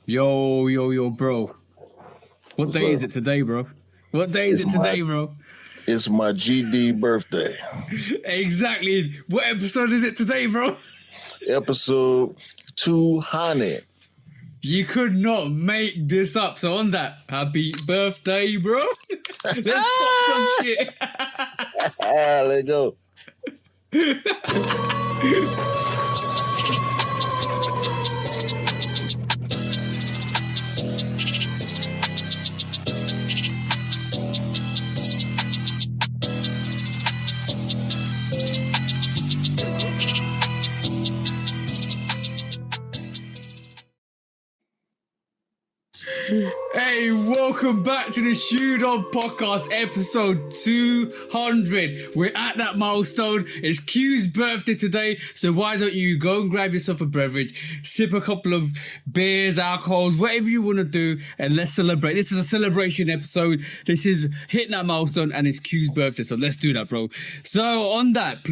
Yo, bro. What day is it today, bro? What day is it today, bro? It's my GD birthday. Exactly. What episode is it today, bro? Episode 200. You could not make this up. So on that, happy birthday, bro. Let's pop some shit. Let's go. Hey, welcome back to the Shoe Dog Podcast, episode 200. We're at that milestone. It's Q's birthday today, so why don't you go and grab yourself a beverage, sip a couple of beers, alcohols, whatever you want to do, and let's celebrate. This is a celebration episode. This is hitting that milestone, and it's Q's birthday, so let's do that, bro. So on that,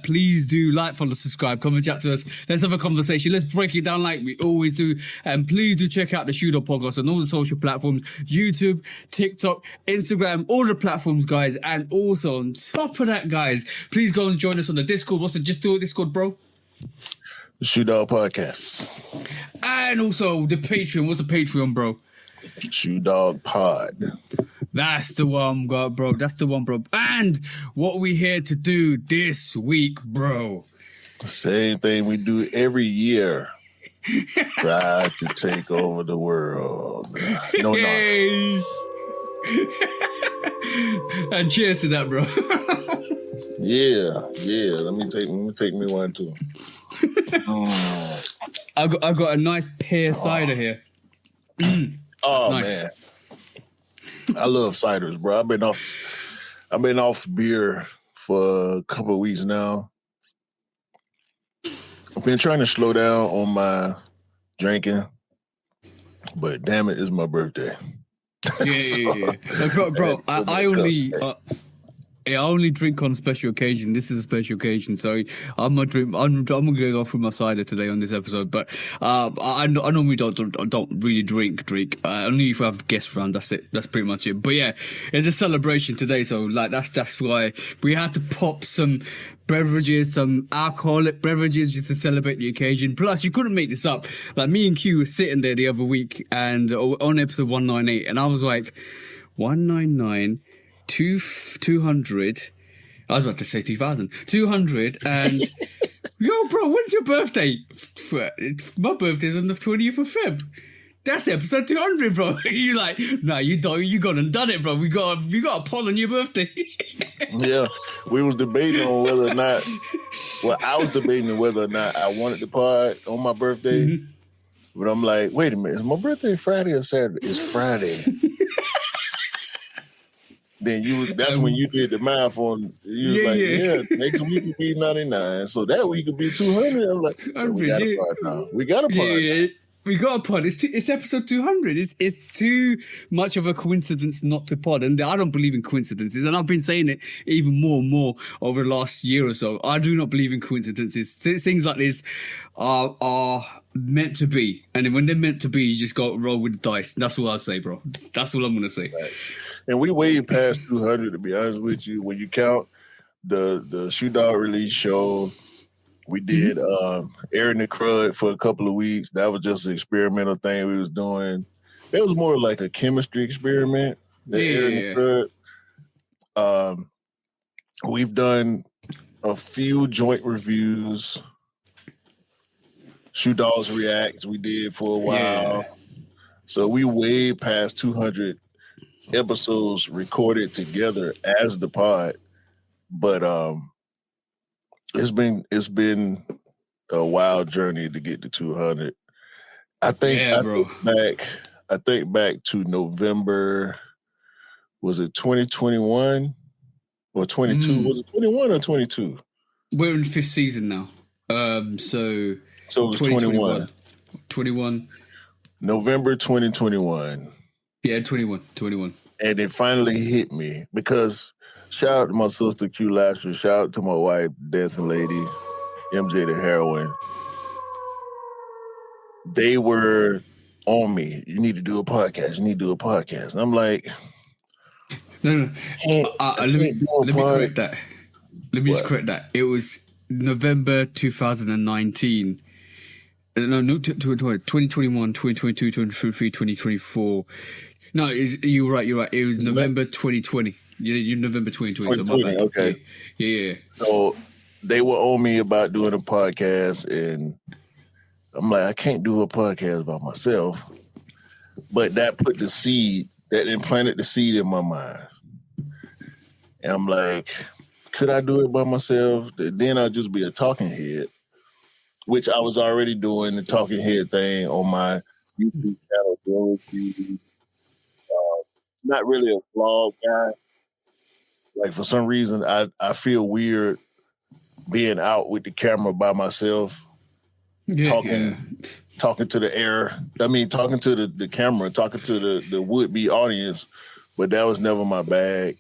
please do like, follow, subscribe, comment, chat to us. Let's have a conversation. Let's break it down like we always do, and please do check out the Shoe Dog Podcast on all the social platforms, YouTube, TikTok, Instagram, all the platforms, guys. And also on top of that, guys, please go and join us on the Discord. What's the Discord, bro? The Shoe Dog Podcast. And also the Patreon. What's the Patreon, bro? Shoe Dog Pod. That's the one, bro. That's the one, bro. And what we here to do this week, bro? Same thing we do every year. Try to take over the world. No. And cheers to that, bro. Yeah. Let me take me one too. I got a nice pear cider here. Oh nice. Man, I love ciders, bro. I've been off beer for a couple of weeks now. I've been trying to slow down on my drinking, but damn it, it's my birthday. Yeah. Bro, I only drink on special occasion. This is a special occasion, so I'm gonna go off with my cider today on this episode. But I normally don't really drink. Only if I have guests around. That's it. That's pretty much it. But yeah, it's a celebration today, so like that's why we had to pop some beverages, some alcoholic beverages, just to celebrate the occasion. Plus, you couldn't make this up. Like me and Q were sitting there the other week and on episode 198, and I was like, 199. 200. I was about to say 2,000. 200 and yo, bro, when's your birthday? My birthday's on the 20th of Feb. That's episode 200, bro. You're like, no, you don't. You gone and done it, bro. We got a poll on your birthday. Yeah, we was debating on whether or not. Well, I was debating whether or not I wanted the pod on my birthday. Mm-hmm. But I'm like, wait a minute, is my birthday Friday or Saturday? It's Friday. Then that's when you did the math on, you was next week will be 99. So that week will be 200. I'm like, so we got a pod now. We got a pod. Yeah. We got a pod. It's episode 200. It's too much of a coincidence not to pod. And I don't believe in coincidences. And I've been saying it even more and more over the last year or so. I do not believe in coincidences. Things like this are meant to be. And when they're meant to be, you just got to roll with the dice. That's what I'll say, bro. That's all I'm going to say. Right. And we way past 200, to be honest with you. When you count the Shoe Dog release show, we did Aaron the Crud for a couple of weeks. That was just an experimental thing we was doing. It was more like a chemistry experiment. Aaron the Crud. We've done a few joint reviews. Shoe Dogs Reacts we did for a while. Yeah. So we way past 200 episodes recorded together as the pod, but it's been a wild journey to get to 200. I think back to November, was it 2021 or 22? Was it 21 or 22? We're in 5th season now. So it was 21. November 2021. Yeah, 21. And it finally hit me because shout out to my sister Q Lasher, shout out to my wife, Dancing Lady, MJ the Heroine. They were on me. You need to do a podcast. You need to do a podcast. And I'm like, No. Let me correct that. Let me just What? correct that. It was November 2019. No, 2021, 2022, 2023, 2024. No, you're right. It was November 2020. You're November 2020. So my bad. Okay. Yeah. So they were on me about doing a podcast, and I'm like, I can't do a podcast by myself. But that implanted the seed in my mind. And I'm like, could I do it by myself? Then I'll just be a talking head, which I was already doing the talking head thing on my YouTube channel. Not really a vlog guy. Like, for some reason, I feel weird being out with the camera by myself, talking to the air. I mean, talking to the camera, talking to the would-be audience, but that was never my bag.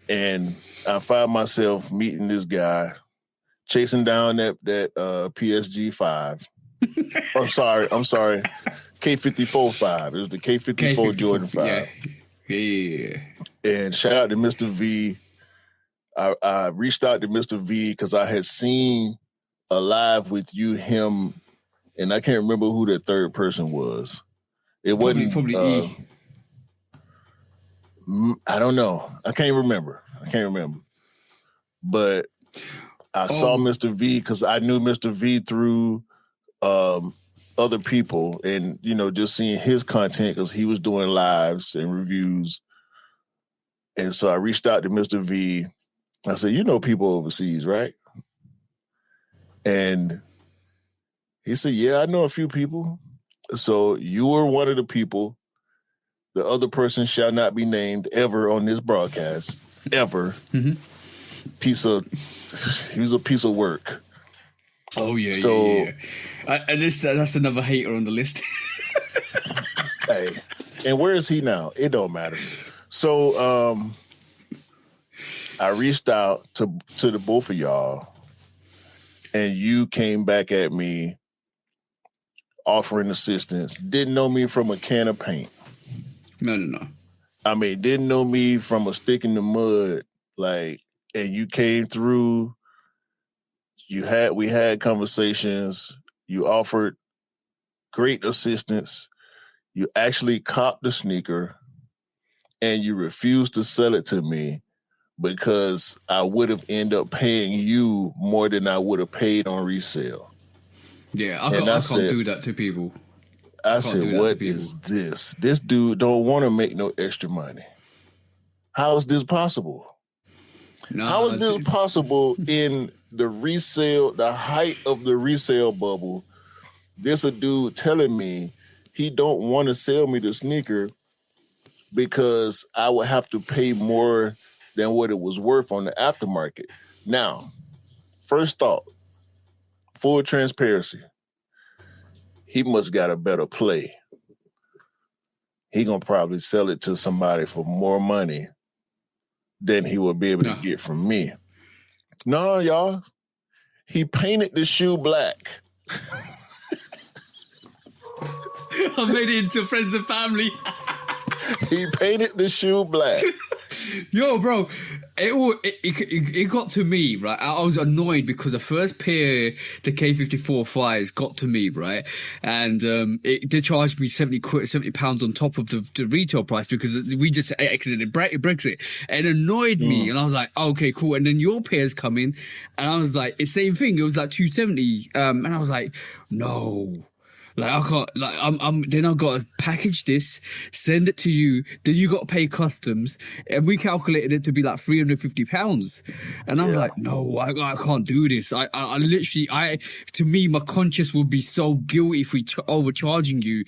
And I find myself meeting this guy, chasing down that PSG 5. I'm sorry. K54 5. It was the K54 Jordan 5. Yeah. And shout out to Mr. V. I reached out to Mr. V because I had seen a live with you, him, and I can't remember who the third person was. It wasn't probably E. I don't know. I can't remember. But I saw Mr. V because I knew Mr. V through other people, and just seeing his content because he was doing lives and reviews. And so I reached out to Mr. V. I said, people overseas, right? And he said, yeah, I know a few people. So you were one of the people. The other person shall not be named ever on this broadcast. Ever. Mm-hmm. He was a piece of work. Oh, yeah. And that's another hater on the list. Hey, and where is he now? It don't matter. So I reached out to the both of y'all, and you came back at me offering assistance. Didn't know me from a can of paint. No. I mean, didn't know me from a stick in the mud. And you came through. We had conversations. You offered great assistance. You actually copped the sneaker, and you refused to sell it to me because I would have ended up paying you more than I would have paid on resale. Yeah, I can't do that to people. I said, what is this? This dude don't want to make no extra money. How is this possible? How is this possible in the height of the resale bubble? There's a dude telling me he don't want to sell me the sneaker because I would have to pay more than what it was worth on the aftermarket. Now, first thought, full transparency, he must got a better play. He gonna probably sell it to somebody for more money than he will be able to get from me. No, y'all. He painted the shoe black. I made it into friends and family. He painted the shoe black. Yo, bro, it got to me, right? I was annoyed because the first pair, the K54 5s, got to me, right? And they charged me £70 on top of the retail price because we just exited Brexit. It annoyed me, and I was like, oh, okay, cool. And then your pairs come in, and I was like, it's the same thing. It was like £270, and I was like, no. Like, I can't, like, then I've got to package this, send it to you, then you got to pay customs, and we calculated it to be like £350. And I was like, no, I can't do this. I literally, to me, my conscience would be so guilty if we overcharging you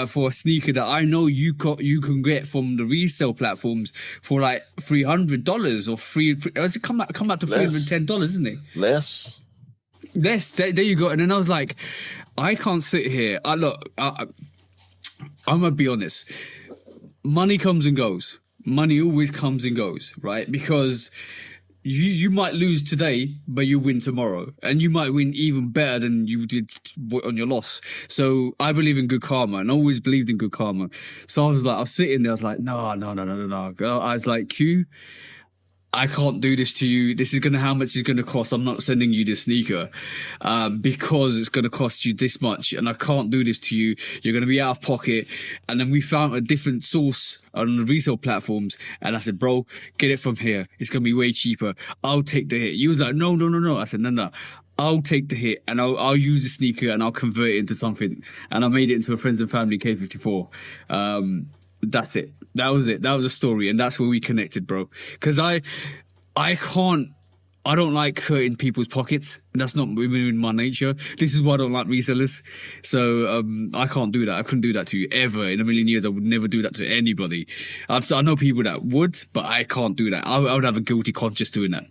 for a sneaker that I know you can get from the resale platforms for like $300 or it come out to $310, isn't it? Less. There you go. And then I was like, I can't sit here. I'm gonna be honest. Money comes and goes. Money always comes and goes, right? Because you might lose today, but you win tomorrow, and you might win even better than you did on your loss. So I believe in good karma, and always believed in good karma. So I was sitting there, I was like, no. I was like, Q, I can't do this to you. This is how much it's gonna cost. I'm not sending you this sneaker, because it's gonna cost you this much, and I can't do this to you. You're gonna be out of pocket. And then we found a different source on the resale platforms, and I said, bro, get it from here. It's gonna be way cheaper. I'll take the hit. He was like, no. I said, no. I'll take the hit, and I'll use the sneaker, and I'll convert it into something. And I made it into a friends and family K54. That's it. That was it. That was a story, and that's where we connected, bro. Because I don't like hurting people's pockets. That's not in my nature. This is why I don't like resellers. So I can't do that. I couldn't do that to you ever in a million years. I would never do that to anybody. I know people that would, but I can't do that. I would have a guilty conscience doing that.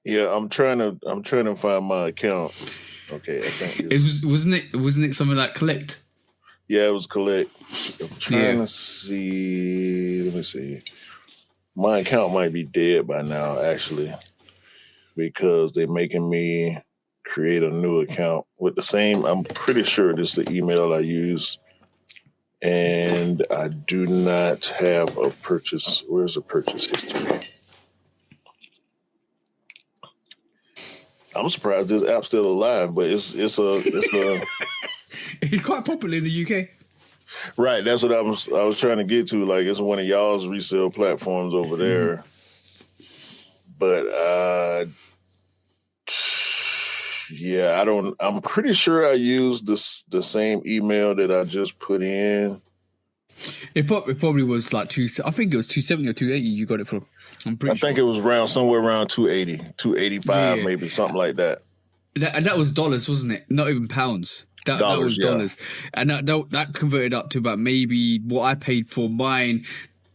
Yeah, I'm trying to find my account. Okay, I think wasn't it something like Collect? Yeah, it was Collect. I'm trying to see. Let me see. My account might be dead by now, actually, because they're making me create a new account with the same. I'm pretty sure this is the email I use, and I do not have a purchase. Where's the purchase history? I'm surprised this app's still alive, but it's a. It's quite popular in the UK. Right, that's what I was trying to get to. Like, it's one of y'all's resale platforms over there. But yeah, I'm pretty sure I used the same email that I just put in. It probably was like I think it was 270 or 280 you got it from. I think it was somewhere around 280, 285, maybe, something like that. And that was dollars, wasn't it? Not even pounds. That was dollars. And that converted up to about maybe what I paid for mine.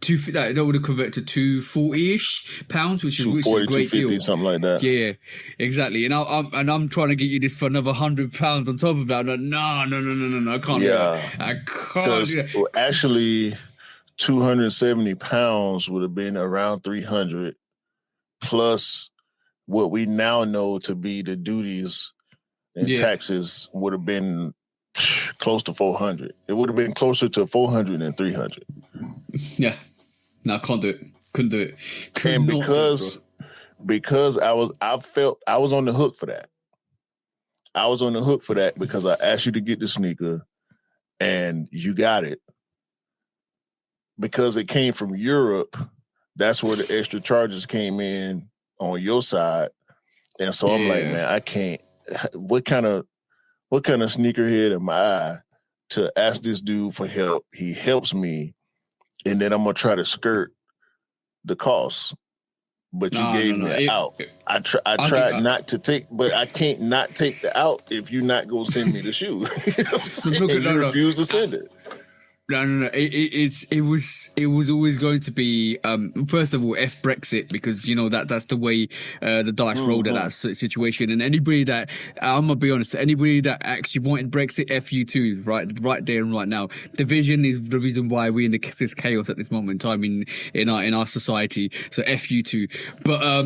That would have converted to £240-ish, which is a great deal. Something like that. Yeah, exactly. And I'm trying to get you this for another £100 on top of that. Like, no, I can't do that. I can't do that. Well, actually, £270 would have been around 300 plus what we now know to be the duties and taxes would have been close to 400. It would have been closer to 400 than 300. Yeah. No, I can't do it. Couldn't do it. And because I felt I was on the hook for that. I was on the hook for that because I asked you to get the sneaker and you got it. Because it came from Europe, that's where the extra charges came in on your side. And so I'm like, man, I can't. What kind of sneakerhead am I to ask this dude for help? He helps me, and then I'm gonna try to skirt the cost. But you gave me an out. I tried not to take, but I can't not take the out if you're not gonna send me the shoe. You know what I'm saying? You refuse to send it. No. It was always going to be first of all F Brexit, because you know that's the way the dice rolled at that situation. And anybody that I'm gonna be honest, anybody that actually wanted Brexit, F you too, right there and right now. Division is the reason why we're in this chaos at this moment in time in our society. So F you too. But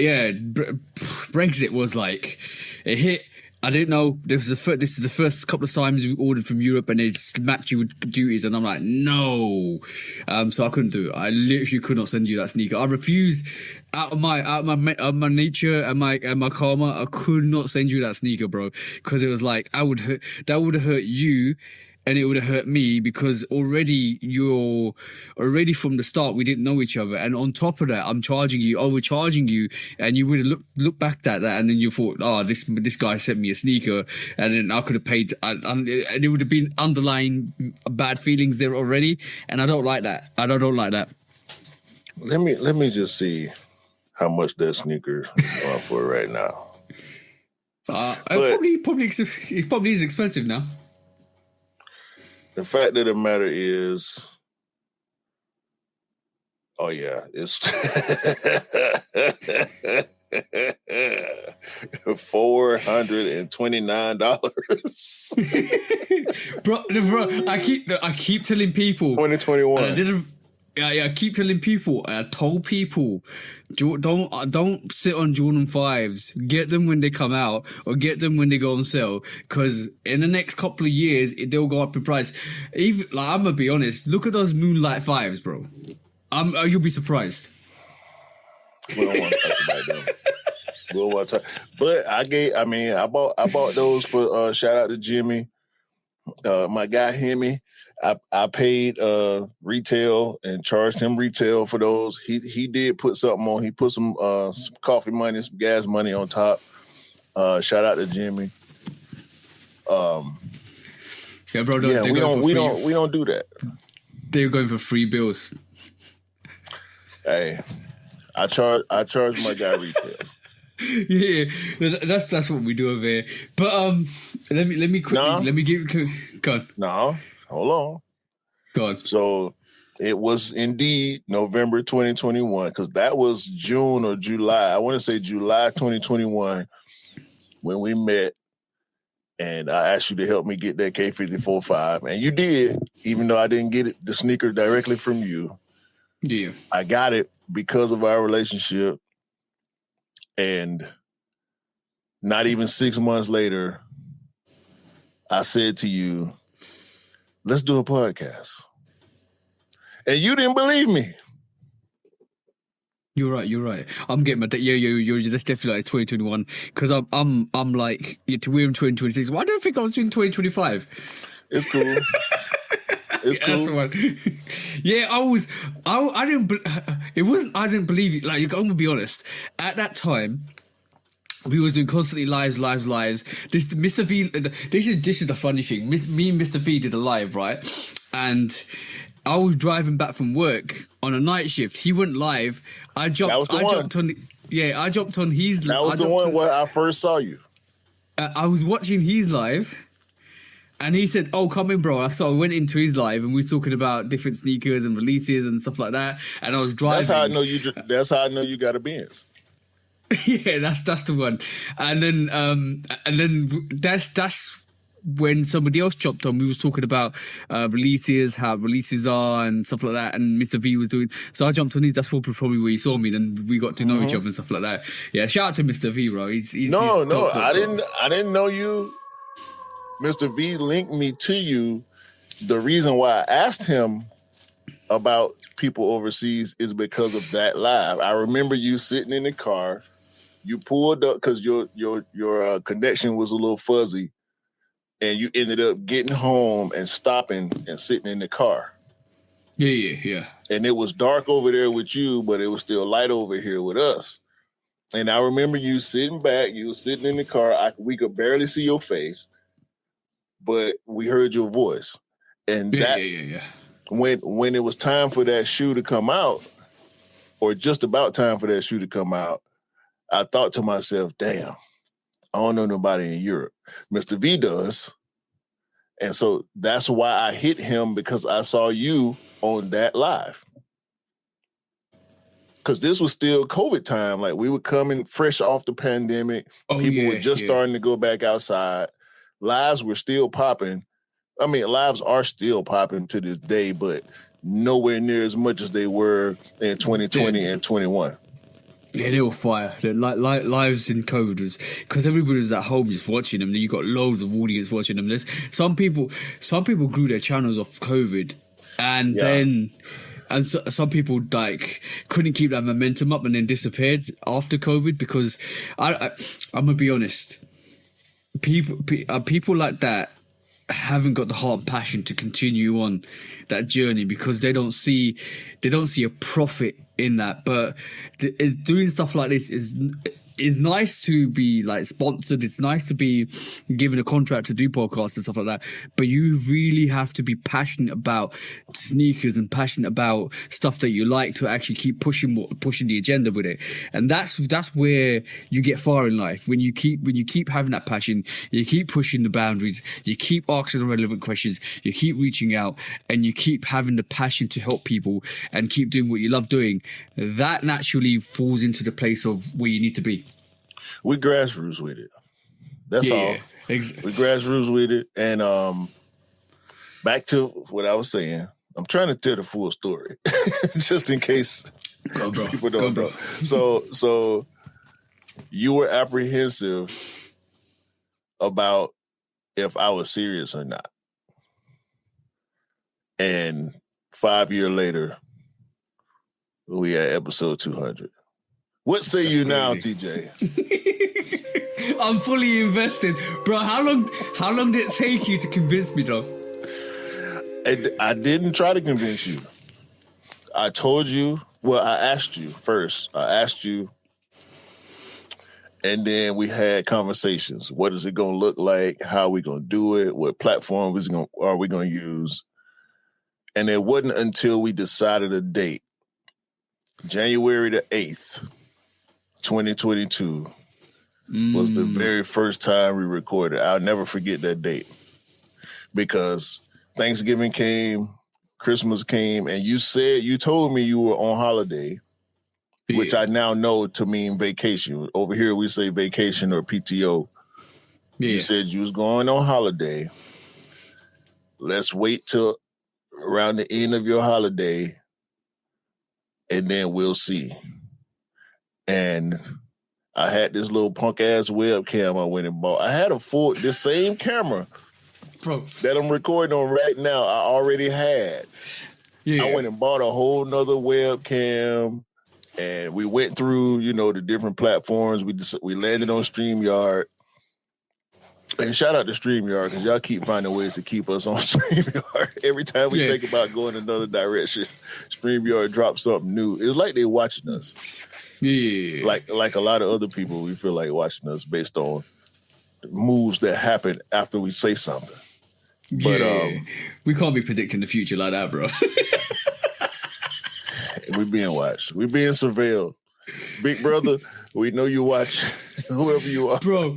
yeah, Brexit was like it hit. I didn't know this is the first couple of times we ordered from Europe and they smacked you with duties, and I'm like, no. So I couldn't do it. I literally could not send you that sneaker. I refused out of my nature and my karma. I could not send you that sneaker, bro, because it was like that would have hurt you. And it would have hurt me because already from the start we didn't know each other, and on top of that I'm overcharging you, and you would have looked back at that, and then you thought, oh, this guy sent me a sneaker, and then I could have paid, and it would have been underlying bad feelings there already, and I don't like that. I don't like that. Let me just see how much that sneaker is going for right now. It probably is expensive now. The fact of the matter is, oh yeah, it's $429. bro, I keep telling people 2021. Yeah. Keep telling people. I told people, don't sit on Jordan 5s. Get them when they come out, or get them when they go on sale. Because in the next couple of years, they'll go up in price. Even like, I'm gonna be honest. Look at those Moonlight 5s, bro. You'll be surprised. We don't want to talk about them. We don't want to talk. But I bought those for shout out to Jimmy, my guy Hemi. I paid retail and charged him retail for those. He did put something on. He put some coffee money, some gas money on top. Shout out to Jimmy. Yeah, bro. We don't do that. They're going for free bills. Hey, I charge my guy retail. Yeah, that's what we do over here. But let me quickly let me give go on. No, hold on. Go on. So it was indeed November 2021, because that was June or July. I want to say July 2021 when we met, and I asked you to help me get that K54.5, and you did, even though I didn't get the sneaker directly from you. Yeah, I got it because of our relationship. And not even 6 months later, I said to you, let's do a podcast. And you didn't believe me. You're right. I'm getting my you're that's definitely like 2021, because I'm like, we're in 2026. Well, I don't think I was doing 2025. It's cool. It's cool. That's the one. Yeah, I didn't believe it. Like, I'm gonna be honest. At that time, we was doing constantly lives. This Mr. V. This is the funny thing. Me and Mr. V did a live, right? And I was driving back from work on a night shift. He went live. I jumped on his. That was the one where I first saw you. I was watching his live. And he said, "Oh, come in, bro." So I went into his live, and we was talking about different sneakers and releases and stuff like that. And I was driving. That's how I know you. That's how I know you got a Benz. Yeah, that's the one. And then that's when somebody else chopped on. We was talking about releases, how releases are, and stuff like that. And Mr. V was doing. So I jumped on his. That's probably where he saw me. Then we got to know each other and stuff like that. Yeah, shout out to Mr. V, bro. He's top. I didn't know you. Mr. V linked me to you. The reason why I asked him about people overseas is because of that live. I remember you sitting in the car. You pulled up because your connection was a little fuzzy, and you ended up getting home and stopping and sitting in the car. Yeah. And it was dark over there with you, but it was still light over here with us. And I remember you sitting back. You were sitting in the car. We could barely see your face, but we heard your voice. And yeah. When it was time for that shoe to come out, or just about time for that shoe to come out, I thought to myself, damn, I don't know nobody in Europe. Mr. V does. And so that's why I hit him, because I saw you on that live. Because this was still COVID time. Like, we were coming fresh off the pandemic. People were just starting to go back outside. Lives were still popping. I mean, lives are still popping to this day, but nowhere near as much as they were in 2020 and 21. Yeah, they were fire. Like lives in COVID was, because everybody was at home just watching them. You got loads of audience watching them. There's some people grew their channels off COVID, and then some people like couldn't keep that momentum up and then disappeared after COVID, because I'm gonna be honest. People like that haven't got the heart and passion to continue on that journey, because they don't see a profit in that. But doing stuff like this is nice to be like sponsored. It's nice to be given a contract to do podcasts and stuff like that. But you really have to be passionate about sneakers and passionate about stuff that you like to actually keep pushing the agenda with it. And that's where you get far in life. When you keep having that passion, you keep pushing the boundaries, you keep asking the relevant questions, you keep reaching out, and you keep having the passion to help people and keep doing what you love doing. That naturally falls into the place of where you need to be. We grassroots with it. That's all. Exactly. We grassroots with it. And back to what I was saying. I'm trying to tell the full story, just in case Go, bro. people don't know. So you were apprehensive about if I was serious or not. And 5 years later, we at episode 200. What say you now, TJ? I'm fully invested. Bro, how long did it take you to convince me, though? I didn't try to convince you. I told you, well, I asked you first. And then we had conversations. What is it going to look like? How are we going to do it? What platform are we going to use? And it wasn't until we decided a date, January the 8th, 2022, was the very first time we recorded. I'll never forget that date because Thanksgiving came, Christmas came, and you told me you were on holiday, which I now know to mean vacation. Over here, we say vacation or PTO. Yeah. You said you was going on holiday. Let's wait till around the end of your holiday, and then we'll see. And I had this little punk ass webcam I went and bought. I had this same camera, bro, that I'm recording on right now. I already had. Yeah. I went and bought a whole nother webcam, and we went through, the different platforms. We landed on StreamYard. And shout out to StreamYard, because y'all keep finding ways to keep us on StreamYard. Every time we think about going another direction, StreamYard drops something new. It's like they're watching us. Yeah. Like a lot of other people, we feel like watching us based on moves that happen after we say something. But we can't be predicting the future like that, bro. We're being watched. We're being surveilled. Big brother, we know you watch whoever you are. Bro,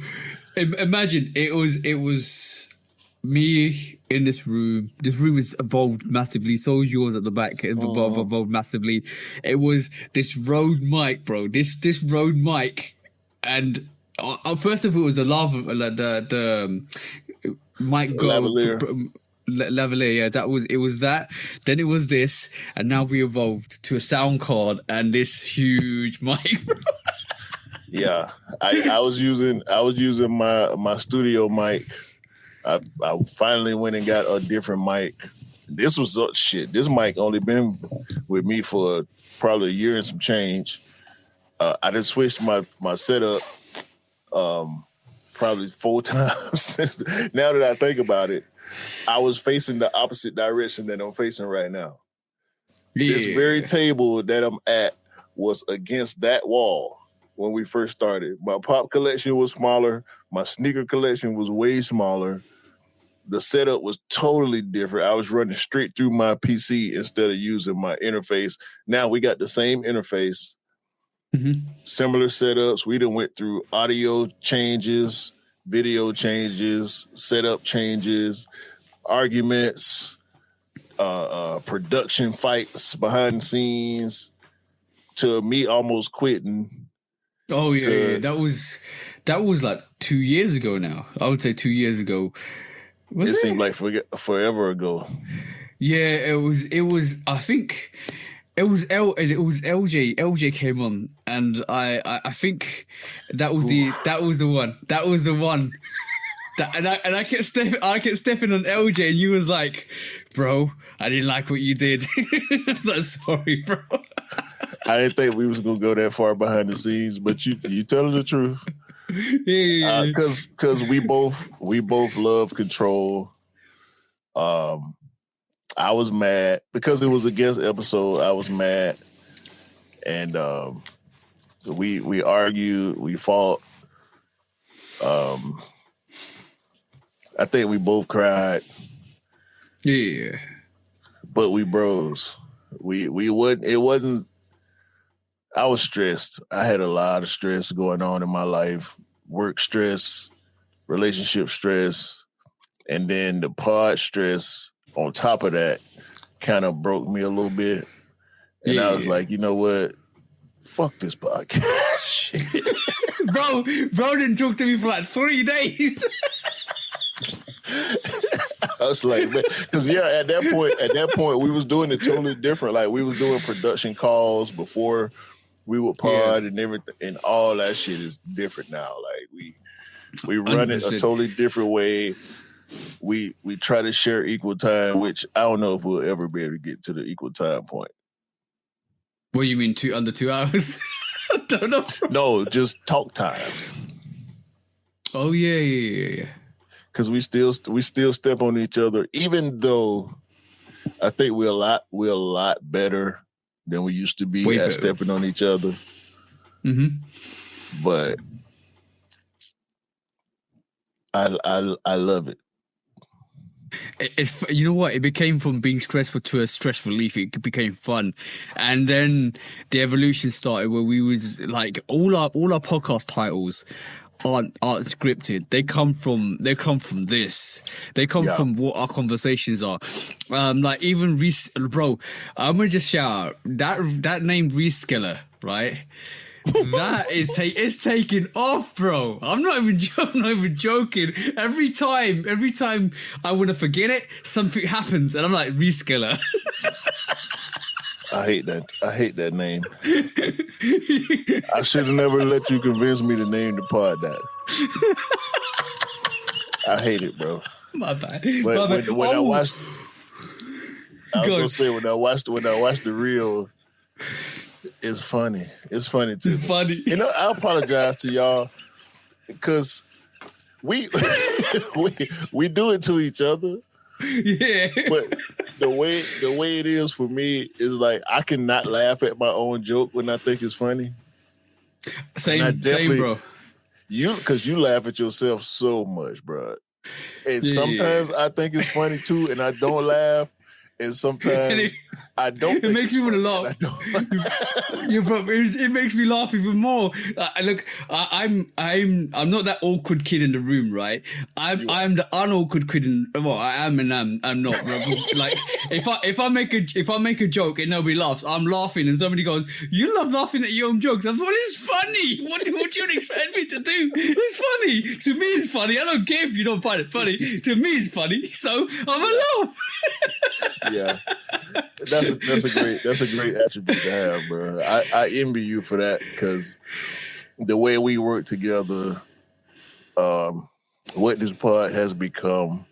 imagine it was me in this room. This room has evolved massively. So is yours at the back. It evolved massively. It was this Rode mic, bro. This Rode mic, and first of all, it was the mic go lavalier. Yeah, it was that. Then it was this, and now we evolved to a sound card and this huge mic. Bro. Yeah, I was using my studio mic. I finally went and got a different mic. This was shit. This mic only been with me for probably a year and some change. I just switched my setup probably 4 times since. Now that I think about it, I was facing the opposite direction that I'm facing right now. Yeah. This very table that I'm at was against that wall. When we first started, my pop collection was smaller. My sneaker collection was way smaller. The setup was totally different. I was running straight through my PC instead of using my interface. Now we got the same interface, similar setups. We done went through audio changes, video changes, setup changes, arguments, production fights behind the scenes, to me almost quitting. Oh yeah, that was like 2 years ago now. I would say 2 years ago. It seemed like forever ago. Yeah, it was. I think it was LJ. LJ came on, and I think that was the one. That was the one. And I kept stepping on LJ, and you was like, "Bro, I didn't like what you did." I was like, "Sorry, bro." I didn't think we was gonna go that far behind the scenes, but you telling the truth. Yeah. Because we both love control. I was mad because it was a guest episode. I was mad, and we argued, we fought. I think we both cried. Yeah, but we bros. It wasn't. I was stressed. I had a lot of stress going on in my life. Work stress, relationship stress, and then the pod stress on top of that kind of broke me a little bit. And I was like, you know what? Fuck this podcast. Bro didn't talk to me for like 3 days. I was like, man, because at that point, we was doing it totally different. Like we was doing production calls before we would pod and everything, and all that shit is different now. Like we run it a totally different way. We try to share equal time, which I don't know if we'll ever be able to get to the equal time point. What do you mean, under 2 hours? I don't know. No, just talk time. Oh yeah. Because we still step on each other, even though I think we're a lot better than we used to be at stepping on each other. Mm-hmm. But I love it. It's, you know what? It became from being stressful to a stress relief. It became fun, and then the evolution started where we was like all our podcast titles aren't scripted. They come from this. They come from what our conversations are. Like even bro, I'm gonna just shout out that name Reskiller, right? That is it's taking off, bro. I'm not even joking. Every time I want to forget it, something happens, and I'm like Reskiller. I hate that name. I should have never let you convince me to name the pod that. I hate it, bro. My bad. But when I watched, when I watched the reel. It's funny. It's funny too. It's funny. You know, I apologize to y'all because we do it to each other. Yeah. But the way it is for me is like I cannot laugh at my own joke when I think it's funny. Same, bro. Because you laugh at yourself so much, bro. And sometimes I think it's funny too, and I don't laugh. And sometimes I don't. It makes me want to laugh. It makes me laugh even more. Look, I'm not that awkward kid in the room, right? I'm the unawkward kid in. Well, I am and I'm not. Bro. Like if I make a joke and nobody laughs, I'm laughing, and somebody goes, "You love laughing at your own jokes." I'm like, well, it's funny. What do you expect me to do? It's funny. To me, it's funny. I don't care if you don't find it funny. To me, it's funny. So I'm a laugh. Yeah, that's a great attribute to have, bro. I envy you for that because the way we work together, what this pod has become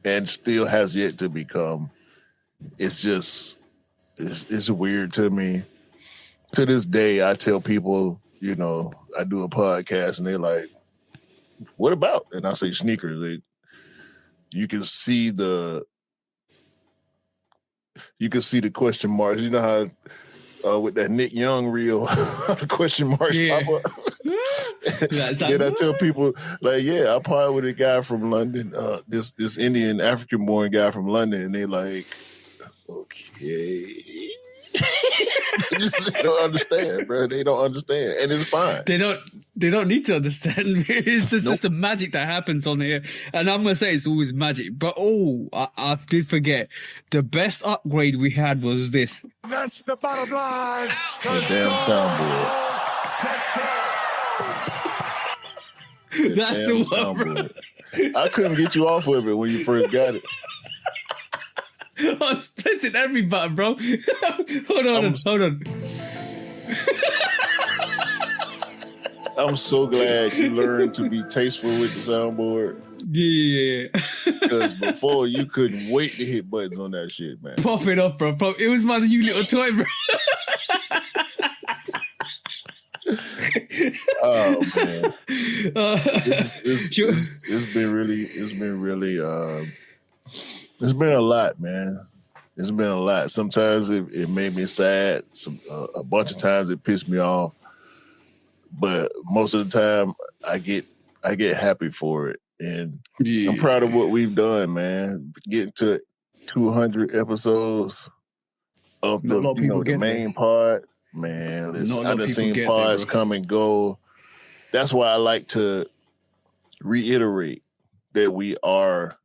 and still has yet to become, it's weird to me. To this day, I tell people, you know, I do a podcast and they're like, "What about?" And I say sneakers. You can see the question marks. You know how with that Nick Young reel, the question marks pop up. Then I tell people, like, I partnered with a guy from London, this Indian African-born guy from London, and they like, okay. They don't understand, bro. They don't understand, and it's fine. They don't need to understand. It's just the magic that happens on here, and I'm gonna say it's always magic. But I did forget the best upgrade we had was this. That's the bottom line. The damn soundboard. That's the one. I couldn't get you off of it when you first got it. I was pressing every button, bro. Hold on. I'm so glad you learned to be tasteful with the soundboard. Yeah. Because before you couldn't wait to hit buttons on that shit, man. Pop it up, bro. It was my new little toy, bro. Oh man, it's been a lot, man. It's been a lot. Sometimes it made me sad. A bunch of times it pissed me off. But most of the time, I get happy for it, and I'm proud of what we've done, man. Getting to 200 episodes of the main pod, man. I've done seen pods come and go. That's why I like to reiterate that we are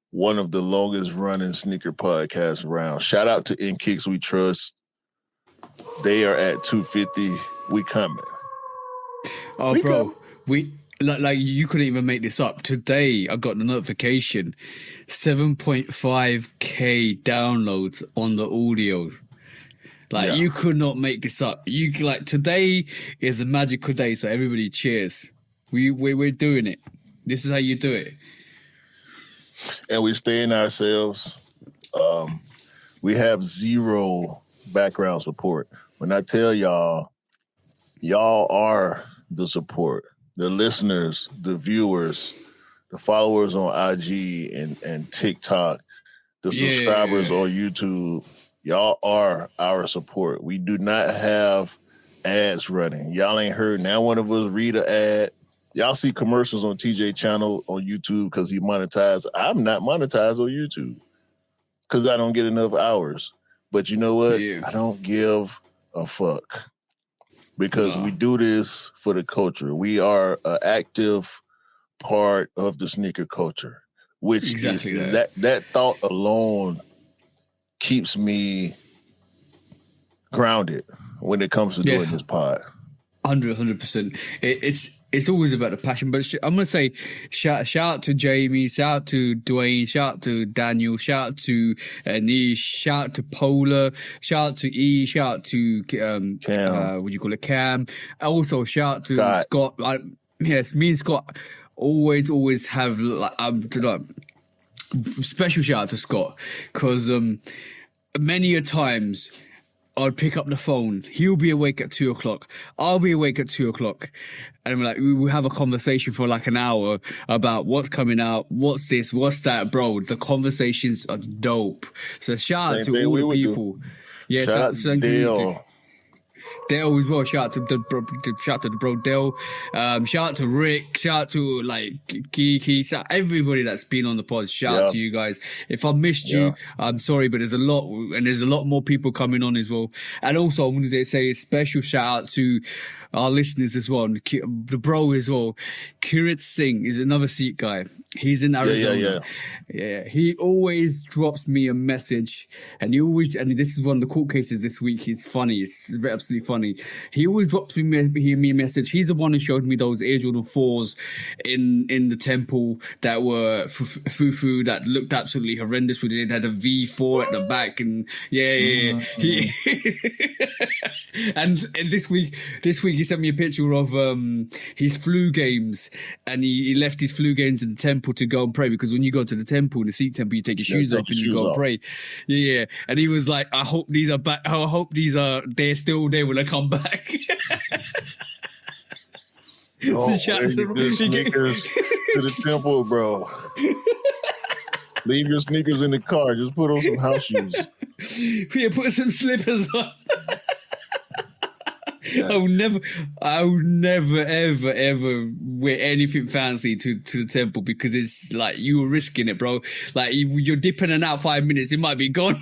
one of the longest running sneaker podcasts around. Shout out to In Kicks We Trust. They are at 250. We coming. Oh, bro, we like you couldn't even make this up. Today I got the notification, 7.5K downloads on the audio. Like you could not make this up. You like today is a magical day, so everybody cheers. We're doing it. This is how you do it. And we stay in ourselves. We have zero background support. When I tell y'all are the support, the listeners, the viewers, the followers on IG and TikTok, the subscribers on YouTube. Y'all are our support. We do not have ads running. Y'all ain't heard now one of us read an ad. Y'all see commercials on TJ channel on YouTube because he monetized. I'm not monetized on YouTube because I don't get enough hours. But you know what? I don't give a fuck because we do this for the culture. We are an active part of the sneaker culture, which exactly that thought alone keeps me grounded when it comes to doing this pod. 100%. It's always about the passion. But I'm gonna say shout out to Jamie, shout out to Dwayne, shout out to Daniel, shout out to Anish, shout out to Polar, shout out to E, shout out to Cam. What do you call it, Cam? Also shout out to Scott. Yes, me and Scott always have special shout out to Scott because many a times I'd pick up the phone. He'll be awake at 2:00. I'll be awake at 2:00, and we will have a conversation for like an hour about what's coming out, what's this, what's that, bro. The conversations are dope. So shout out to all the people. Yeah, shout out to Dale. Dale as well. Shout out to the bro Dale. Shout out to Rick. Shout out to like Kiki. Shout out everybody that's been on the pod. Shout out to you guys. If I missed you, I'm sorry, but there's a lot, and there's a lot more people coming on as well. And also, I wanted to say a special shout out to our listeners as well, the bro as well. Kirit Singh is another Sikh guy. He's in Arizona. Yeah. He always drops me a message, and this is one of the court cases this week. He's funny. It's absolutely funny. He always drops me a message. He's the one who showed me those Air Jordan 4s in the temple that were fufu that looked absolutely horrendous. With it had a V4 at the back, and and this week he sent me a picture of his flu games, and he left his flu games in the temple to go and pray, because when you go to the temple, the Sikh temple, you take your shoes off and you go and pray. Yeah. And he was like, I hope these are back. I hope they're still there when I come back. Your sneakers to the temple, bro. Leave your sneakers in the car. Just put on some house shoes. Yeah, put some slippers on. I would never, ever wear anything fancy to the temple, because it's like you were risking it, bro. Like you're dipping in and out 5 minutes, it might be gone.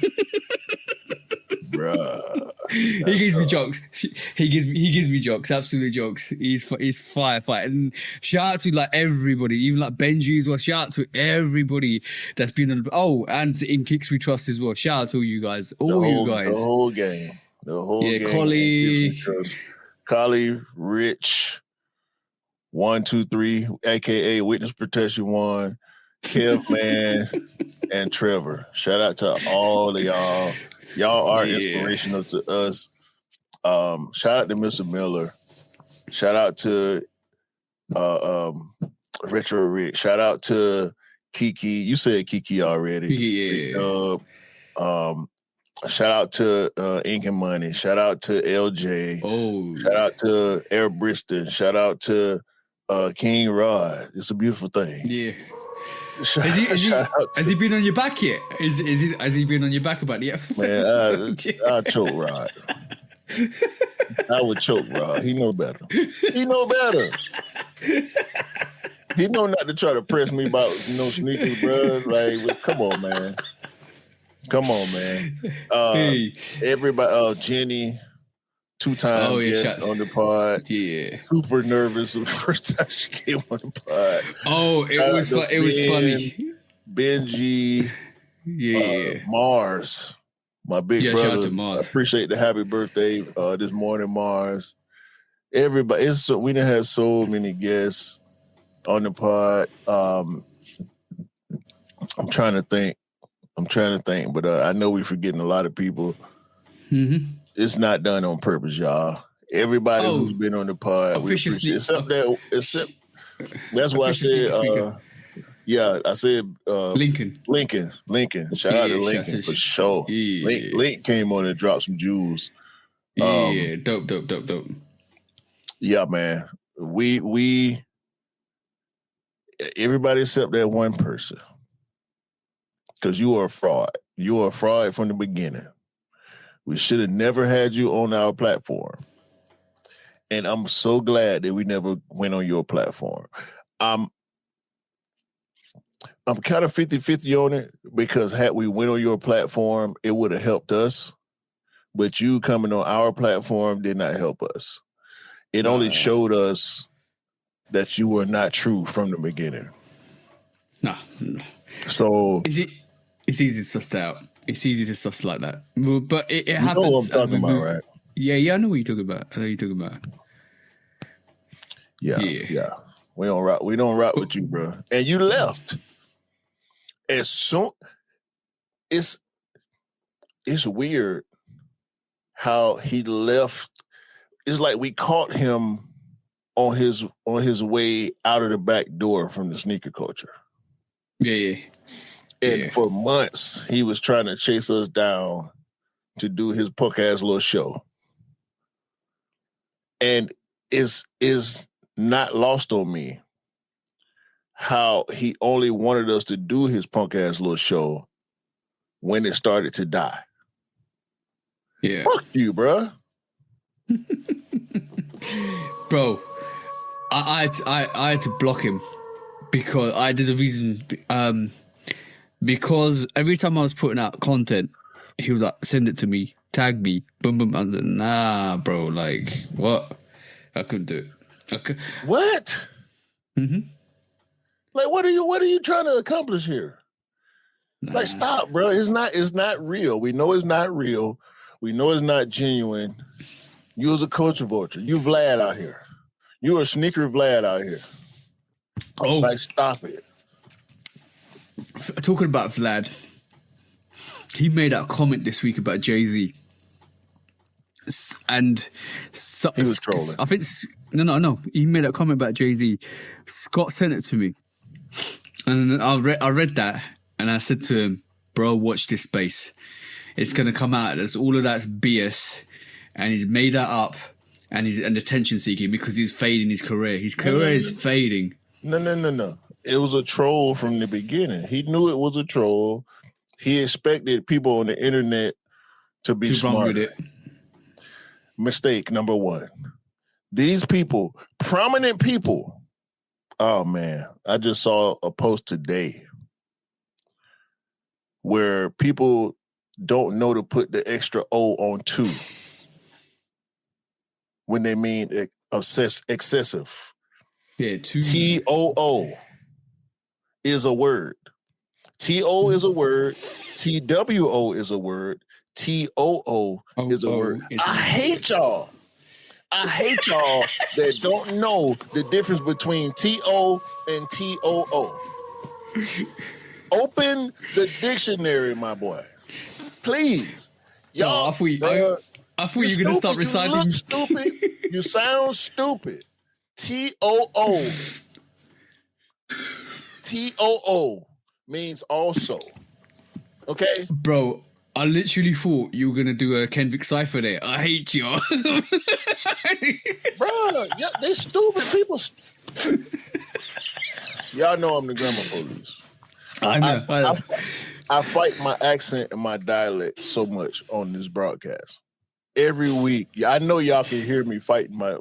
Bruh. He gives me jokes. He gives me jokes, absolute jokes. He's firefighter. And shout out to like everybody, even like Benji as well. Shout out to everybody that's been on. Oh, and in Kicks We Trust as well. Shout out to you guys, you guys, the whole game. The whole game. Collie, Rich, 123, aka Witness Protection 1, Kev Man, and Trevor. Shout out to all of y'all. Y'all are inspirational to us. Shout out to Mr. Miller. Shout out to Retro Rick. Shout out to Kiki. You said Kiki already. Yeah. Shout out to Ink and Money. Shout out to LJ. Oh. Shout out to Air Briston. Shout out to King Rod. It's a beautiful thing. Yeah. Has he been on your back yet? Has he been on your back about it yet? Man, I choke Rod. I would choke Rod. He know better. He know not to try to press me about no sneakers, bro. Like, come on, man. Everybody, Jenny, 2-time guest on the pod. Yeah. Super nervous the first time she came on the pod. Oh, it was funny. Benji. Mars. My big brother. Shout out to Mars. I appreciate the happy birthday this morning, Mars. Everybody, we done had so many guests. on the pod. I'm trying to think, but I know we're forgetting a lot of people. Mm-hmm. It's not done on purpose, y'all. Everybody who's been on the pod, we appreciate, except that's why I said, I said Lincoln. Shout out to Lincoln for sure. Yeah. Link came on and dropped some jewels. Yeah, dope. Yeah, man. We everybody except that one person. Because you are a fraud. You are a fraud from the beginning. We should have never had you on our platform. And I'm so glad that we never went on your platform. I'm kind of 50-50 on it because had we went on your platform, it would have helped us. But you coming on our platform did not help us. It only showed us that you were not true from the beginning. No. So it's easy to suss out. It's easy to suss like that. But it happens. You know what I'm talking about, right? Yeah, I know what you're talking about. Yeah. We don't rock with you, bro. And you left. As soon it's weird how he left. It's like we caught him on his way out of the back door from the sneaker culture. Yeah. And for months he was trying to chase us down to do his punk ass little show. And is not lost on me how he only wanted us to do his punk ass little show when it started to die. Yeah. Fuck you, bro. Bro, I had to block him because there's a reason. Because every time I was putting out content, he was like, "Send it to me, tag me, boom boom." I was like, "Nah, bro, like what? I couldn't do it." What? Mm-hmm. Like, what are you trying to accomplish here? Nah. Like, stop, bro. It's not real. We know it's not real. We know it's not genuine. You was a culture vulture. You Vlad out here. You a sneaker Vlad out here. Oh, like, stop it. Talking about Vlad, he made a comment this week about Jay-Z, and he was trolling. I think no. He made a comment about Jay-Z. Scott sent it to me, and I read that, and I said to him, "Bro, watch this space. It's gonna come out as all of that's BS, and he's made that up, and he's attention seeking because he's fading his career. His career is fading." No. It was a troll from the beginning. He knew it was a troll. He expected people on the internet to be smart. Mistake number one. These people, prominent people. Oh man, I just saw a post today where people don't know to put the extra O on two when they mean excessive. Yeah, two. TOO is a word. TO is a word. TWO is a word. TOO is a word. I hate y'all. I hate y'all that don't know the difference between TO and TOO. Open the dictionary, my boy. Please. Y'all, I thought you were going to start reciting. You look stupid. You sound stupid. TOO. TOO means also. Okay? Bro, I literally thought you were going to do a Kendrick cipher there. I hate you. Bro, yeah, they stupid people. Y'all know I'm the grammar police. I know. I fight my accent and my dialect so much on this broadcast. Every week. I know y'all can hear me fighting my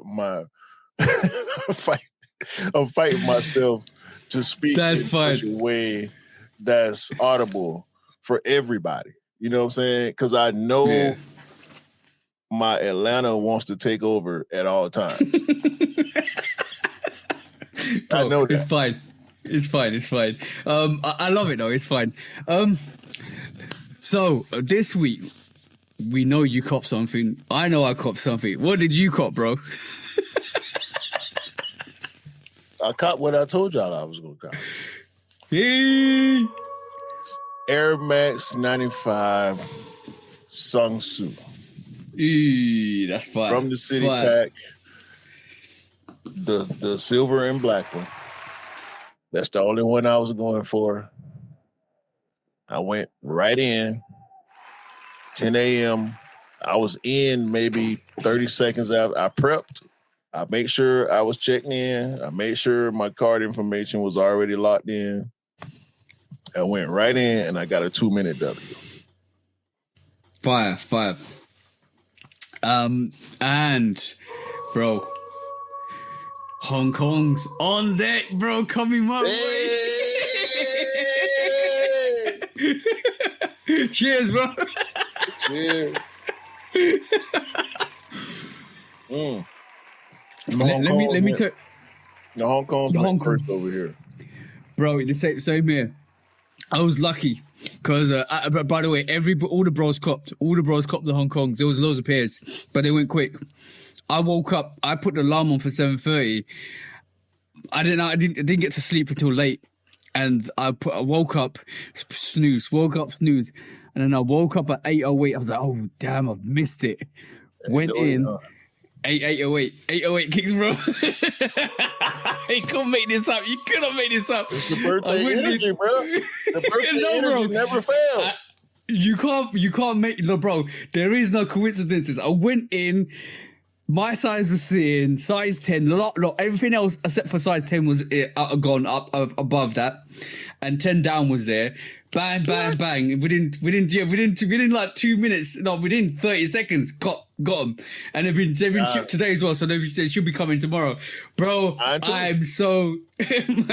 I'm fighting myself to speak in such a way that's audible for everybody. You know what I'm saying? Because I know my Atlanta wants to take over at all times. Bro, I know that. It's fine. I love it though. It's fine. So this week, we know you cop something. I know I cop something. What did you cop, bro? I caught what I told y'all I was gonna cop. Hey. Air Max 95 Sung Soo. That's fine. From the City Pack. The silver and black one. That's the only one I was going for. I went right in. 10 a.m. I was in maybe 30 seconds after. I prepped. I made sure I was checking in. I made sure my card information was already locked in. I went right in and I got a 2-minute W. Fire. And bro, Hong Kong's on deck, bro. Coming my way. Cheers, bro. Cheers. Let me tell. The Hong Kong's first over here, bro. The same here. I was lucky because, by the way, all the bros copped the Hong Kongs. There was loads of pairs, but they went quick. I woke up. I put the alarm on for 7:30. I didn't get to sleep until late, and I woke up, snooze, and then I woke up at 8:08. I was like, oh damn, I've missed it. Went in. 808 kicks, bro. You couldn't make this up. You cannot make this up. It's the birthday energy, bro. The birthday energy never fails. You can't make no, bro. There is no coincidences. I went in. My size was sitting, size 10. Everything else except for size 10 was gone up above that, and 10 down was there. Bang, bang, bang. Within like 2 minutes, no, within 30 seconds, got them, and they've been shipped today as well. So they should be coming tomorrow, bro. I'm so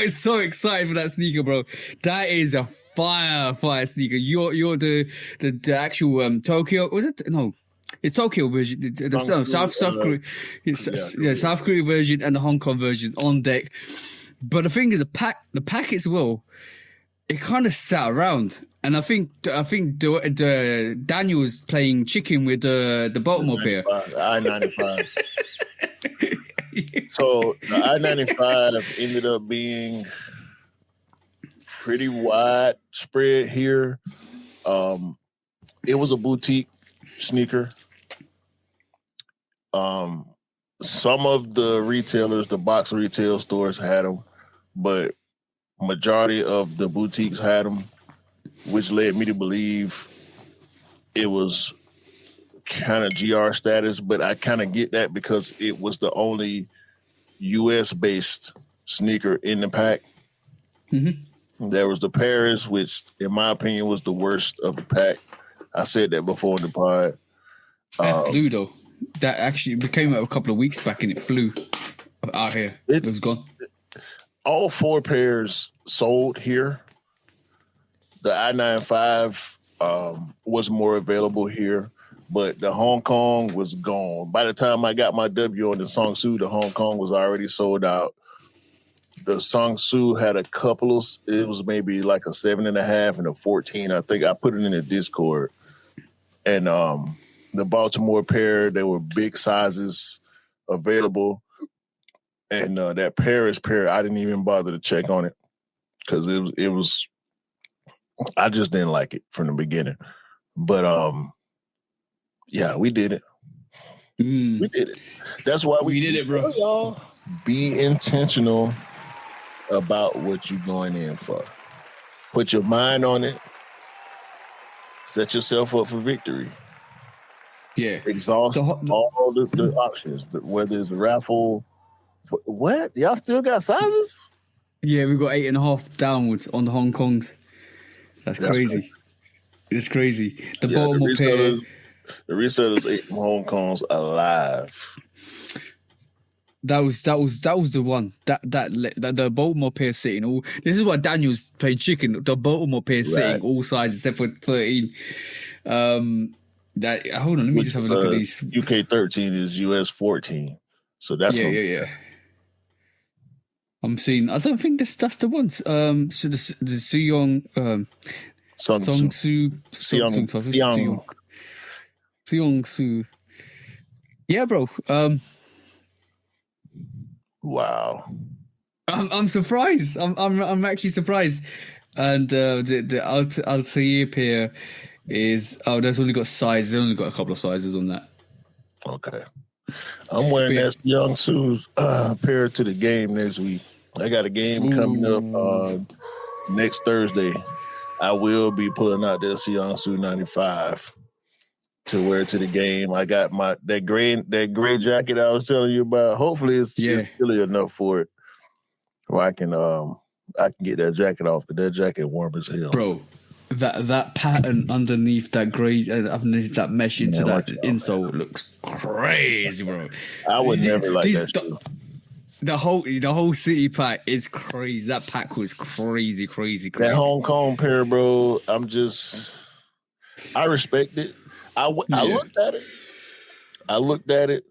so excited for that sneaker, bro. That is a fire sneaker. You're the actual Tokyo, was it? No. It's Tokyo version, the South Korea version and the Hong Kong version on deck. But the thing is, the pack as well, it kind of sat around, and I think Daniel was playing chicken with the Baltimore pair. I-95. So the I-95 ended up being pretty widespread here. It was a boutique sneaker. Some of the retailers, the box retail stores had them, but majority of the boutiques had them, which led me to believe it was kind of GR status, but I kind of get that because it was the only US-based sneaker in the pack. Mm-hmm. There was the Paris, which in my opinion was the worst of the pack. I said that before in the pod. That flew though. That actually became a couple of weeks back and it flew out here. It was gone. All 4 pairs sold here. The I-95 was more available here, but the Hong Kong was gone. By the time I got my W on the Sung Soo, the Hong Kong was already sold out. The Sung Soo had a couple of, it was maybe like a 7.5 and a 14. I think I put it in the Discord. And the Baltimore pair, they were big sizes available. And that Paris pair, I didn't even bother to check on it because it was, I just didn't like it from the beginning. But yeah, we did it. We did it. That's why we did it, bro. Y'all be intentional about what you're going in for. Put your mind on it. Set yourself up for victory. Yeah. Exhaust all the options, but whether it's a raffle. What? Y'all still got sizes? Yeah, we've got 8.5 downwards on the Hong Kongs. That's crazy. Right. It's crazy. The Baltimore pair. The resellers ate Hong Kongs alive. That was the one. That the Baltimore pair sitting all. This is what Daniel's playing chicken. The Baltimore pair sitting all sizes except for 13. That hold on, let me just have a look at these. UK 13 is US 14. So that's yeah. I'm seeing. I don't think that's the ones. So the Suyong, Sung Soo, Suyong Soo. Yeah, bro. Wow. I'm surprised. I'm actually surprised. And the Altair pair is there's only got sizes. There's only got a couple of sizes on that. Okay. I'm wearing that Young Sue's pair to the game next week. I got a game coming up next Thursday. I will be pulling out this Young Sue 95 to wear to the game. I got that gray jacket I was telling you about. Hopefully it's chilly enough for it, where I can get that jacket off. But that jacket warm as hell, bro. That pattern underneath that gray, underneath that mesh into that insole looks crazy, bro. I would never like that. The whole city pack is crazy. That pack was crazy. That Hong Kong pair, bro. I respect it. I looked at it. I looked at it,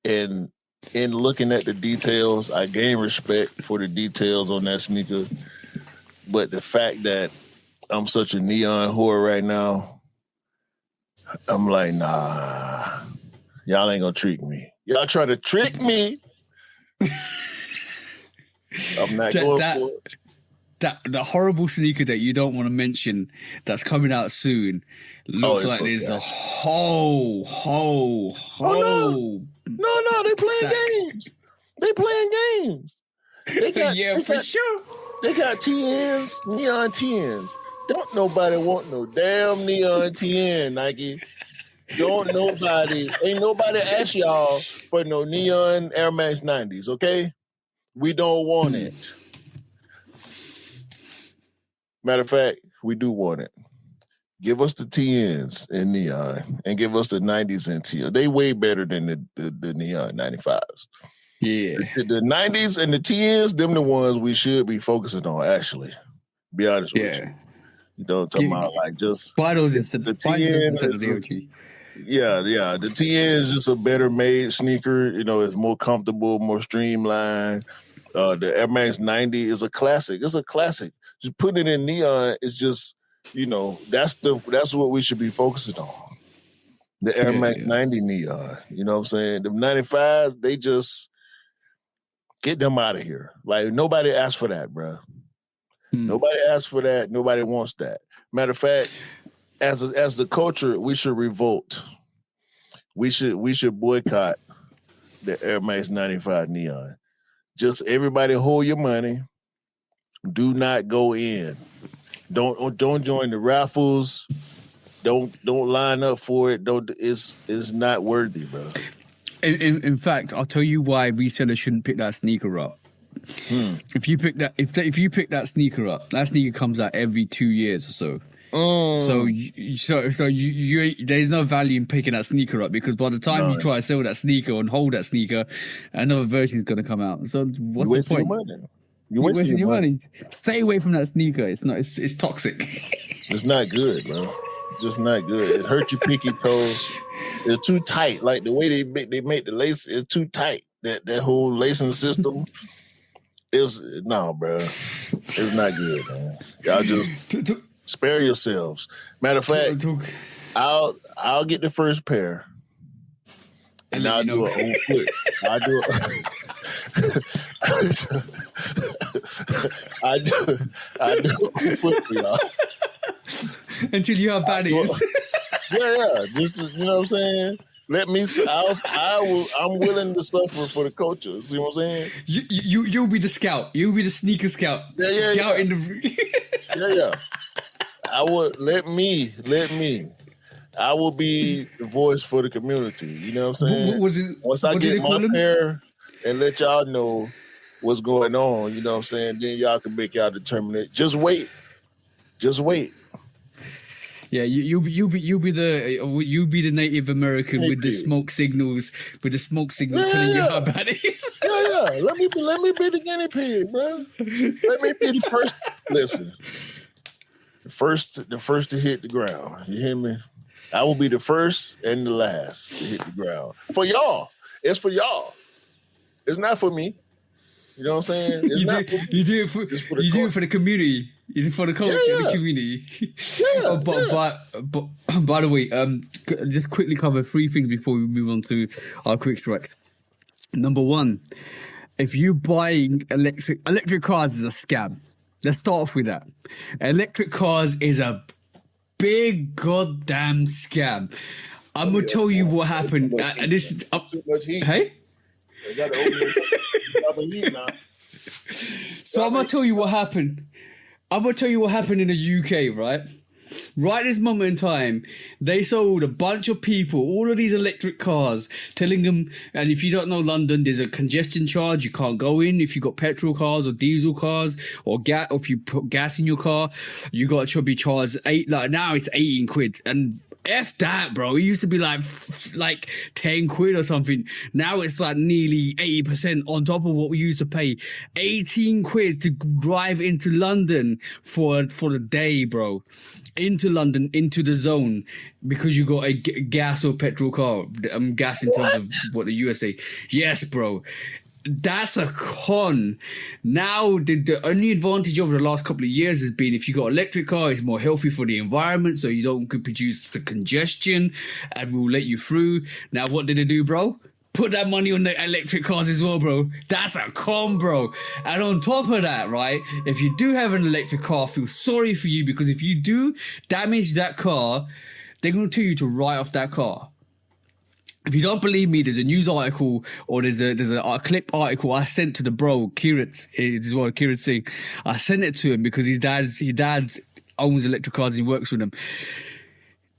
and in looking at the details, I gained respect for the details on that sneaker. But the fact that I'm such a neon whore right now, I'm like, nah, y'all ain't gonna trick me. Y'all try to trick me. I'm not going for it. The horrible sneaker that you don't want to mention that's coming out soon looks like there's a whole. No, they playing games. They playing games. They got, for sure. They got TNs, neon TNs. Don't nobody want no damn neon TN, Nike. Ain't nobody ask y'all for no neon Air Max 90s, okay? We don't want it. Matter of fact, we do want it. Give us the TNs in neon and give us the 90s in teal. They way better than the neon 95s. Yeah. The 90s and the TNs, them the ones we should be focusing on, actually. Be honest with you. You know what I'm talking about? Like, just buy those instead of the OG. Yeah. The TN is just a better made sneaker. You know, it's more comfortable, more streamlined. The Air Max 90 is a classic. It's a classic. Just putting it in neon is just, you know, that's what we should be focusing on. The Air Max 90 neon. You know what I'm saying? The 95s, they just get them out of here. Like, nobody asked for that, bro. Nobody asked for that. Nobody wants that. Matter of fact, as the culture, we should revolt. We should boycott the Air Max 95 neon. Just everybody hold your money. Do not go in. Don't join the raffles. Don't line up for it. It's not worthy, bro. In fact, I'll tell you why resellers shouldn't pick that sneaker up. If you pick that sneaker up, that sneaker comes out every 2 years or so. So you there's no value in picking that sneaker up, because by the time you try to sell that sneaker and hold that sneaker, another version is going to come out. So what's the point? You're wasting your money. Stay away from that sneaker. It's toxic. It's not good, bro. Just not good. It hurts your pinky toes. It's too tight. Like the way they make the lace is too tight. That whole lacing system is bro. It's not good, man. Y'all just spare yourselves. Matter of fact, I'll get the first pair, and I'll do an old foot. I'll do I do old foot for y'all. Until you have baddies. Yeah. This is, you know what I'm saying? Let me. I'm willing to suffer for the culture. See what I'm saying? You'll be the scout. You'll be the sneaker scout. Scout in the. Yeah. I would let me. I will be the voice for the community. You know what I'm saying? Once I get my pair and let y'all know what's going on, you know what I'm saying? Then y'all can make y'all determinate. Just wait. Yeah, you'll be the Native American with the smoke signals, telling you how bad it is. Yeah. Let me be the guinea pig, bro. Let me be the first. Listen, the first to hit the ground. You hear me? I will be the first and the last to hit the ground for y'all. It's for y'all. It's not for me. You know what I'm saying? You do it for the community. You do it for the culture and the community. Yeah, but by the way, just quickly cover 3 things before we move on to our quick strike. Number 1, if you buying electric cars is a scam. Let's start off with that. Electric cars is a big goddamn scam. I'm gonna tell you what happened. This is Too much heat. hey. They got to open it now. So I'm gonna tell you what happened. I'm gonna tell you what happened in the UK, right? Right this moment in time, they sold a bunch of people all of these electric cars, telling them, and if you don't know London, there's a congestion charge. You can't go in if you got petrol cars or diesel cars or gas. Or if you put gas in your car, you got to be charged now it's 18 quid. And F that, bro. It used to be like 10 quid or something. Now it's like nearly 80% on top of what we used to pay. 18 quid to drive into London for the day, bro. Into London, into the zone, because you got a gas or petrol car. Gas in terms of what the USA. Yes, bro. That's a con. Now, the only advantage over the last couple of years has been if you got electric car, it's more healthy for the environment, so you don't produce the congestion, and we'll let you through. Now, what did they do, bro? Put that money on the electric cars as well, bro. That's a con, bro. And on top of that, right, if you do have an electric car, I feel sorry for you, because if you do damage that car, they're going to tell you to write off that car. If you don't believe me, there's a news article or there's a clip article I sent to the bro, Kirit. This is what Kirit's saying. I sent it to him because his dad owns electric cars and he works with them.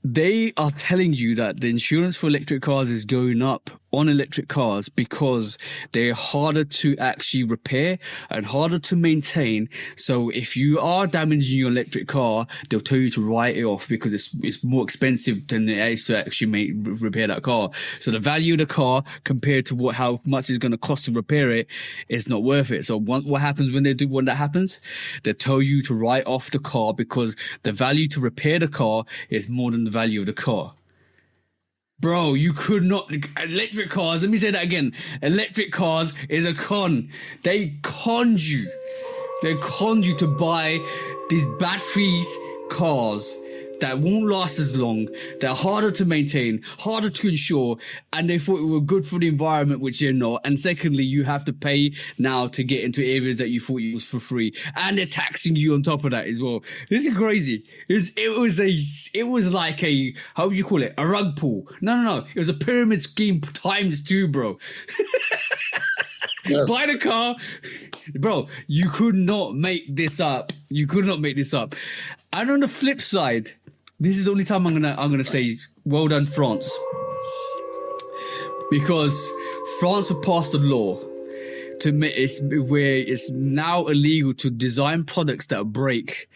They are telling you that the insurance for electric cars is going up on electric cars because they're harder to actually repair and harder to maintain. So if you are damaging your electric car, they'll tell you to write it off because it's more expensive than it is to actually repair that car. So the value of the car compared to how much it's going to cost to repair it, it's not worth it. So what happens when that happens? They tell you to write off the car because the value to repair the car is more than the value of the car. Bro, you could not. Electric cars, let me say that again. Electric cars is a con. They conned you. They conned you to buy these battery cars that won't last as long, that are harder to maintain, harder to insure, and they thought it were good for the environment, which they're not. And secondly, you have to pay now to get into areas that you thought it was for free, and they're taxing you on top of that as well. This is crazy. It was like a, how would you call it? A rug pull. No. It was a pyramid scheme times 2, bro. Yes. Buy the car. Bro, you could not make this up. You could not make this up. And on the flip side, this is the only time I'm gonna say well done, France. Because France have passed a law to make where it's now illegal to design products that break,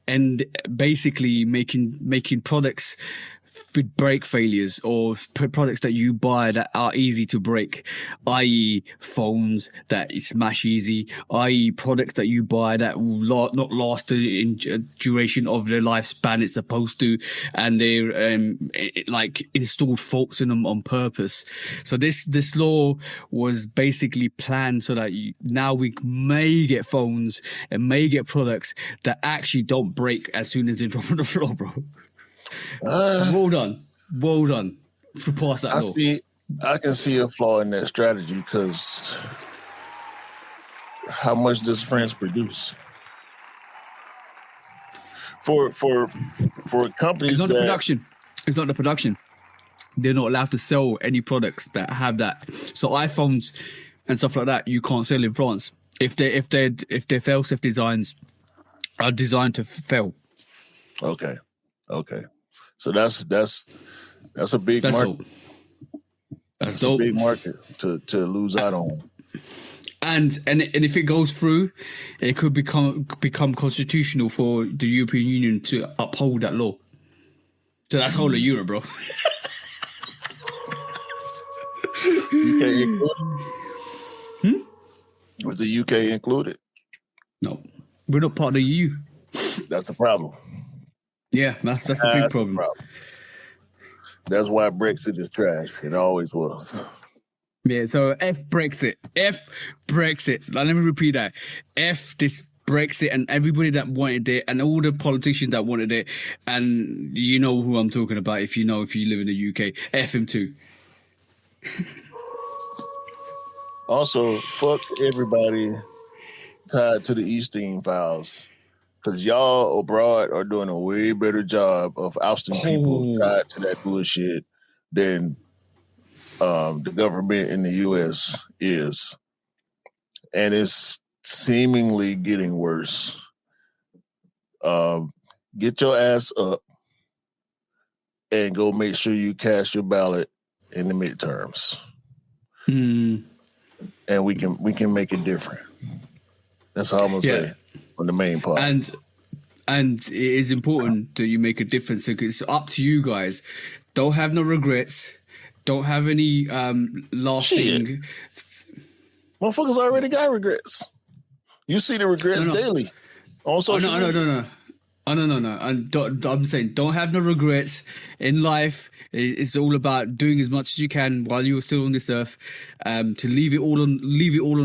and basically making products with brake failures or products that you buy that are easy to break, i.e. phones that smash easy, i.e. products that you buy that will not last in duration of their lifespan it's supposed to, and they're like installed faults in them on purpose. So this law was basically planned so that now we may get phones and may get products that actually don't break as soon as they drop on the floor, bro. Well done for pass that law. I can see a flaw in that strategy because how much does France produce? For companies, It's not the production. It's not the production. They're not allowed to sell any products that have that. So iPhones and stuff like that, you can't sell in France if their fail-safe designs are designed to fail. Okay. So that's a big market. That's a big market to lose out on. And if it goes through, it could become constitutional for the European Union to uphold that law. So that's whole of Europe, bro. UK included? Was the UK included? No, we're not part of the EU. That's the problem. Yeah, that's the big problem. That's why Brexit is trash. It always was. Yeah, so F Brexit. Like, let me repeat that. F this Brexit and everybody that wanted it and all the politicians that wanted it. And you know who I'm talking about if you live in the UK. F him too. Also, fuck everybody tied to the Epstein files. Because y'all abroad are doing a way better job of ousting people tied to that bullshit than the government in the U.S. is. And it's seemingly getting worse. Get your ass up and go make sure you cast your ballot in the midterms. And we can make it different. That's all I'm gonna say on the main part. And it is important that you make a difference. It's up to you guys. Don't have no regrets. Don't have any lasting. Motherfuckers already got regrets. You see the regrets daily on social media. No. And I'm saying don't have no regrets in life. It's all about doing as much as you can while you're still on this earth, to leave it all on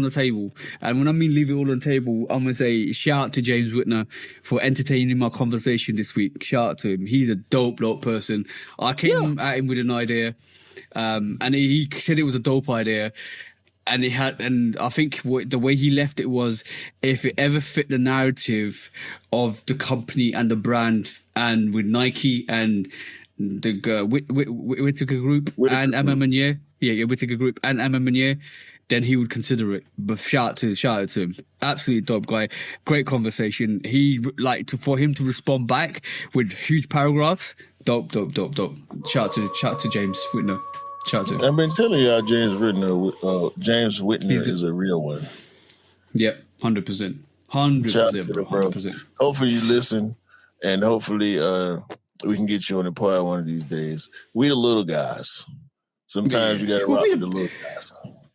the table. And when I mean leave it all on the table, I'm gonna say shout out to James Whitner for entertaining my conversation this week. Shout out to him. He's a dope person. I came at him with an idea, and he said it was a dope idea. And I think the way he left it was, if it ever fit the narrative of the company and the brand, and with Nike and the Whitaker Group and A Ma Maniére, Whitaker Group and A Ma Maniére, then he would consider it. But shout out to him, absolutely dope guy, great conversation. He for him to respond back with huge paragraphs, dope. Shout out to James Whitner. I've been telling y'all James Whitner is a real one. Yep, 100%. 100%. Hopefully you listen, and hopefully we can get you on the pod one of these days. We the little guys. Sometimes you got to rock with the little guys.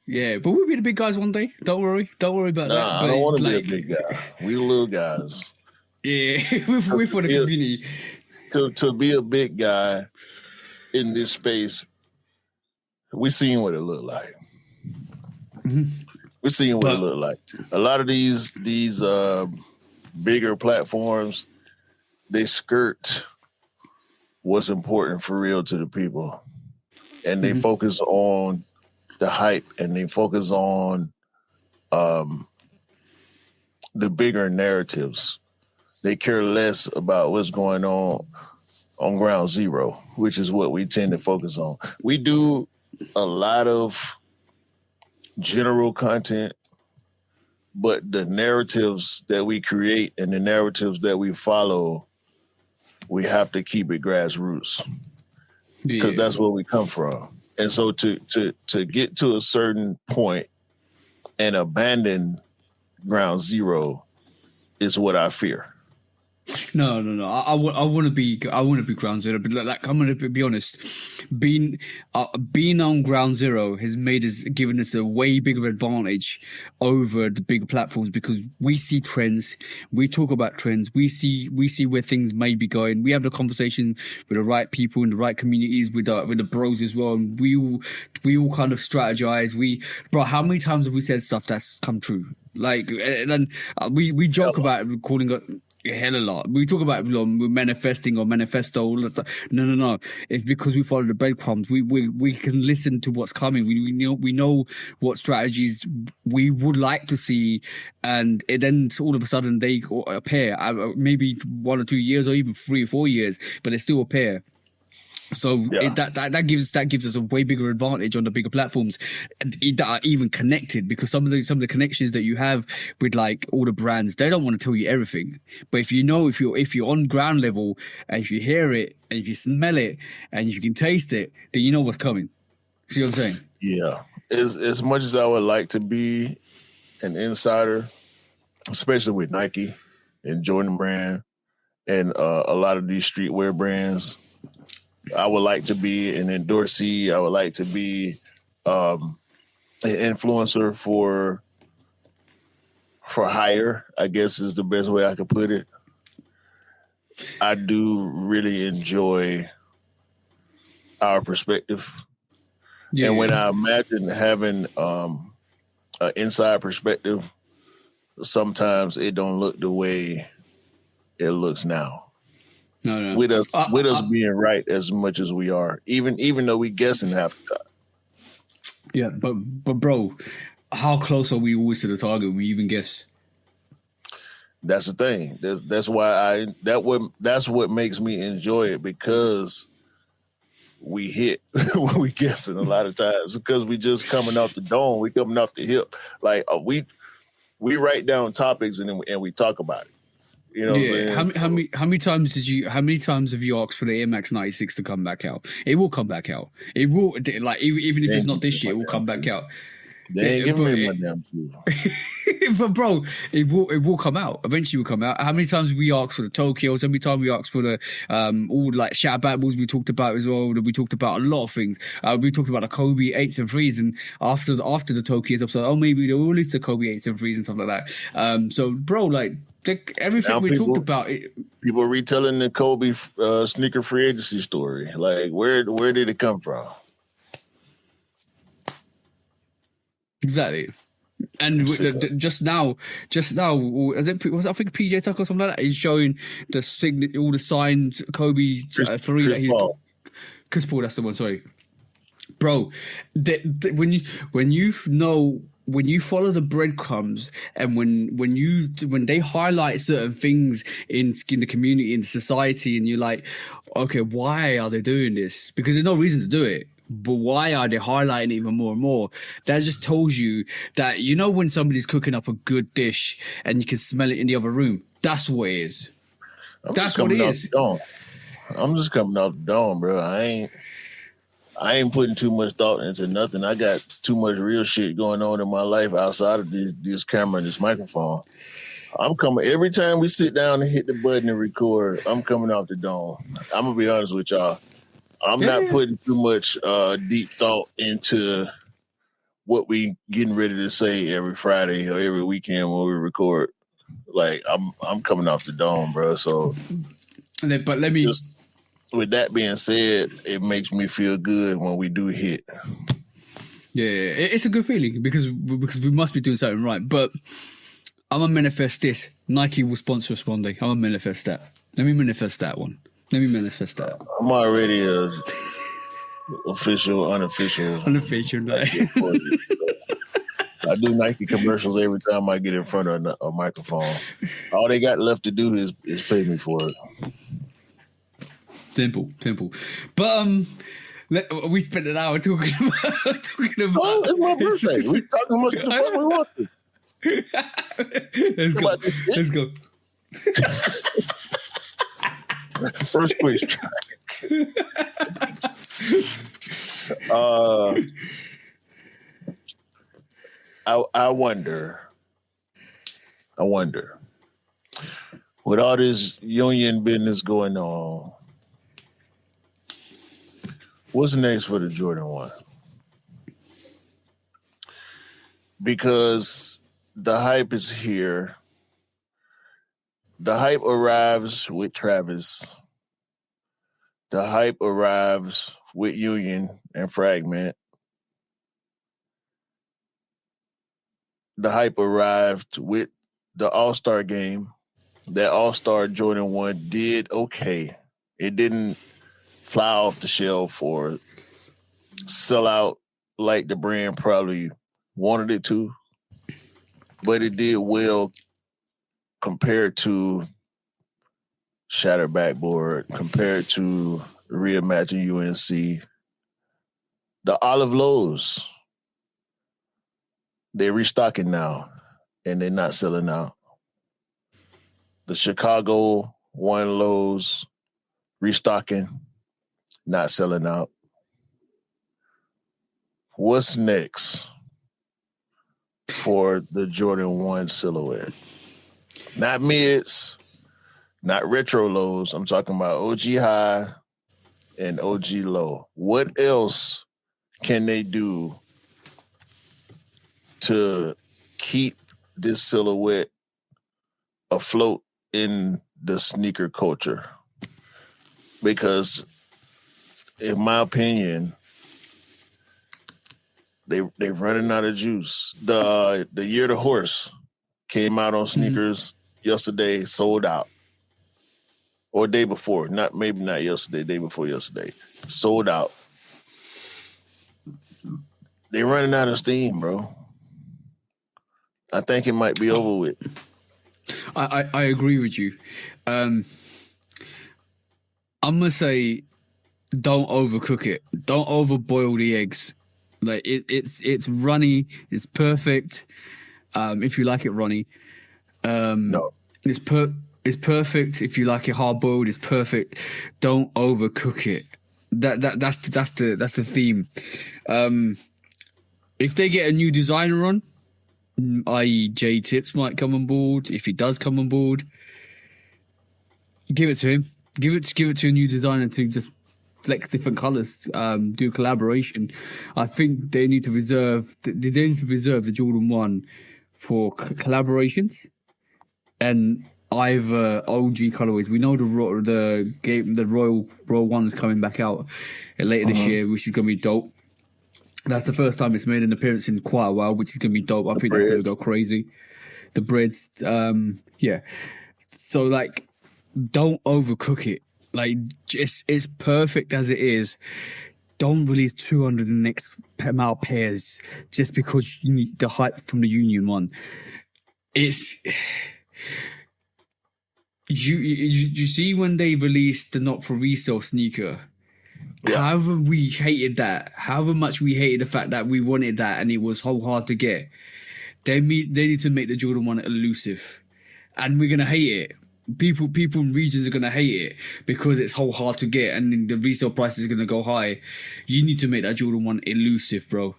Yeah, but we'll be the big guys one day. Don't worry about that. I don't want to be a big guy. We the little guys. Yeah, we're for the community. To be a big guy in this space, we seen what it looked like. We seen what it looked like. A lot of these bigger platforms, they skirt what's important for real to the people, and they focus on the hype, and they focus on the bigger narratives. They care less about what's going on ground zero, which is what we tend to focus on. We do a lot of general content, but the narratives that we create and the narratives that we follow, we have to keep it grassroots, because that's where we come from. And so to get to a certain point and abandon ground zero is what I fear. No. I want to be ground zero, but I'm gonna be honest. Being on ground zero has given us a way bigger advantage over the bigger platforms, because we see trends, we talk about trends, we see where things may be going. We have the conversation with the right people in the right communities, with the bros as well, and we all kind of strategize. Bro, how many times have we said stuff that's come true? Like, and then we joke about calling it a hell of a lot. We talk about manifesting or manifesto, all that stuff. No. It's because we follow the breadcrumbs. We can listen to what's coming. We know what strategies we would like to see, and then all of a sudden they appear. Maybe 1 or 2 years, or even 3 or 4 years, but they still appear. So that gives us a way bigger advantage on the bigger platforms that are even connected, because some of the connections that you have with like all the brands, they don't want to tell you everything. But if you're on ground level, and if you hear it, and if you smell it, and if you can taste it, then you know what's coming. See what I'm saying? Yeah. As much as I would like to be an insider, especially with Nike and Jordan Brand and a lot of these streetwear brands, I would like to be an endorsee. I would like to be an influencer for hire, I guess is the best way I could put it. I do really enjoy our perspective. Yeah. And when I imagine having an inside perspective, sometimes it don't look the way it looks now. No. With us being right as much as we are, even though we guessing half the time. Yeah, but bro, how close are we always to the target? We even guess. That's the thing. That's why that's what makes me enjoy it, because we hit when we guessing a lot of times, because we just coming off the dome, we coming off the hip. Like we write down topics and we talk about it. You know what I'm saying? How many times have you asked for the Air Max 96 to come back out? It will come back out. It will, like, even if it's not this year, it will come back out. They ain't giving me my damn food. But bro, it will come out. Eventually it will come out. How many times we asked for the Tokyos? How many times we asked for the all like shout battles we talked about as well? We talked about a lot of things. We talked about the Kobe 8s and 3s, and after the Tokyos episode, maybe they'll release the Kobe 8s and 3s and stuff like that. So bro, like everything now we talked about it. People retelling the Kobe sneaker free agency story. Like where did it come from? Exactly. And just now, was I think PJ Tucker or something like that? He's showing all the signed Kobe 3 that he's got. Chris Paul, that's the one. Sorry, bro. When you follow the breadcrumbs, and when they highlight certain things in the community, in society, and you're like, okay, why are they doing this? Because there's no reason to do it. But why are they highlighting it even more and more? That just tells you that, when somebody's cooking up a good dish and you can smell it in the other room. That's what it is. That's what it is. I'm just coming out the dome, bro. I ain't putting too much thought into nothing. I got too much real shit going on in my life outside of this camera and this microphone. I'm coming every time we sit down and hit the button and record. I'm coming off the dome. I'm gonna be honest with y'all. I'm not putting too much deep thought into what we getting ready to say every Friday or every weekend when we record. Like I'm coming off the dome, bro. So, but let me. Just, with that being said, it makes me feel good when we do hit. Yeah, it's a good feeling because we must be doing something right. But I'm gonna manifest this. Nike will sponsor us one day. I'm gonna manifest that. Let me manifest that one. Let me manifest that. I'm already a unofficial. Like. I do Nike commercials every time I get in front of a microphone. All they got left to do is pay me for it. Simple. But we spent an hour talking about. Oh, it's my birthday. We talking about the fuck we want to. Let's go. First quiz try. I wonder, with all this union business going on, what's next for the Jordan 1? Because the hype is here. The hype arrives with Travis. The hype arrives with Union and Fragment. The hype arrived with the All-Star game. That All-Star Jordan 1 did okay. It didn't fly off the shelf or sell out like the brand probably wanted it to, but it did well compared to Shattered Backboard, compared to Reimagine UNC. The Olive Lows, they're restocking now, and they're not selling out. The Chicago 1 Lows, restocking, not selling out. What's next for the Jordan 1 silhouette? Not mids, not retro lows. I'm talking about OG high and OG low. What else can they do to keep this silhouette afloat in the sneaker culture? Because in my opinion, they're running out of juice. The Year the Horse came out on sneakers yesterday, sold out. Or day before, maybe not yesterday, day before yesterday. Sold out. They're running out of steam, bro. I think it might be over with. I agree with you. I'm gonna say, don't overcook it. Don't overboil the eggs. Like it's runny. It's perfect. If you like it runny, No. it's perfect. If you like it hard boiled, it's perfect. Don't overcook it. That's the theme. If they get a new designer on, i.e. J Tips might come on board. If he does come on board, give it to him. Give it to a new designer to just flex different colors, do collaboration. I think they need to reserve the Jordan 1 for collaborations and either OG colorways. We know the Royal 1 is coming back out later this year, which is gonna be dope. That's the first time it's made an appearance in quite a while, which is gonna be dope. I think that's gonna go crazy. The breads, yeah. So like, don't overcook it. Like, just it's perfect as it is. Don't release 200 in the next amount of pairs just because you need the hype from the Union 1. It's you see when they released the not for resale sneaker. Yeah. However we hated that, however much we hated the fact that we wanted that and it was so hard to get, they need to make the Jordan 1 elusive, and we're gonna hate it. People in regions are gonna hate it because it's so hard to get and the resale price is gonna go high. You need to make that Jordan 1 elusive, bro.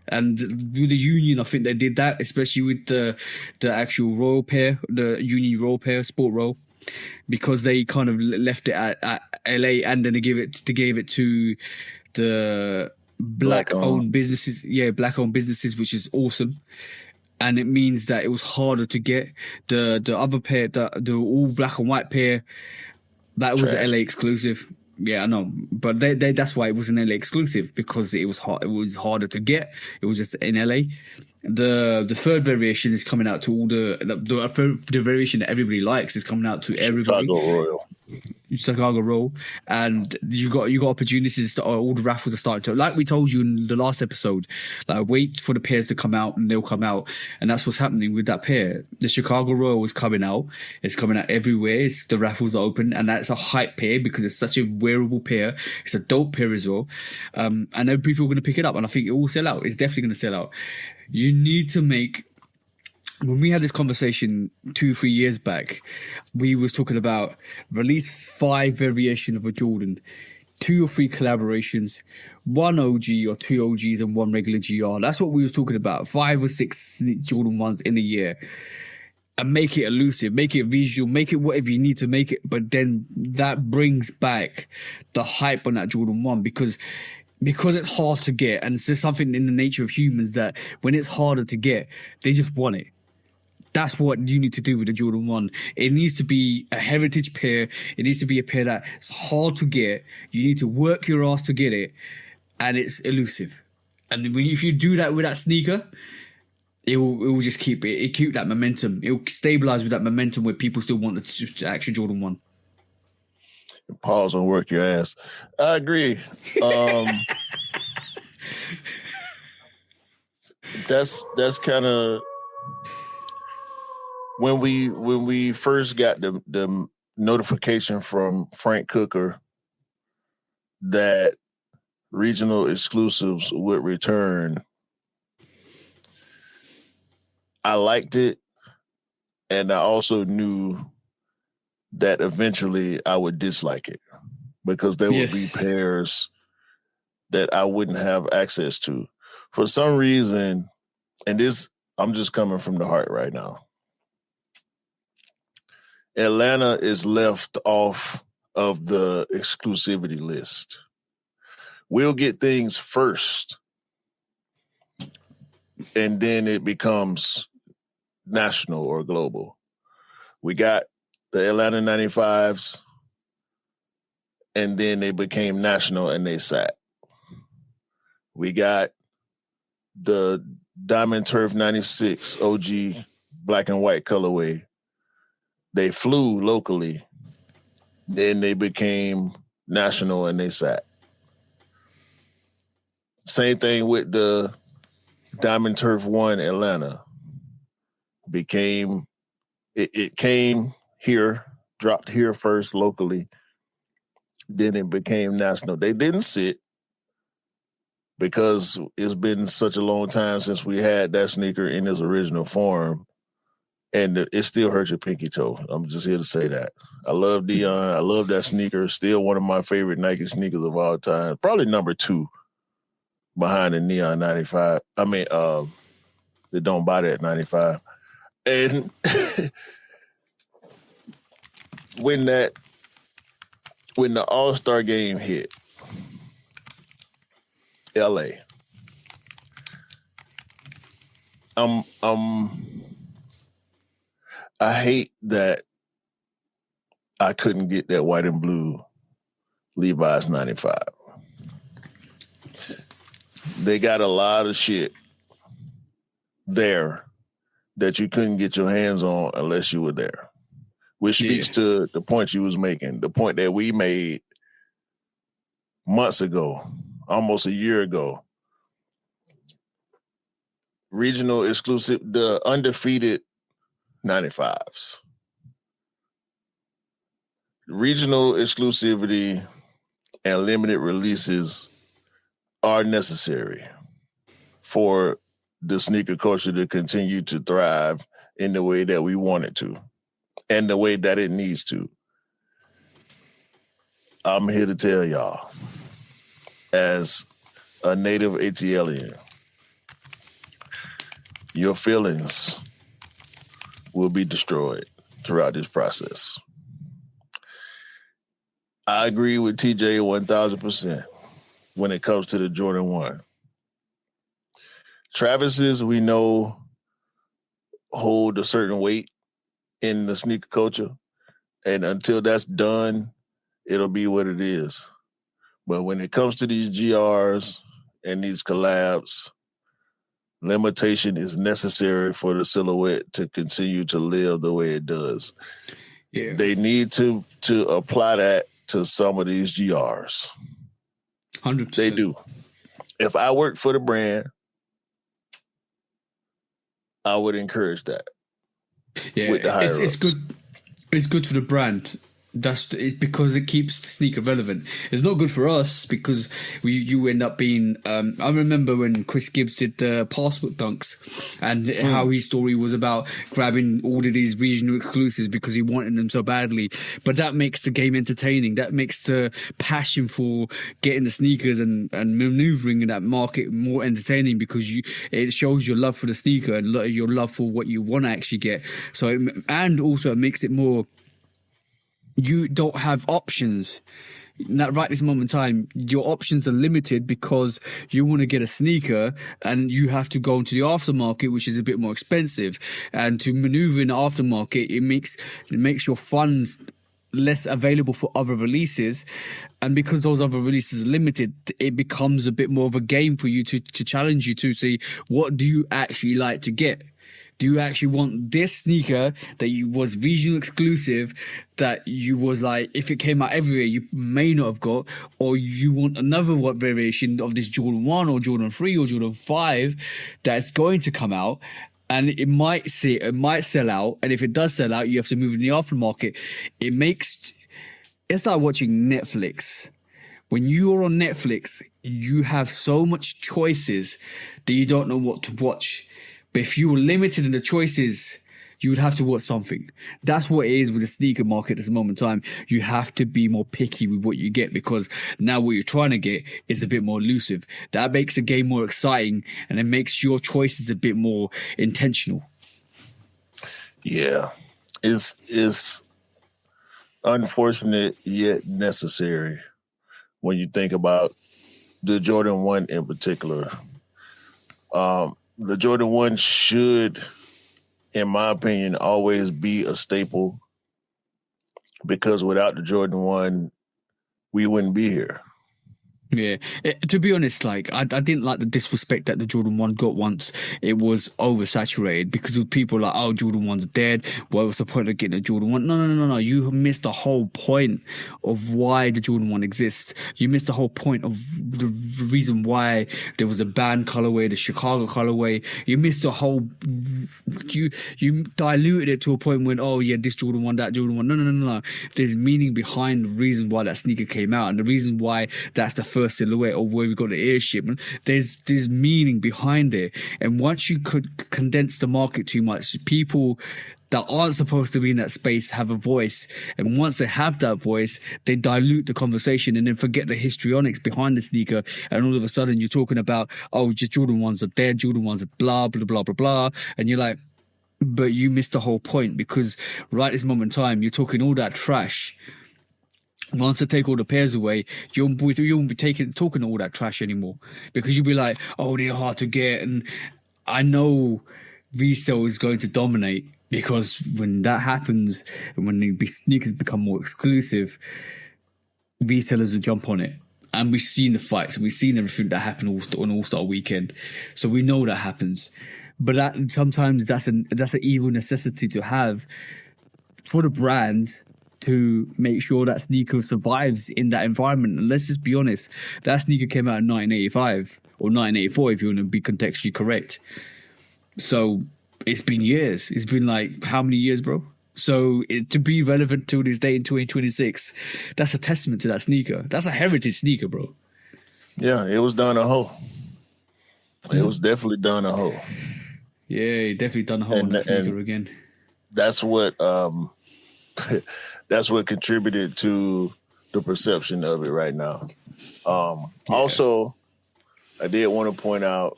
And with the Union, I think they did that, especially with the actual Royal pair, the Union Royal pair, Sport Royal, because they kind of left it at LA and then they gave it to the black-owned businesses. Yeah, black-owned businesses, which is awesome. And it means that it was harder to get. The other pair, the all black and white pair, that was an LA exclusive. Yeah, I know, but that's why it was an LA exclusive, because it was hard. It was harder to get. It was just in LA. The third variation is coming out to all the variation that everybody likes is coming out to everybody. Chicago Royal, and you got opportunities to all the raffles are starting to, like we told you in the last episode, like wait for the pairs to come out and they'll come out, and that's what's happening with that pair. The Chicago Royal is coming out. It's coming out everywhere. The raffles are open, and that's a hype pair because it's such a wearable pair. It's a dope pair as well, and then people are going to pick it up, and I think it will sell out. It's definitely going to sell out. You need to make. When we had this conversation 2-3 years back, we was talking about release 5 variations of a Jordan, 2 or 3 collaborations, 1 OG or 2 OGs and 1 regular GR. That's what we was talking about. 5 or 6 Jordan 1s in a year. And make it elusive, make it visual, make it whatever you need to make it. But then that brings back the hype on that Jordan 1 because it's hard to get. And it's just something in the nature of humans that when it's harder to get, they just want it. That's what you need to do with the Jordan 1. It needs to be a heritage pair. It needs to be a pair that's hard to get. You need to work your ass to get it. And it's elusive. And if you do that with that sneaker, it will just keep that momentum. It will stabilize with that momentum where people still want the actual Jordan 1. Pause and work your ass. I agree. That's kind of... When we first got the notification from Frank Cooker that regional exclusives would return, I liked it, and I also knew that eventually I would dislike it because there would be pairs that I wouldn't have access to. For some reason, and this, I'm just coming from the heart right now, Atlanta is left off of the exclusivity list. We'll get things first, and then it becomes national or global. We got the Atlanta 95s, and then they became national and they sat. We got the Diamond Turf 96 OG black and white colorway. They flew locally, then they became national and they sat. Same thing with the Diamond Turf 1 Atlanta. became it came here, dropped here first locally, then it became national. They didn't sit because it's been such a long time since we had that sneaker in its original form, and it still hurts your pinky toe. I'm just here to say that. I love Dion. I love that sneaker. Still one of my favorite Nike sneakers of all time. Probably number 2 behind the Neon 95. I mean, the Don't Buy That 95. And when the All-Star game hit LA, I hate that I couldn't get that white and blue Levi's 95. They got a lot of shit there that you couldn't get your hands on unless you were there, which speaks to the point you was making, the point that we made months ago, almost a year ago. Regional exclusive, the undefeated 95s. Regional exclusivity and limited releases are necessary for the sneaker culture to continue to thrive in the way that we want it to and the way that it needs to. I'm here to tell y'all, as a native ATLian, your feelings will be destroyed throughout this process. I agree with TJ 1,000% when it comes to the Jordan 1. Travis's, we know, hold a certain weight in the sneaker culture, and until that's done, it'll be what it is. But when it comes to these GRs and these collabs, limitation is necessary for the silhouette to continue to live the way it does. Yeah. They need to apply that to some of these GRs. 100%. They do. If I worked for the brand, I would encourage that. Yeah, with the it's good. It's good for the brand. That's it, because it keeps the sneaker relevant. It's not good for us because you end up being. I remember when Chris Gibbs did the passport dunks, and how his story was about grabbing all of these regional exclusives because he wanted them so badly. But that makes the game entertaining. That makes the passion for getting the sneakers and maneuvering in that market more entertaining because it shows your love for the sneaker and your love for what you want to actually get. So and also it makes it more. You don't have options. Right this moment in time, your options are limited because you want to get a sneaker and you have to go into the aftermarket, which is a bit more expensive. And to maneuver in the aftermarket, it makes your funds less available for other releases. And because those other releases are limited, it becomes a bit more of a game for you to challenge you to see what do you actually like to get. Do you actually want this sneaker that was regional exclusive that you was like, if it came out everywhere, you may not have got, or you want another variation of this Jordan 1 or Jordan 3 or Jordan 5 that's going to come out and it might sell out. And if it does sell out, you have to move in the aftermarket. It's like watching Netflix. When you're on Netflix, you have so much choices that you don't know what to watch. But if you were limited in the choices, you would have to watch something. That's what it is with the sneaker market at the moment in time. You have to be more picky with what you get because now what you're trying to get is a bit more elusive. That makes the game more exciting and it makes your choices a bit more intentional. Yeah. It's unfortunate yet necessary when you think about the Jordan 1 in particular. The Jordan 1 should, in my opinion, always be a staple because without the Jordan 1, we wouldn't be here. Yeah, to be honest, like I didn't like the disrespect that the Jordan 1 got once it was oversaturated because of people like, oh, Jordan 1's dead. What was the point of getting a Jordan 1? No. You missed the whole point of why the Jordan 1 exists. You missed the whole point of the reason why there was a banned colorway, the Chicago colorway. You missed the whole. You diluted it to a point when, oh yeah, this Jordan 1, that Jordan 1. No. There's meaning behind the reason why that sneaker came out and the reason why that's the first silhouette or where we got the airship. There's meaning behind it. And once you could condense the market too much, people that aren't supposed to be in that space have a voice. And once they have that voice, they dilute the conversation and then forget the histrionics behind the sneaker. And all of a sudden you're talking about, oh, just Jordan 1s are dead, Jordan 1s are blah, blah, blah, blah, blah. And you're like, but you missed the whole point because right this moment in time, you're talking all that trash. Once they take all the pairs away, you won't be talking all that trash anymore because you'll be like, oh, they're hard to get. And I know resale is going to dominate because when that happens and when the sneakers become more exclusive, resellers will jump on it. And we've seen the fights and we've seen everything that happened on All-Star Weekend. So we know that happens. But that sometimes that's an evil necessity to have for the brand to make sure that sneaker survives in that environment. And let's just be honest, that sneaker came out in 1985 or 1984 if you want to be contextually correct. So it's been years. It's been like, how many years, bro? So to be relevant to this day in 2026, that's a testament to that sneaker. That's a heritage sneaker, bro. Yeah, it was done a hole. It was definitely done a hole. Yeah, he definitely done a hole on that sneaker again. That's what that's what contributed to the perception of it right now. Also, I did want to point out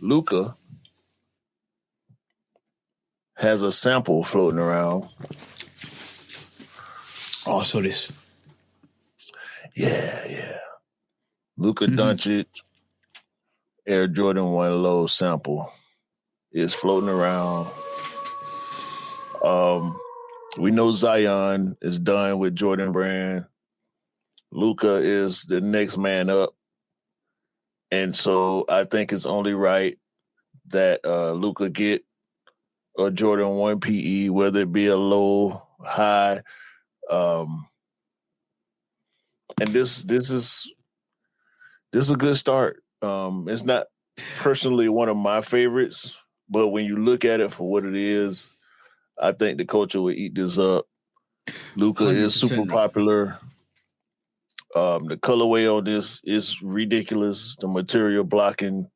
Luka has a sample floating around. Oh, I saw this. Yeah. Luka Doncic Air Jordan 1 Low sample is floating around. We know Zion is done with Jordan Brand. Luka is the next man up. And so I think it's only right that Luka get a Jordan 1 PE, whether it be a low, high. And this is a good start. It's not personally one of my favorites, but when you look at it for what it is, I think the culture will eat this up. Luka is super popular. The colorway on this is ridiculous. The material blocking,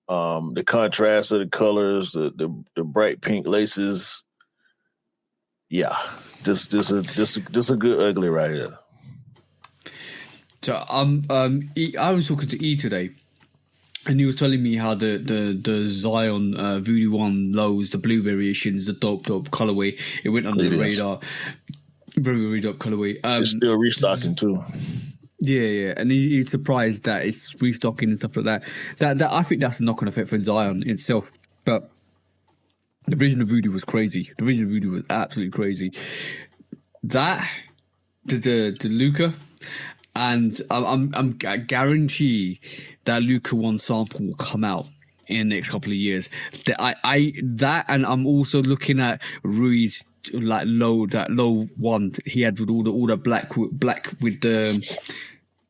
the contrast of the colors, the bright pink laces. Yeah, this a good ugly right here. So I was talking to E today, and he was telling me how the Zion Voodoo 1 lows, the blue variations, the dope colorway, it went under the radar. Very dope colorway. It's still restocking too. Yeah, and he's surprised that it's restocking and stuff like that. That I think that's a knock-on effect for Zion itself. But the Vision of Voodoo was crazy. The Vision of Voodoo was absolutely crazy. That the Luka. And I guarantee that Luka 1 sample will come out in the next couple of years. And I'm also looking at Rui's like low one he had with all the black with the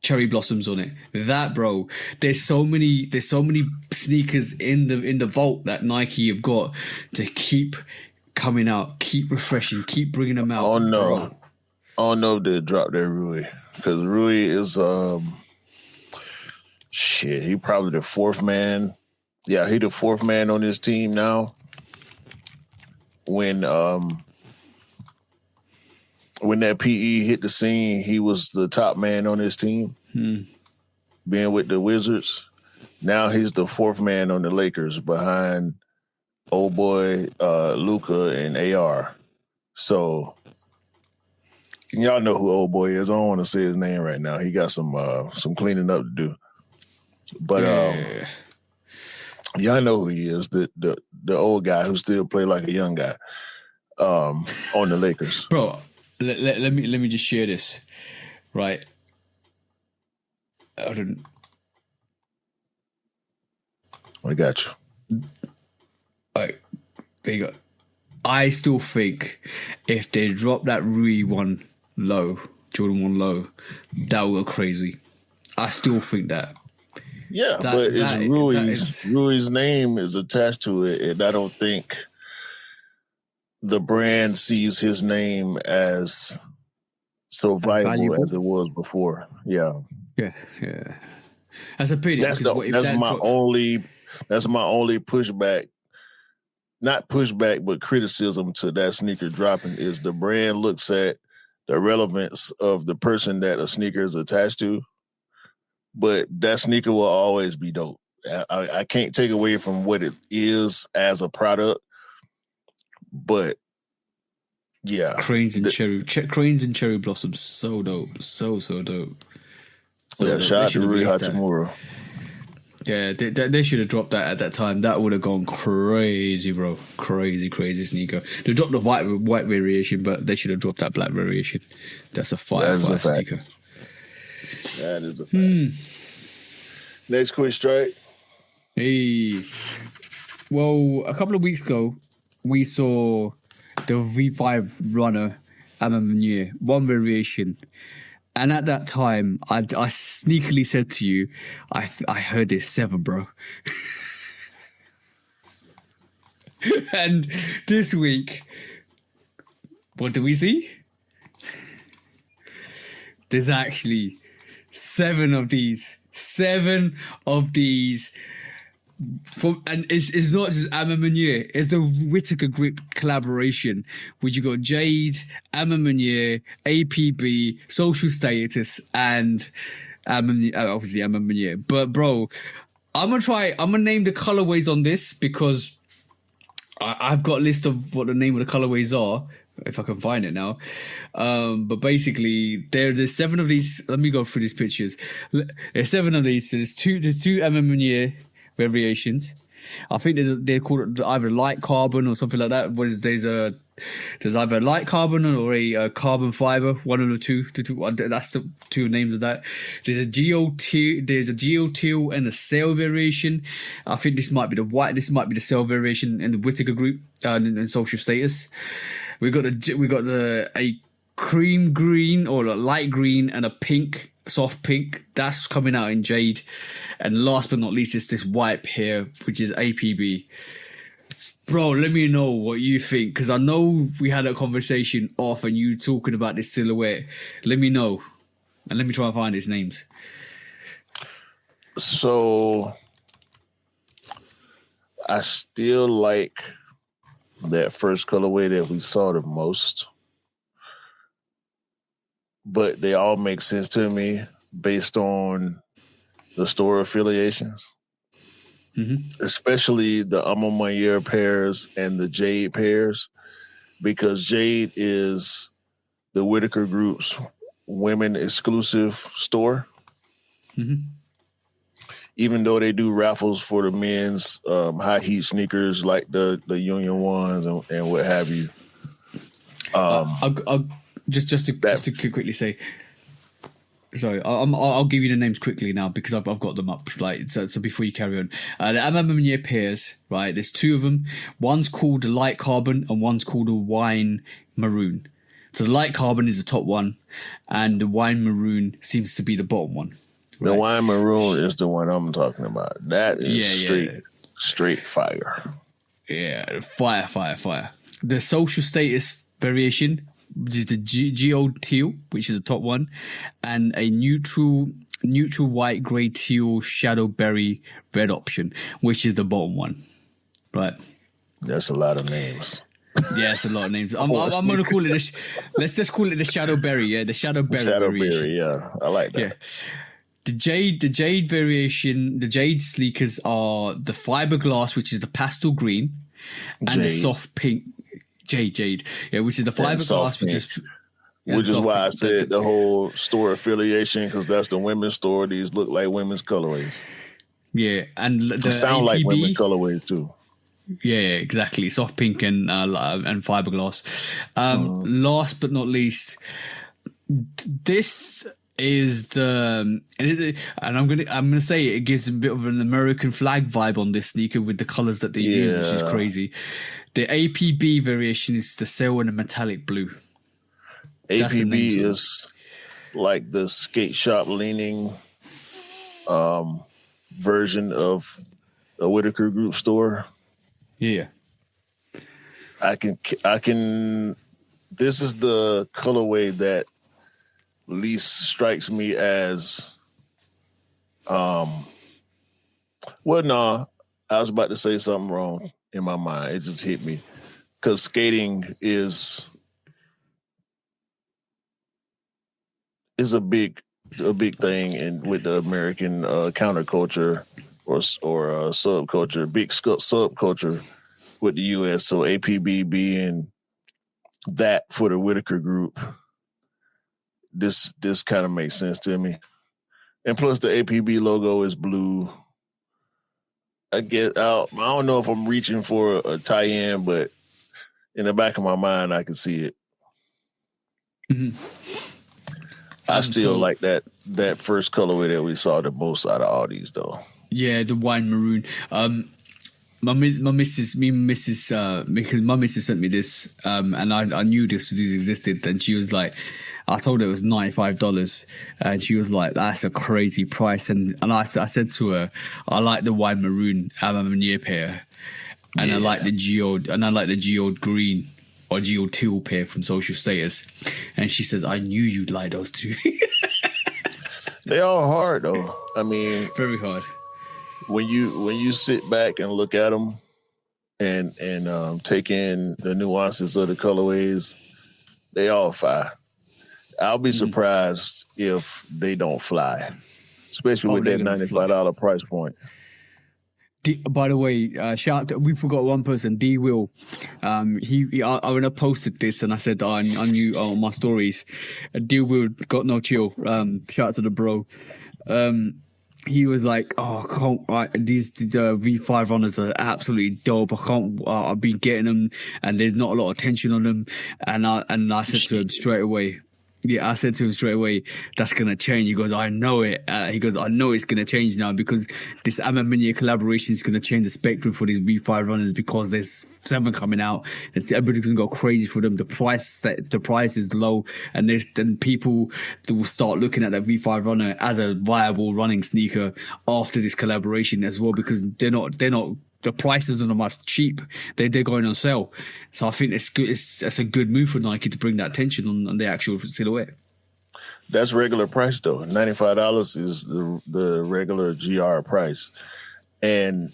cherry blossoms on it. That, bro, there's so many sneakers in the vault that Nike have got to keep coming out, keep refreshing, keep bringing them out. Oh no, bro. I don't know if they dropped their Rui. Because Rui is, he probably the fourth man. Yeah, he the fourth man on his team now. When that PE hit the scene, he was the top man on his team, being with the Wizards. Now he's the fourth man on the Lakers behind old boy Luka and AR. So... y'all know who old boy is. I don't want to say his name right now. He got some cleaning up to do. But y'all know who he is. The old guy who still play like a young guy on the Lakers. Bro, let me just share this. Right. I don't. I got you. Like, there you go. I still think if they drop that Rui one low, Jordan 1 low, that will go crazy. I still think that. Yeah, but Rui's name is attached to it, and I don't think the brand sees his name as so viable as it was before. Yeah. That's a pity. That's my only pushback. Not pushback, but criticism to that sneaker dropping is the brand looks at the relevance of the person that a sneaker is attached to, but that sneaker will always be dope. I can't take away from what it is as a product, but yeah. Cranes and cherry blossoms, so dope, so dope. Shout out to Rui Hachimura. Yeah, they should have dropped that at that time. That would have gone crazy, bro. Crazy sneaker. They dropped the white variation, but they should have dropped that black variation. That's a fire sneaker. That is a fact. Next quick strike. Hey. Well, a couple of weeks ago, we saw the V5 runner A Ma Maniére, one variation. And at that time, I sneakily said to you, I heard it's 7, bro. And this week, what do we see? There's actually 7 of these. 7 of these. And it's not just A Ma Maniére, it's the Whitaker Group collaboration, which you got Jade, A Ma Maniére, APB, Social Status, and obviously A Ma Maniére. But bro, I'm gonna name the colorways on this because I've got a list of what the name of the colorways are, if I can find it now. But basically, there's 7 of these. Let me go through these pictures. There's 7 of these. So there's two A Ma Maniére variations. I think they're called either light carbon or something like that. There's either a light carbon or a carbon fiber. One of the two. That's the 2 names of that. There's a geoteal and a sail variation. I think this might be the white. This might be the sail variation in the Whitaker Group and Social Status. We got a cream green or a light green and a pink, soft pink. That's coming out in Jade. And last but not least, it's this white here, which is APB. Bro, let me know what you think, because I know we had a conversation off and you talking about this silhouette. Let me know. And let me try and find his names. So, I still like that first colorway that we saw the most. But they all make sense to me based on the store affiliations. Mm-hmm. Especially the A Ma Maniére pairs and the Jade pairs, because Jade is the Whitaker Group's women exclusive store. Mm-hmm. Even though they do raffles for the men's high heat sneakers like the Union ones and what have you. I'll just to quickly say. Sorry, I'll give you the names quickly now because I've got them up. So before you carry on, the A Ma Maniére pairs, right? There's 2 of them. One's called the light carbon and one's called the wine maroon. So the light carbon is the top one, and the wine maroon seems to be the bottom one. Right? The wine maroon is the one I'm talking about. That is straight fire. Yeah, fire. The Social Status variation, which is the geo teal, which is the top one, and a neutral white grey teal shadow berry red option, which is the bottom one. Right. That's a lot of names. Yeah, it's a lot of names. I'm gonna call it let's just call it the shadow berry. Yeah, the shadow berry. Variation. Yeah, I like that. Yeah. The Jade variation, the Jade sleekers are the fiberglass, which is the pastel green, and the soft pink. Jade, yeah, which is the fiberglass, which is why I said the whole store affiliation, because that's the women's store. These look like women's colorways. Yeah, and the sound APB, like women's colorways too. Yeah, exactly. Soft pink and fiberglass. Last but not least, this is and I'm gonna say it gives a bit of an American flag vibe on this sneaker with the colors that they use, which is crazy. The APB variation is the sail and the metallic blue. APB is like the skate shop leaning version of a Whitaker Group store. Yeah. I can. This is the colorway that least strikes me as. Well, nah, I was about to say something wrong in my mind. It just hit me because skating is a big thing and with the American counterculture or subculture, big subculture with the U.S. So APB being that for the Whitaker Group, this kind of makes sense to me. And plus the APB logo is blue. I don't know if I'm reaching for a tie-in, but in the back of my mind, I can see it. Mm-hmm. I still like that first colorway that we saw the most out of all these, though. Yeah, the wine maroon. My missus because my missus sent me this, and I knew this existed, and she was like, I told her it was $95, and she was like, that's a crazy price, and I said to her, I like the wine maroon A Ma Maniére pair, and I like the geode green or geode teal pair from Social Status, and she says, I knew you'd like those two. They all hard though. I mean, very hard. When you sit back and look at them and take in the nuances of the colorways, they all fire. I'll be surprised if they don't fly, especially with that $95 price point. By the way, shout out we forgot one person, D Will. When I posted this and I said I knew on my stories, D Will got no chill. Shout out to the bro. He was like, these V5 runners are absolutely dope. I've been getting them and there's not a lot of tension on them. And I said to him straight away, that's going to change. He goes, I know it. He goes, I know it's going to change now because this A Ma Maniére collaboration is going to change the spectrum for these V5 runners because there's 7 coming out. Everybody's going to go crazy for them. The price is low, and then people will start looking at that V5 runner as a viable running sneaker after this collaboration as well because they're not. The prices on them are cheap. They're going on sale. So I think it's good. It's a good move for Nike to bring that tension on the actual silhouette. That's regular price though. $95 is the regular GR price. And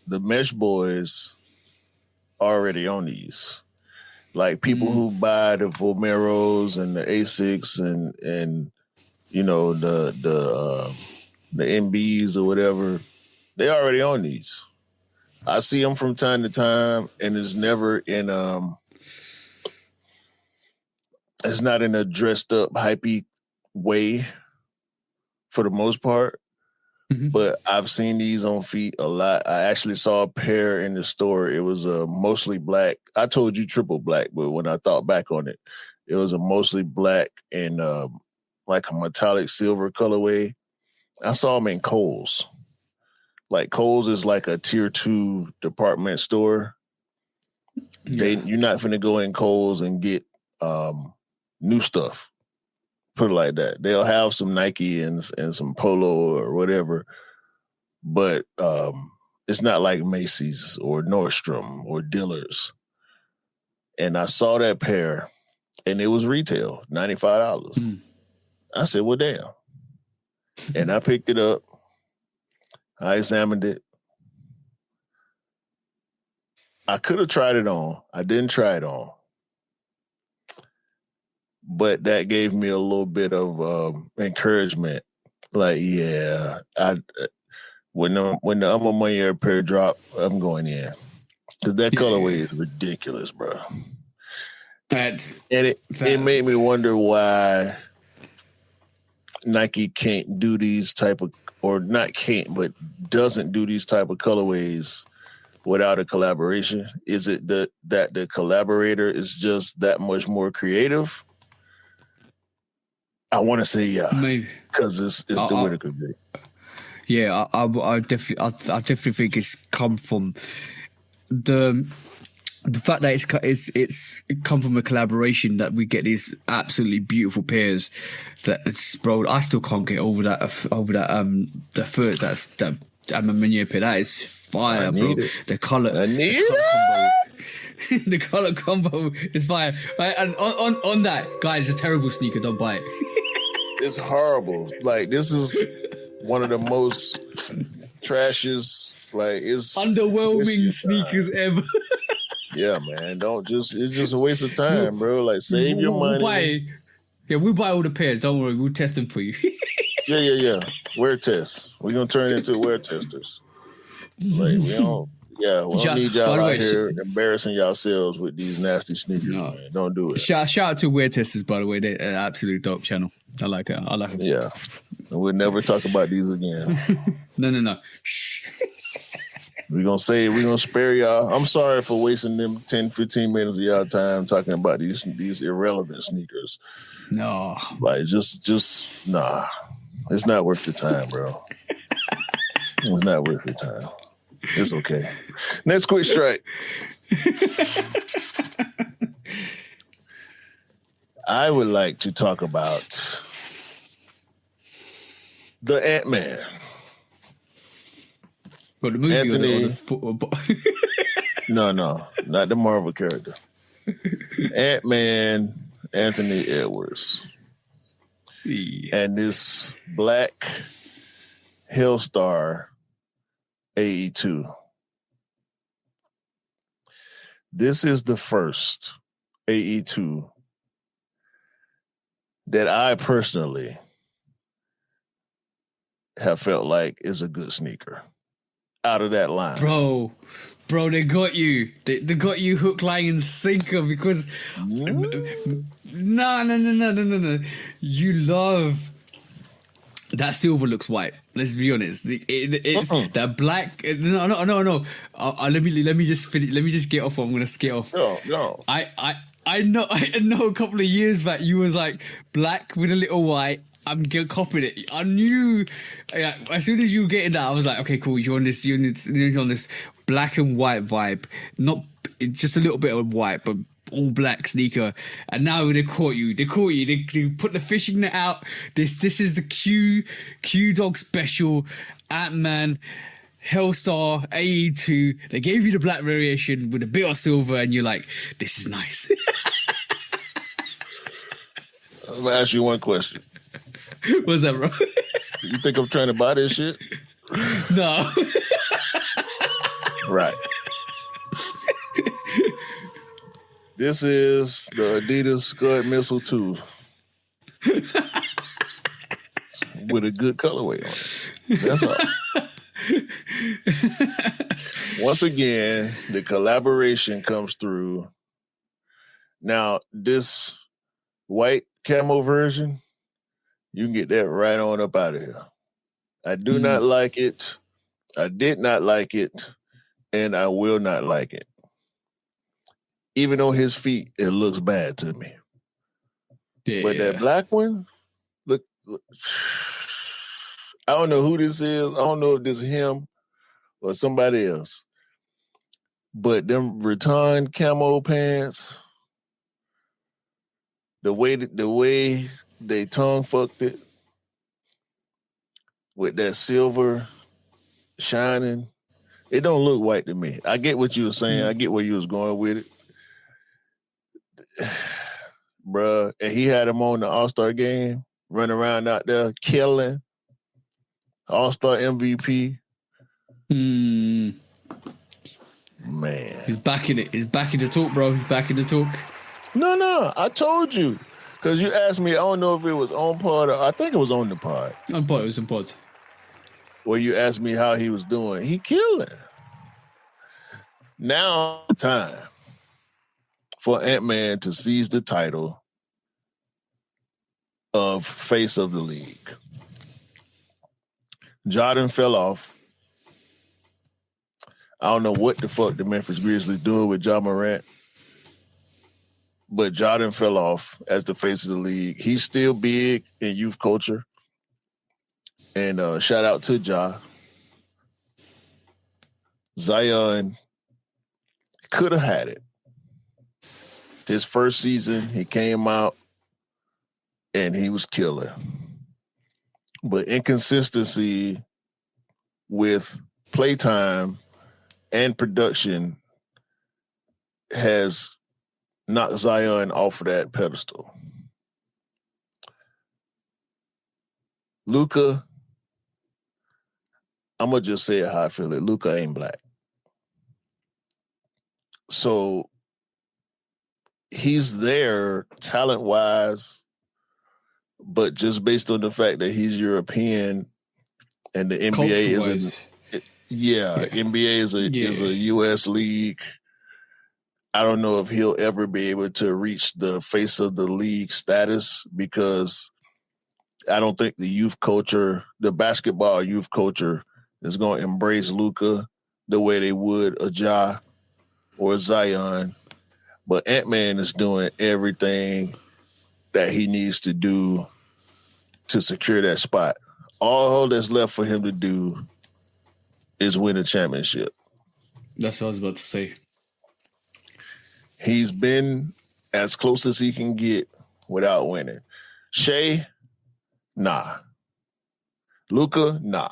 the Mesh Boys already on these. Like people who buy the Vomeros and the Asics and you know the MBs or whatever, they already on these. I see them from time to time, and it's never in it's not in a dressed up hypey way for the most part. Mm-hmm. But I've seen these on feet a lot. I actually saw a pair in the store. It was a mostly black. I told you triple black, but when I thought back on it, it was a mostly black and like a metallic silver colorway. I saw them in Kohl's. Like Kohl's is like a tier 2 department store. Yeah. You're not finna go in Kohl's and get new stuff. Put it like that. They'll have some Nike and some Polo or whatever, but it's not like Macy's or Nordstrom or Dillard's. And I saw that pair, and it was retail, $95. I said, well, damn. And I picked it up. I examined it. I could have tried it on. I didn't try it on. But that gave me a little bit of encouragement. Like, yeah, when the A Ma Maniére pair drop, I'm going in. Because that colorway is ridiculous, bro. It made me wonder why Nike can't do these type of, or not can't, but doesn't do these type of colorways without a collaboration. Is it that the collaborator is just that much more creative? I want to say yeah, maybe because it's the Whitaker bit. Yeah, I definitely think it's come from the fact that it's come from a collaboration that we get these absolutely beautiful pairs. Bro, I still can't get over that the third that A Ma Maniére pair. That is fire, bro. The color, the color combo is fire. Right, and on that, guys, it's a terrible sneaker. Don't buy it. It's horrible. Like, this is one of the most trashiest, like, it's underwhelming sneakers ever. Yeah, man. It's just a waste of time, bro. Like, save your money. We'll buy all the pairs. Don't worry, we'll test them for you. Yeah. Wear tests. We're gonna turn into wear testers. Like, we don't need y'all out here embarrassing yourselves with these nasty sneakers, man. Don't do it. Shout out to Wear Testers, by the way. They're an absolute dope channel. I like it. Yeah. We'll never talk about these again. No. Shh. We're going to spare y'all. I'm sorry for wasting them 10, 15 minutes of y'all time talking about these irrelevant sneakers. No. Like, just nah. It's not worth your time, bro. It's not worth your time. It's okay. Next quick strike. I would like to talk about the Ant-Man. Well, the movie Anthony, or the football? No, not the Marvel character. Ant-Man, Anthony Edwards. Yeah. And this black Hellstar AE2. This is the first AE2 that I personally have felt like is a good sneaker out of that line. Bro, they got you. They got you hook, line, and sinker because no. You love that silver looks white. Let's be honest. It's that black. No. Let me just finish. Let me just get off. I'm gonna skate off. No. I know a couple of years back you was like black with a little white. I'm copying it. I knew as soon as you were getting that, I was like, okay, cool. You're on this black and white vibe. Not just a little bit of white, but all black sneaker. And now they caught you. They put the fishing net out. This is the Q Dog special. Ant-Man Hellstar AE2. They gave you the black variation with a bit of silver, and you're like, this is nice. I'm gonna ask you one question. What's that, bro? You think I'm trying to buy this shit? No. Right. This is the Adidas Scud Missile 2 with a good colorway on it. That's all. Once again, the collaboration comes through. Now, this white camo version, you can get that right on up out of here. I do not like it. I did not like it. And I will not like it. Even on his feet, it looks bad to me. Yeah. But that black one, look, I don't know who this is. I don't know if this is him or somebody else. But them rattan camo pants, the way they tongue fucked it with that silver shining, it don't look white to me. I get what you were saying. I get where you was going with it. Bruh, and he had him on the All-Star game, running around out there, killing. All-Star MVP. Man. Man. He's back in it. He's back in the talk, bro. He's back in the talk. No. I told you. Because you asked me, I don't know if it was on pod or I think it was on the pod. On pod, it was on pod. Where you asked me how he was doing. He killing. Now time for Ant-Man to seize the title of face of the league. Jordan fell off. I don't know what the fuck the Memphis Grizzlies doing with Ja Morant. but Jordan fell off as the face of the league. He's still big in youth culture. And shout out to Ja. Zion could have had it. His first season, he came out and he was killer. But inconsistency with playtime and production has knocked Zion off of that pedestal. Luka, I'm going to just say it how I feel it. Luka ain't black. So he's there talent-wise, but just based on the fact that he's European and the NBA is NBA is a US league. I don't know if he'll ever be able to reach the face of the league status because I don't think the youth culture, the basketball youth culture, is going to embrace Luka the way they would a Ja or a Zion. But Ant-Man is doing everything that he needs to do to secure that spot. All that's left for him to do is win a championship. That's what I was about to say. He's been as close as he can get without winning. Shea, nah. Luka, nah.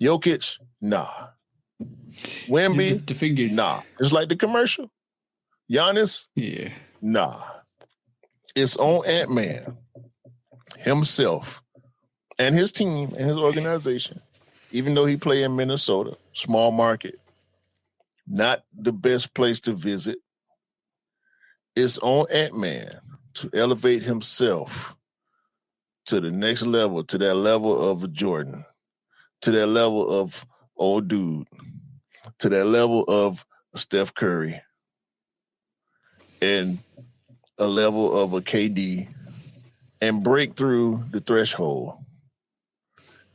Jokic, nah. Wemby, the thing is, nah. It's like the commercial. Giannis, nah. It's on Ant-Man himself and his team and his organization, even though he play in Minnesota, small market, not the best place to visit. It's on Ant-Man to elevate himself to the next level, to that level of a Jordan, to that level of old dude, to that level of Steph Curry, and a level of a KD, and break through the threshold,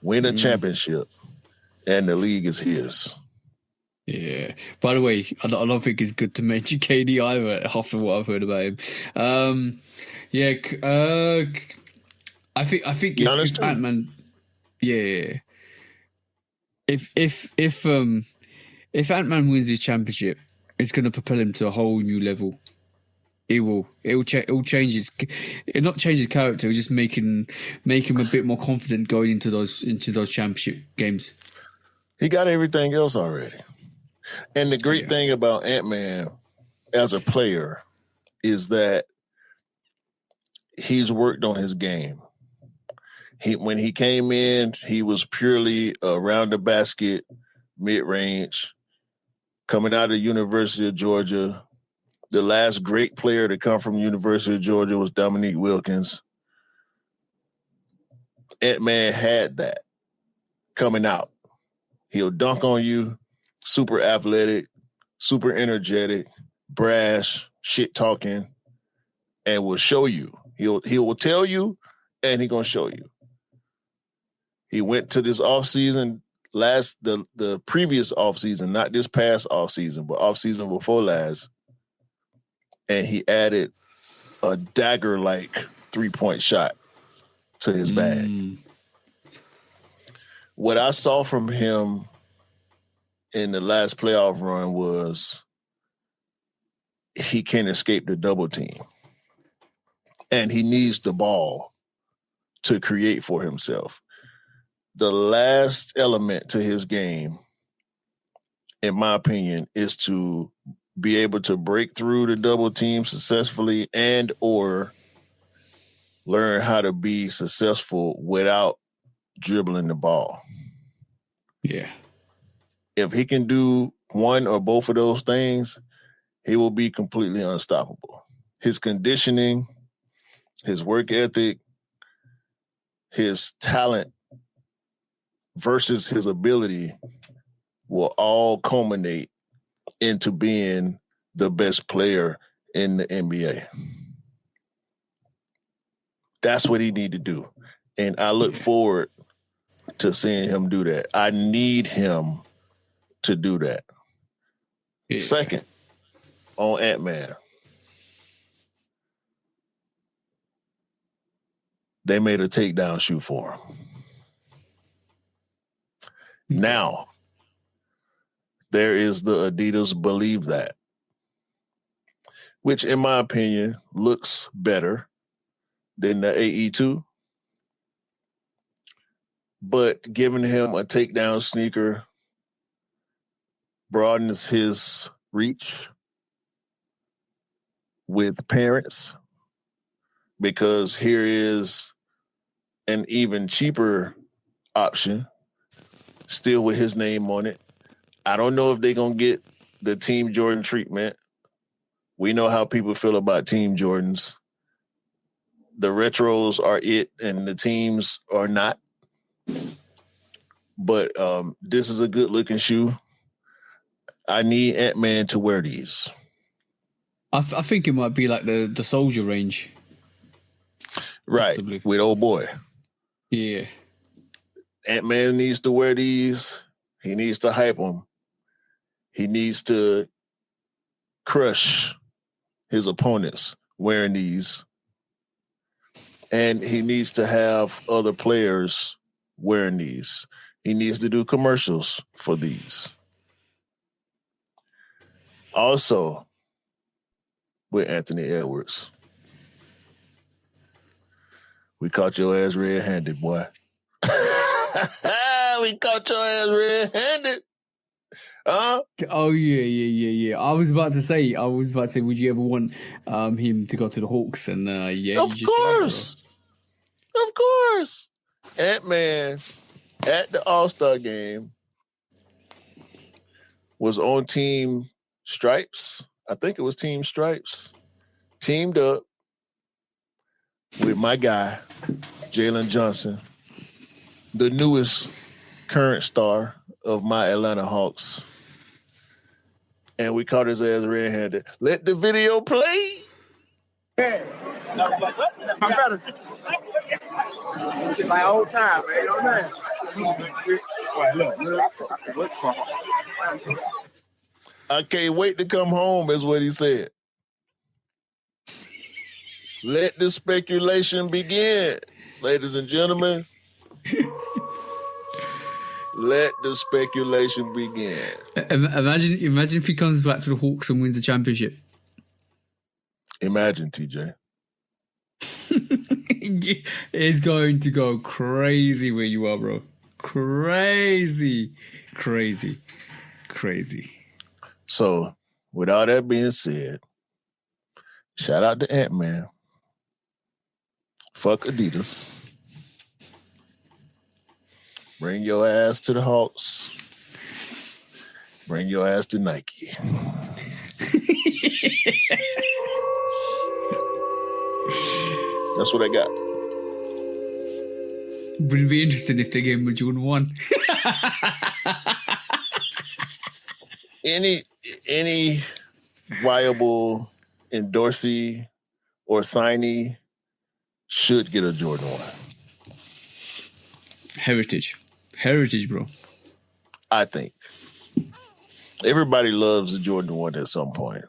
win a championship, and the league is his. Yeah. By the way, I don't think it's good to mention KD either, after what I've heard about him. I think if Ant-Man, if Ant-Man wins his championship, it's going to propel him to a whole new level. It will. It will change his. It'll not change his character. It'll just make him a bit more confident going into those championship games. He got everything else already. And the great thing about Ant-Man as a player is that he's worked on his game. When he came in, he was purely around the basket, mid-range, coming out of the University of Georgia. The last great player to come from University of Georgia was Dominique Wilkins. Ant-Man had that coming out. He'll dunk on you, super athletic, super energetic, brash, shit-talking, and will show you. He will tell you, and he's going to show you. He went to this offseason, the previous offseason, not this past offseason, but offseason before last, and he added a dagger-like three-point shot to his bag. What I saw from him in the last playoff run was he can't escape the double team. And he needs the ball to create for himself. The last element to his game, in my opinion, is to be able to break through the double team successfully and or learn how to be successful without dribbling the ball. Yeah. If he can do one or both of those things, he will be completely unstoppable. His conditioning, his work ethic, his talent versus his ability will all culminate into being the best player in the NBA. That's what he need to do. And I look forward to seeing him do that. I need him to do that. Yeah. Second, on Ant-Man, they made a takedown shoe for him. Now, there is the Adidas Believe That, which in my opinion looks better than the AE2. But giving him a takedown sneaker broadens his reach with parents, because here is an even cheaper option, still with his name on it. I don't know if they're going to get the Team Jordan treatment. We know how people feel about Team Jordans. The retros are it, and the teams are not. But this is a good-looking shoe. I need Ant-Man to wear these. I think it might be like the Soldier range. Right, possibly. with old boy. Yeah. Ant-Man needs to wear these. He needs to hype them. He needs to crush his opponents wearing these. And he needs to have other players wearing these. He needs to do commercials for these. Also, with Anthony Edwards, we caught your ass red-handed, boy. We caught your ass red-handed. Huh? Oh yeah. I was about to say, would you ever want him to go to the Hawks? And yeah, Of course. Of course. Ant-Man at the All-Star game was on Team Stripes. I think it was Team Stripes. Teamed up with my guy, Jalen Johnson, the newest current star of my Atlanta Hawks. And we caught his ass red-handed. Let the video play. I'm better. It's my old time, man. You know what I'm saying? I can't wait to come home, is what he said. Let the speculation begin, ladies and gentlemen. Let the speculation begin. Imagine if he comes back to the Hawks and wins the championship. Imagine, TJ. It's going to go crazy where you are, bro. Crazy. So, with all that being said, shout out to Ant-Man. Fuck Adidas. Bring your ass to the Hawks. Bring your ass to Nike. That's what I got. Would it be interesting if they gave him a Jordan 1? Any viable endorsee or signee should get a Jordan 1. Heritage, bro. I think. Everybody loves the Jordan 1 at some point.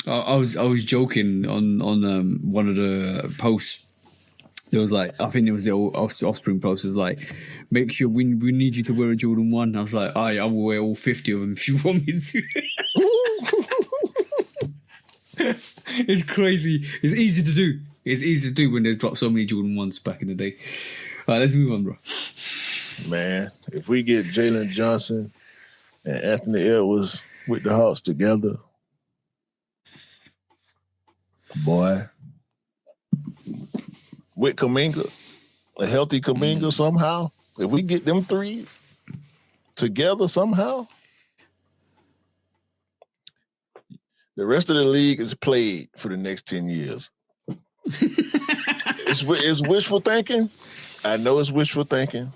I was joking on one of the posts. There was like, I think it was the Offspring post. It was like, make sure we need you to wear a Jordan 1. I was like, I will wear all 50 of them if you want me to. It's crazy. It's easy to do. It's easy to do when they dropped so many Jordan 1s back in the day. All right, let's move on, bro. Man, if we get Jalen Johnson and Anthony Edwards with the Hawks together, boy, with Kuminga, a healthy Kuminga somehow, if we get them three together somehow, the rest of the league is played for the next 10 years. It's wishful thinking. I know it's wishful thinking,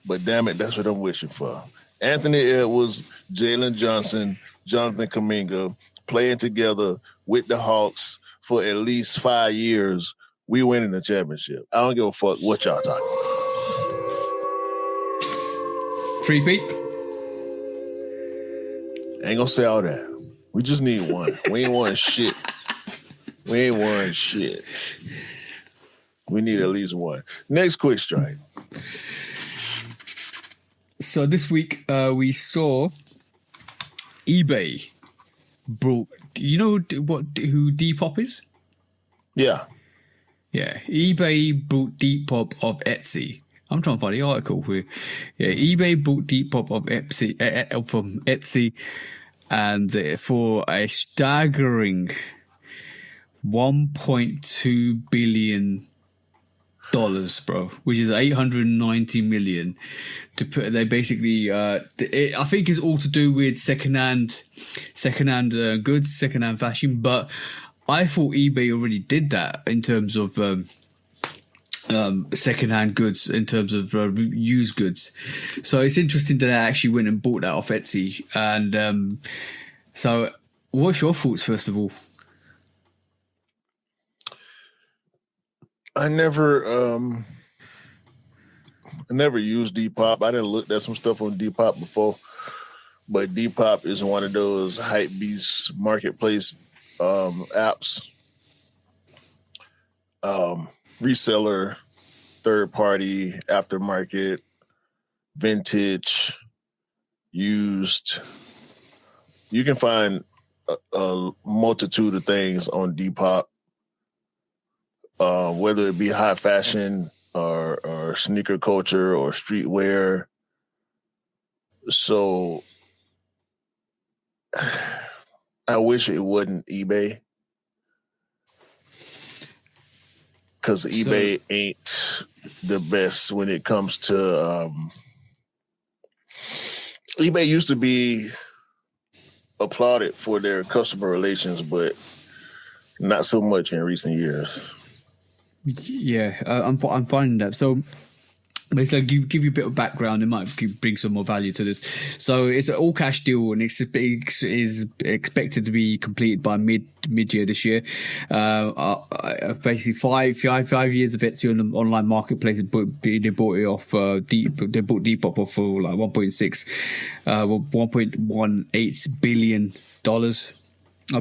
but damn it, that's what I'm wishing for. Anthony Edwards, Jalen Johnson, Jonathan Kuminga playing together with the Hawks for at least 5 years. We winning the championship. I don't give a fuck what y'all talking about. Three-peat? Ain't gonna say all that. We just need one. We ain't won shit. We need at least one. Next quick strike. So this week we saw eBay brought. You know who Depop is? Yeah. Yeah, eBay bought Depop of Etsy. I'm trying to find the article here. Yeah, eBay bought Depop of Etsy from Etsy, and for a staggering $1.2 billion, bro, which is 890 million. To put, they basically, I think it's all to do with secondhand goods, secondhand fashion. But I thought eBay already did that in terms of secondhand goods, in terms of used goods. So it's interesting that I actually went and bought that off Etsy. And so, what's your thoughts first of all? I never used Depop. I didn't look at some stuff on Depop before, but Depop is one of those hype beast marketplace apps, reseller, third party, aftermarket, vintage, used. You can find a multitude of things on Depop. Whether it be high fashion or sneaker culture or streetwear. So I wish it wasn't eBay, because eBay ain't the best when it comes to eBay used to be applauded for their customer relations, but not so much in recent years. Yeah, I'm finding that. So basically, give you a bit of background. It might bring some more value to this. So it's an all cash deal, and it's is expected to be completed by mid year this year. Basically, 5 years of Etsy on the online marketplace. They bought it off. They bought Depop off for like 1.18 billion dollars.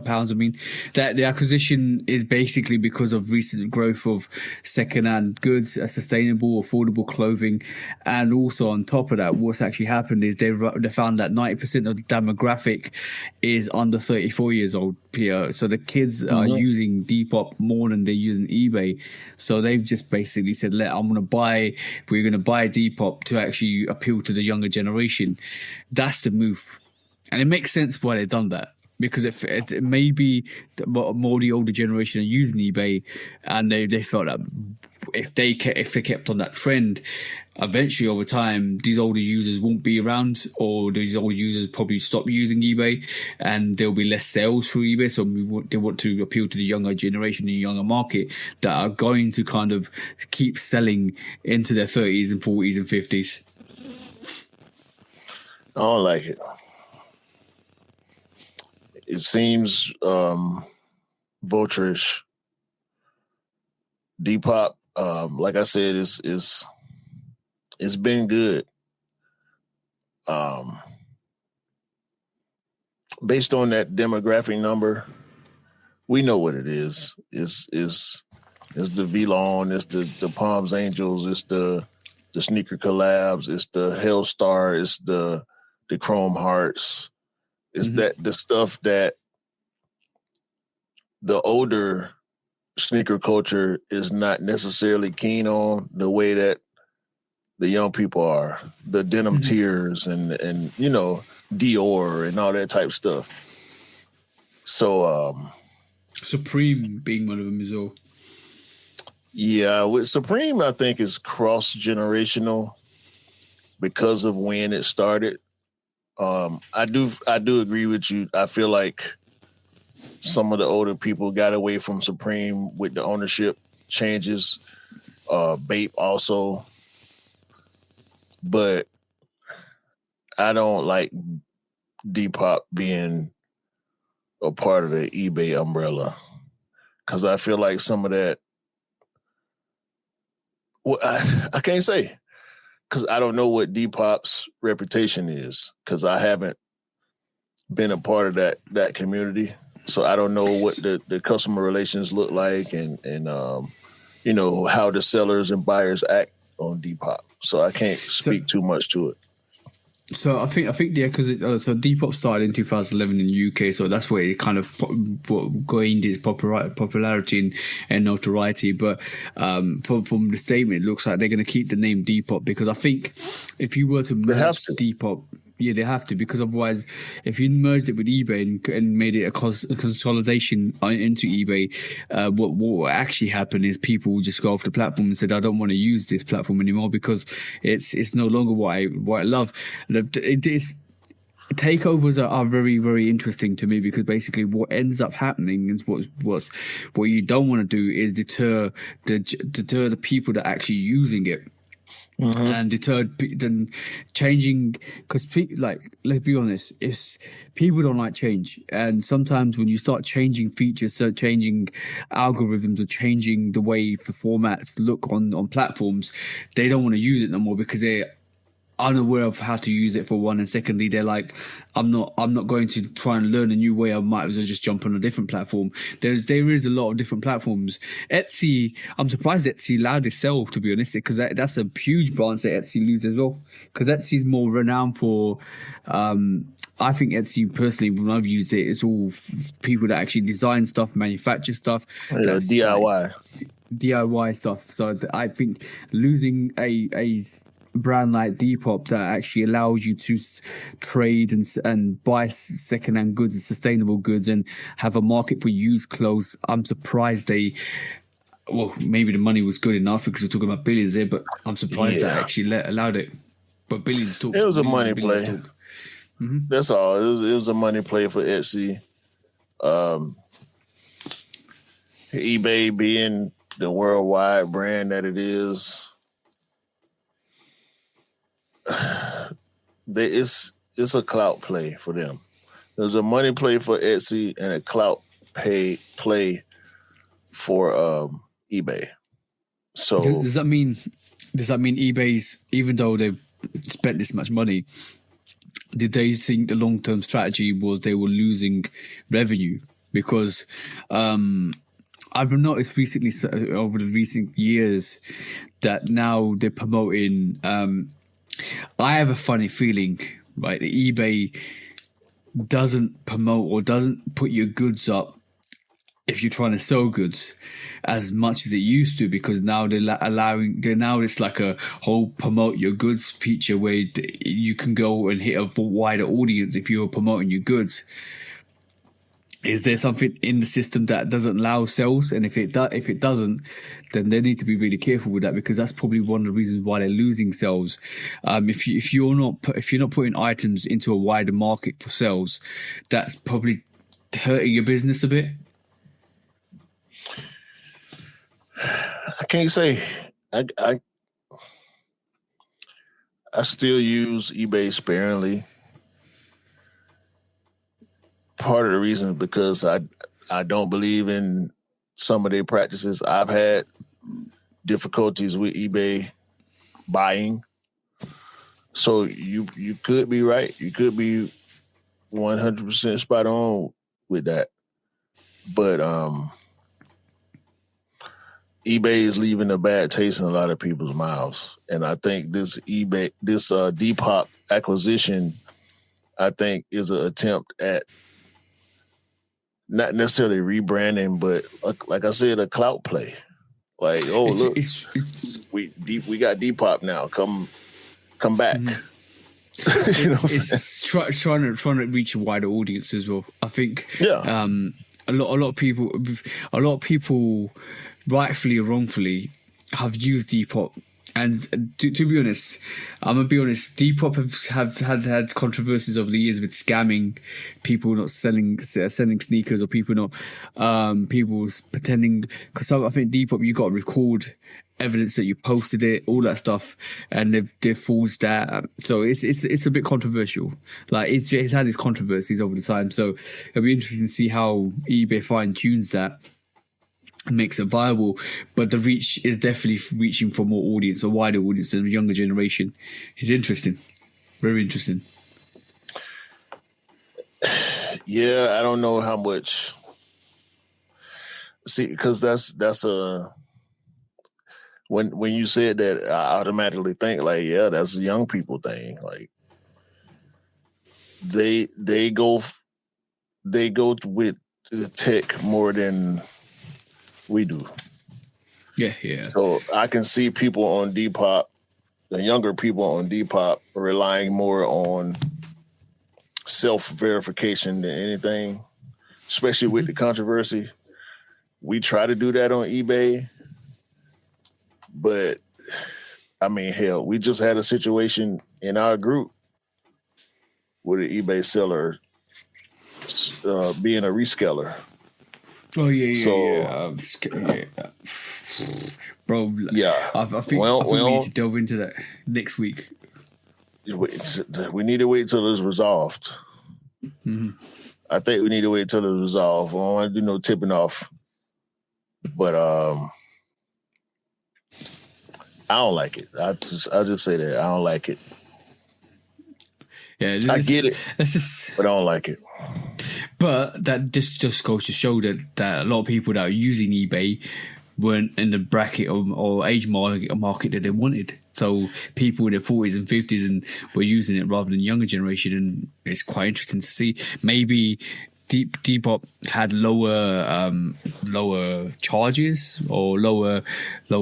Pounds. I mean, that the acquisition is basically because of recent growth of second-hand goods, sustainable, affordable clothing, and also on top of that, what's actually happened is they found that 90% of the demographic is under 34 years old. So the kids are using Depop more than they're using eBay. So they've just basically said, we're going to buy Depop to actually appeal to the younger generation. That's the move, and it makes sense why they've done that. Because it may be more the older generation are using eBay, and they felt that if they kept on that trend, eventually over time these older users won't be around, or these older users probably stop using eBay, and there'll be less sales through eBay. So they want to appeal to the younger generation, the younger market that are going to kind of keep selling into their 30s and 40s and 50s. I don't like it. It seems vulturish. Depop, like I said, it's been good. Based on that demographic number, we know what it is. It's the V-Long, it's the Palms Angels, it's the sneaker collabs, it's the Hellstar, it's the Chrome Hearts. Is that the stuff that the older sneaker culture is not necessarily keen on the way that the young people are? The denim tiers and Dior and all that type stuff. So Supreme being one of them as well. Yeah, with Supreme, I think is cross-generational because of when it started. I do agree with you. I feel like some of the older people got away from Supreme with the ownership changes. Bape also. But I don't like Depop being a part of the eBay umbrella, because I feel like some of that, well, I can't say, because I don't know what Depop's reputation is, because I haven't been a part of that community. So I don't know what the customer relations look like, and how the sellers and buyers act on Depop. So I can't speak too much to it. So I think yeah, because so Depop started in 2011 in the UK, so that's where it kind of gained its popularity and notoriety. But from the statement, it looks like they're going to keep the name Depop, because I think if you were to merge Depop, yeah, they have to, because otherwise, if you merged it with eBay and made it a consolidation into eBay, what will actually happen is people will just go off the platform and said, I don't want to use this platform anymore because it's no longer what I love. Takeovers are very, very interesting to me, because basically what ends up happening is what you don't want to do is deter the people that are actually using it. Mm-hmm. And deterred then changing, because let's be honest, people don't like change, and sometimes when you start changing features, start changing algorithms, or changing the way the formats look on platforms, they don't want to use it no more because they're unaware of how to use it, for one, and secondly, they're like, I'm not going to try and learn a new way. I might as well just jump on a different platform. There is a lot of different platforms. Etsy, I'm surprised Etsy allowed itself, to be honest, because that's a huge branch that Etsy loses as well, because Etsy is more renowned for I think Etsy, personally, when I've used it, it's all people that actually design stuff, manufacture stuff. That's DIY stuff. So I think losing a brand like Depop that actually allows you to trade and buy second-hand goods and sustainable goods and have a market for used clothes, I'm surprised maybe the money was good enough, because we're talking about billions here, but I'm surprised they actually allowed it. But billions talk. It was a money play. Mm-hmm. That's all. It was a money play for Etsy. eBay being the worldwide brand that it is, it's a clout play for them. There's a money play for Etsy and a clout play for eBay. So does that mean eBay's, even though they've spent this much money, did they think the long-term strategy was they were losing revenue? Because I've noticed recently, over the recent years, that now they're promoting. I have a funny feeling, right? That eBay doesn't promote or doesn't put your goods up if you're trying to sell goods as much as it used to, because now now it's like a whole promote your goods feature where you can go and hit a wider audience if you're promoting your goods. Is there something in the system that doesn't allow sales? And if it doesn't, then they need to be really careful with that, because that's probably one of the reasons why they're losing sales. If you're not putting items into a wider market for sales, that's probably hurting your business a bit. I can't say. I still use eBay sparingly. Part of the reason is because I don't believe in some of their practices. I've had difficulties with eBay buying. So you could be right. You could be 100% spot on with that. But eBay is leaving a bad taste in a lot of people's mouths. And I think this Depop acquisition, I think, is an attempt at not necessarily rebranding, but like I said, a clout play. Like, look, we got Depop now. Come back. It's trying to reach a wider audience as well. I think. Yeah. A lot of people, rightfully or wrongfully, have used Depop. And to be honest, I'm going to be honest, Depop have had controversies over the years with scamming people, not selling sneakers, or people people pretending. Because I think Depop, you got to record evidence that you posted it, all that stuff, and they've forged that. So it's a bit controversial. Like it's had its controversies over the time. So it'll be interesting to see how eBay fine tunes that, makes it viable. But the reach is definitely reaching for more audience, a wider audience, and a younger generation. It's interesting, very interesting. Yeah, I don't know how much. See, because that's a when you said that, I automatically think like, yeah, that's a young people thing. Like they go with the tech more than we do. Yeah. So I can see people on Depop, the younger people on Depop, relying more on self-verification than anything, especially with the controversy. We try to do that on eBay, but I mean, hell, we just had a situation in our group with an eBay seller being a reseller. Oh yeah. Bro, yeah. I think we need to delve into that next week. We need to wait till it's resolved. Mm-hmm. I think we need to wait till it's resolved. I don't want to do no tipping off, but I don't like it. I'll just say that I don't like it. Yeah, I get it, but I don't like it. But that just goes to show that a lot of people that are using eBay weren't in the bracket or age market that they wanted. So people in their 40s and 50s and were using it rather than younger generation, and it's quite interesting to see. Maybe Depop had lower charges or lower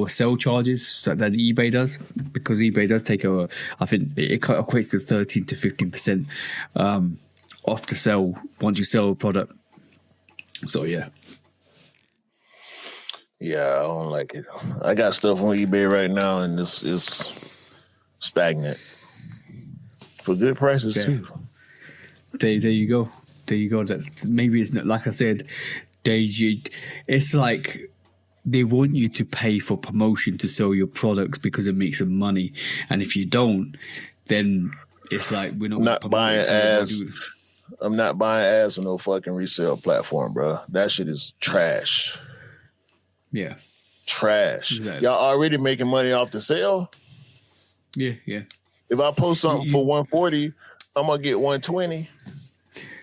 sell charges than eBay does, because eBay does take I think it equates to 13 to 15% off the sell once you sell a product. So yeah, I don't like it. I got stuff on eBay right now, and it's stagnant for good prices too. There you go. That maybe it's not, like I said, it's like they want you to pay for promotion to sell your products because it makes them money, and if you don't, then it's like we're not buying ads. I'm not buying ads on no fucking resale platform, bro. That shit is trash. Yeah, trash. Exactly. Y'all already making money off the sale. Yeah. If I post something for $140, I'm gonna get $120.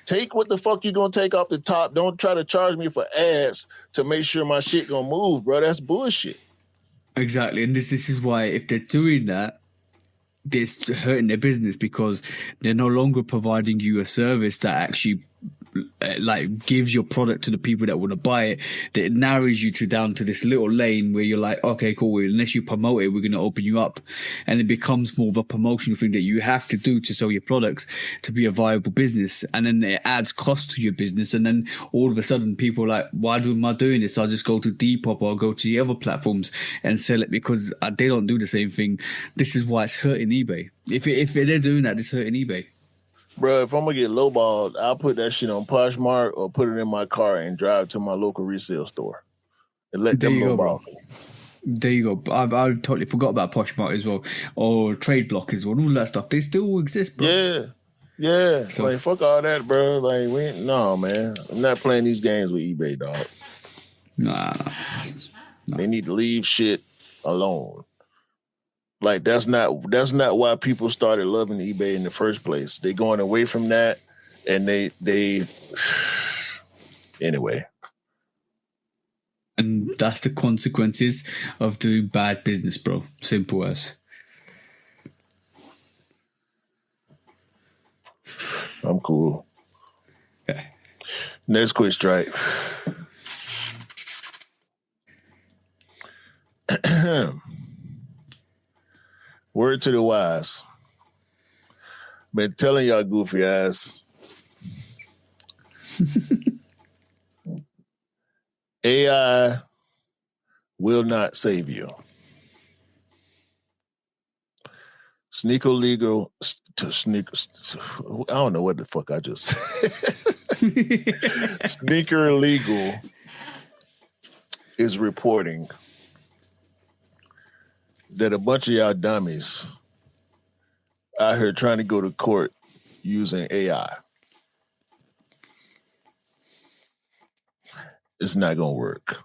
Take what the fuck you gonna take off the top. Don't try to charge me for ads to make sure my shit gonna move, bro. That's bullshit. Exactly, and this is why if they're doing that, it's hurting their business, because they're no longer providing you a service that actually like gives your product to the people that want to buy it. That narrows you down to this little lane where you're like, okay, cool, unless you promote it, we're going to open you up, and it becomes more of a promotional thing that you have to do to sell your products to be a viable business, and then it adds cost to your business, and then all of a sudden people are like, why am I doing this? I'll just go to Depop or go to the other platforms and sell it, because they don't do the same thing. This is why it's hurting eBay. If they're doing that, it's hurting eBay. Bro, if I'm gonna get lowballed, I'll put that shit on Poshmark or put it in my car and drive to my local resale store and let them lowball me. There you go. I totally forgot about Poshmark as well, or Trade Block as well, all that stuff. They still exist, bro. Yeah. So, like, fuck all that, bro. Like, no, man. I'm not playing these games with eBay, dog. Nah. They need to leave shit alone. Like, that's not why people started loving eBay in the first place. They going away from that, and they anyway. And that's the consequences of doing bad business, bro. Simple as. I'm cool. Okay. Next quick strike. Word to the wise. Been telling y'all goofy ass. AI will not save you. Sneaker legal to sneaker. I don't know what the fuck I just said. Sneaker legal is reporting that a bunch of y'all dummies out here trying to go to court using AI. It's not going to work.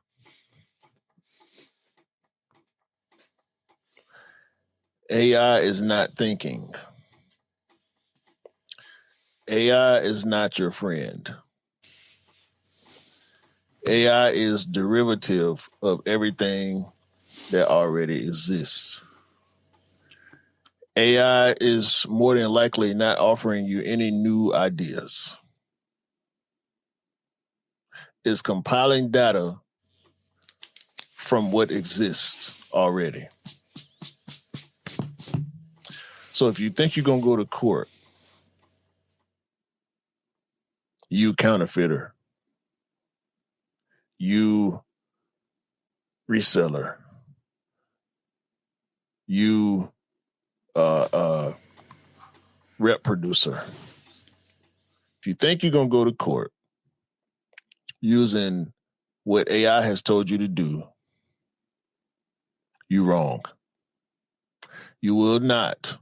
AI is not thinking. AI is not your friend. AI is derivative of everything that already exists. AI is more than likely not offering you any new ideas. It's compiling data from what exists already. So if you think you're going to go to court, you counterfeiter, you reseller, you rep producer. If you think you're going to go to court using what AI has told you to do, you're wrong. You will not,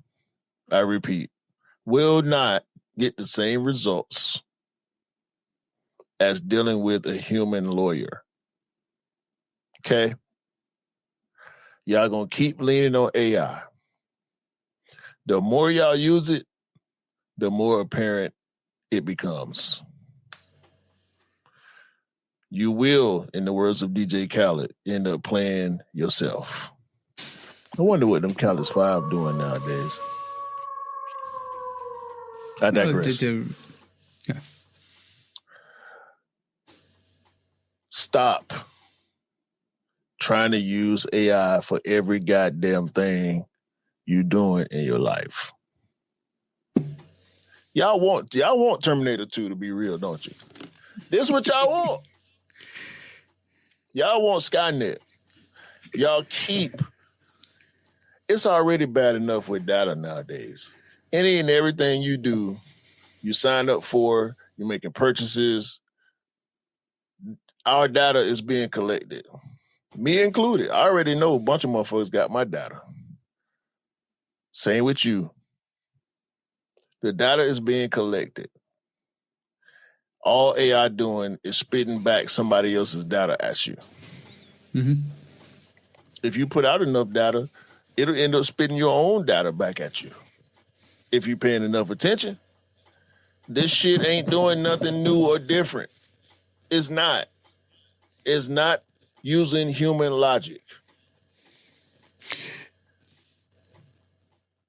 I repeat, will not get the same results as dealing with a human lawyer. Okay? Y'all gonna keep leaning on AI. The more y'all use it, the more apparent it becomes. You will, in the words of DJ Khaled, end up playing yourself. I wonder what them Khaled's 5 doing nowadays. I digress. Yeah. Stop trying to use AI for every goddamn thing you doing in your life. Y'all want Terminator 2 to be real, don't you? This is what y'all want. Y'all want Skynet. Y'all keep. It's already bad enough with data nowadays. Any and everything you do, you sign up for, you're making purchases. Our data is being collected. Me included. I already know a bunch of motherfuckers got my data. Same with you. The data is being collected. All AI doing is spitting back somebody else's data at you. Mm-hmm. If you put out enough data, it'll end up spitting your own data back at you. If you're paying enough attention. This shit ain't doing nothing new or different. It's not. It's not using human logic.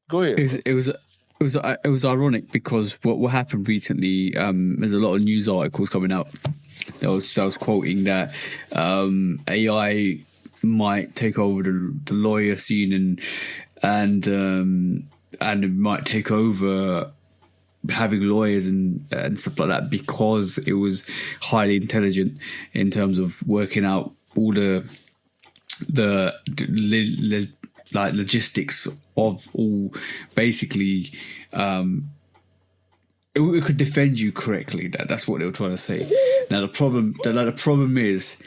Go ahead. It was ironic because what happened recently. There's a lot of news articles coming out. I was quoting that AI might take over the lawyer scene and it might take over having lawyers and stuff like that because it was highly intelligent in terms of working out all the logistics of all basically it could defend you correctly. That's what they were trying to say. Now the problem is